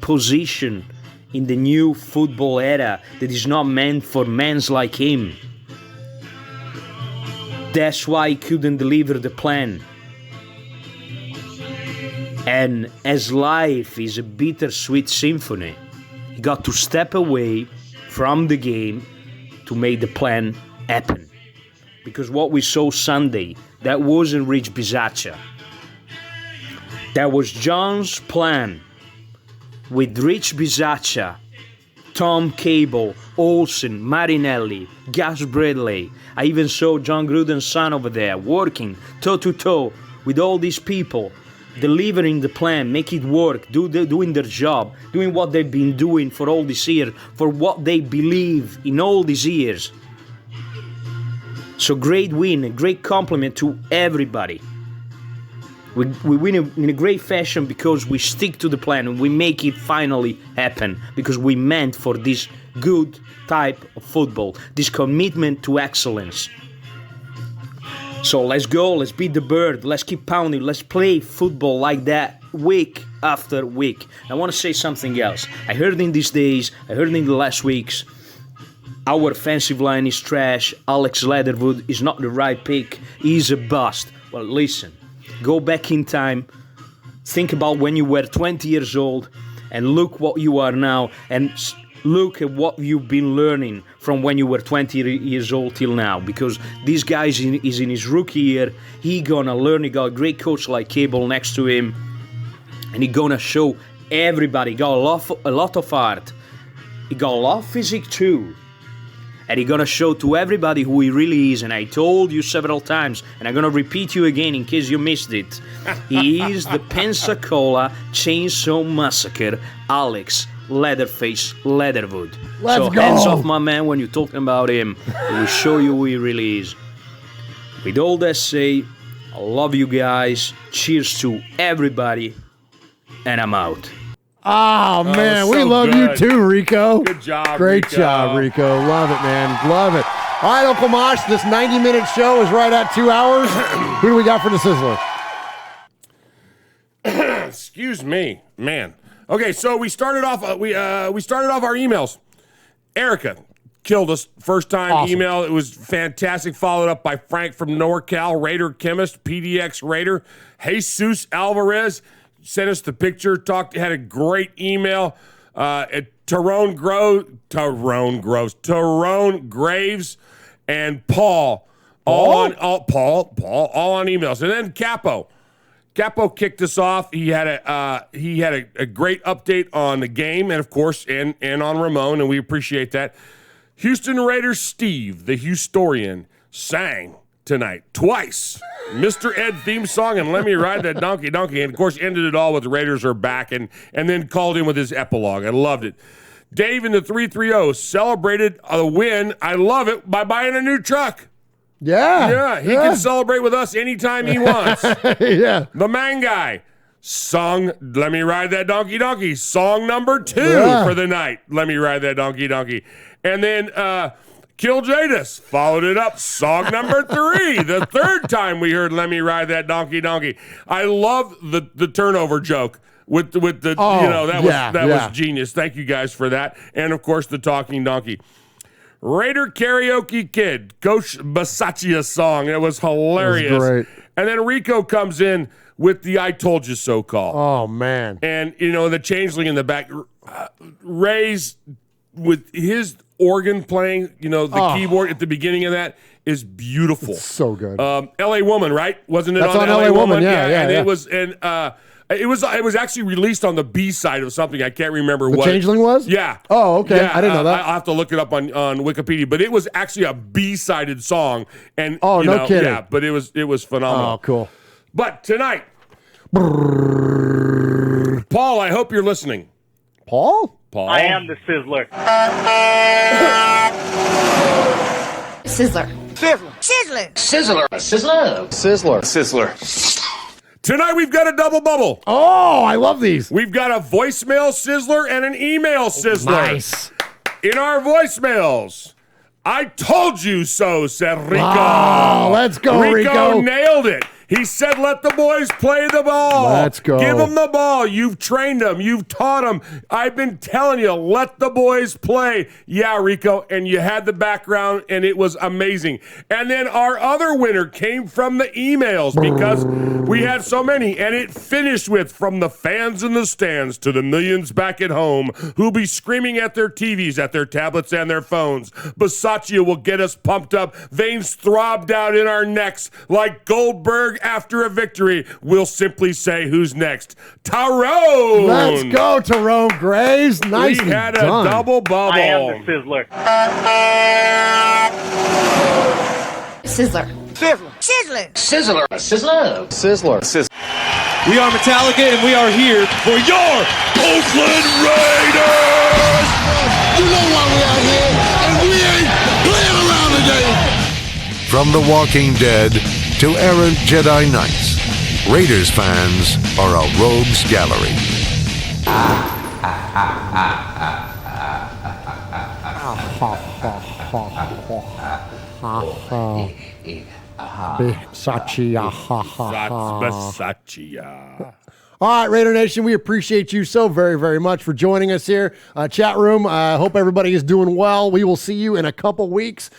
position in the new football era that is not meant for men like him. That's why he couldn't deliver the plan. And as life is a bittersweet symphony, he got to step away from the game to make the plan happen. Because what we saw Sunday, that wasn't Rich Bisaccia. That was John's plan with Rich Bisaccia, Tom Cable, Olsen, Marinelli, Gus Bradley. I even saw John Gruden's son over there working toe-to-toe with all these people, delivering the plan, make it work, doing their job, doing what they've been doing for all these years, for what they believe in all these years. So great win, a great compliment to everybody. We win in a great fashion because we stick to the plan and we make it finally happen, because we meant for this good type of football, this commitment to excellence. So let's go, let's beat the bird, let's keep pounding, let's play football like that week after week. I want to say something else. I heard in these days, I heard in the last weeks, our offensive line is trash, Alex Leatherwood is not the right pick, he's a bust. Well, listen, go back in time, think about when you were 20 years old and look what you are now, and look at what you've been learning from when you were 20 years old till now, because this guy is in his rookie year. He gonna learn. He got a great coach like Cable next to him, and he gonna show everybody. He got a lot of art. He got a lot of physique too. And he's gonna show to everybody who he really is. And I told you several times, and I'm gonna repeat you again in case you missed it. He is the Pensacola Chainsaw Massacre, Alex Leatherface Leatherwood. Let's go. Hands off my man when you're talking about him. He will show you who he really is. With all that said, I love you guys. Cheers to everybody. And I'm out. Oh, man, we so love good. you too, Rico. Good job, Great Rico. job, Rico. Love it, man. Love it. All right, Uncle Mosh, this 90-minute show is right at 2 hours. Who do we got for the Sizzler? Excuse me, man. Okay, so we started off. We started off our emails. Erica killed us first time Awesome. email. It was fantastic. Followed up by Frank from NorCal, Raider Chemist, PDX Raider, Jesus Alvarez sent us the picture. Had a great email. Tyrone Graves, and Paul. All on emails, and then Capo. Capo kicked us off. He had a great update on the game, and of course, and on Ramon, and we appreciate that. Houston Raiders Steve, the Houstorian, sang tonight twice. Mr. Ed theme song and Let Me Ride That Donkey, and of course ended it all with the Raiders are back, and then called in with his epilogue. I loved it. Dave in the 330 celebrated a win. I love it by buying a new truck. Yeah. He can celebrate with us anytime he wants. Yeah. The man guy sung Let Me Ride That Donkey, song number 2 for the night. Let Me Ride That Donkey. And then Kill Jadis followed it up, song number 3, the third time we heard Let Me Ride That Donkey. I love the turnover joke with the that was genius. Thank you guys for that. And of course the talking donkey. Raider Karaoke Kid, Coach Basaccia's song. It was hilarious. It was great. And then Rico comes in with the I Told You So call. Oh, man. And, the changeling in the back. Ray's, with his organ playing, the keyboard at the beginning of that is beautiful. It's so good. L.A. Woman, right? Wasn't it That's on L.A. Woman? Yeah. And it was, it was actually released on the B-side of something. I can't remember what. The Changeling was? Yeah. Oh, okay. Yeah, I didn't know that. I'll have to look it up on Wikipedia. But it was actually a B-sided song. And no kidding. Yeah, but it was phenomenal. Oh, cool. But tonight, Paul, I hope you're listening. Paul? I am the Sizzler. Sizzler. Sizzler. Tonight we've got a double bubble. Oh, I love these. We've got a voicemail sizzler and an email sizzler. Nice. In our voicemails, I told you so, said Rico. Oh, let's go, Rico. Nailed it. He said, let the boys play the ball. Let's go. Give them the ball. You've trained them. You've taught them. I've been telling you, let the boys play. Yeah, Rico, and you had the background, and it was amazing. And then our other winner came from the emails because we had so many, and it finished with, from the fans in the stands to the millions back at home who'll be screaming at their TVs, at their tablets, and their phones. Basaccia will get us pumped up. Veins throbbed out in our necks like Goldberg after a victory. We'll simply say, who's next? Tyrone! Let's go, Tyrone Graves. Nice. We had a double bubble. I am the Sizzler. Sizzler. Sizzler. We are Metallica, and we are here for your Oakland Raiders! You know why we out here, and we ain't playing around today. From The Walking Dead to errant Jedi Knights, Raiders fans are a rogues gallery. Basaccia. Basaccia. All right, Raider Nation, we appreciate you so very, very much for joining us here. Chat room, I hope everybody is doing well. We will see you in a couple weeks.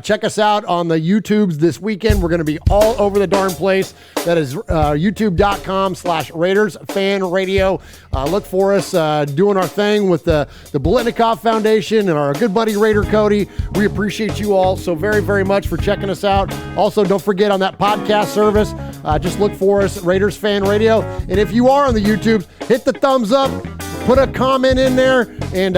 Check us out on the YouTubes this weekend. We're going to be all over the darn place. That is youtube.com/Raiders Fan Radio. Look for us doing our thing with the Bolitnikoff Foundation and our good buddy Raider Cody. We appreciate you all so very, very much for checking us out. Also, don't forget on that podcast service, just look for us, Raiders Fan Radio. And if you are on the YouTube, hit the thumbs up, put a comment in there, and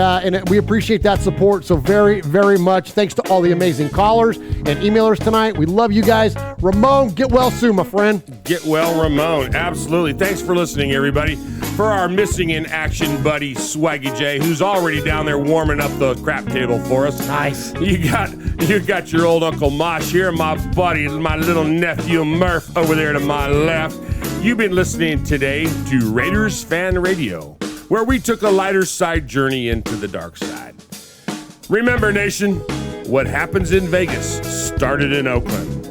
we appreciate that support so very, very much. Thanks to all the amazing callers and emailers tonight. We love you guys. Ramon, get well soon, my friend. Get well, Ramon. Absolutely. Thanks for listening, everybody. For our missing in action buddy, Swaggy J, who's already down there warming up the crap table for us. Nice. You got your old Uncle Mosh here, my buddy, my little nephew Murf over there to my left. You've been listening today to Raiders Fan Radio, where we took a lighter side journey into the dark side. Remember, nation, what happens in Vegas started in Oakland.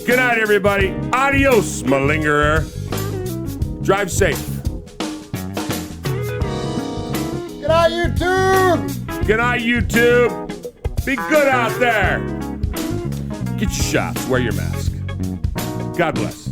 Good night, everybody. Adios, malingerer. Drive safe. Good night, YouTube. Good night, YouTube. Be good out there. Get your shots. Wear your mask. God bless.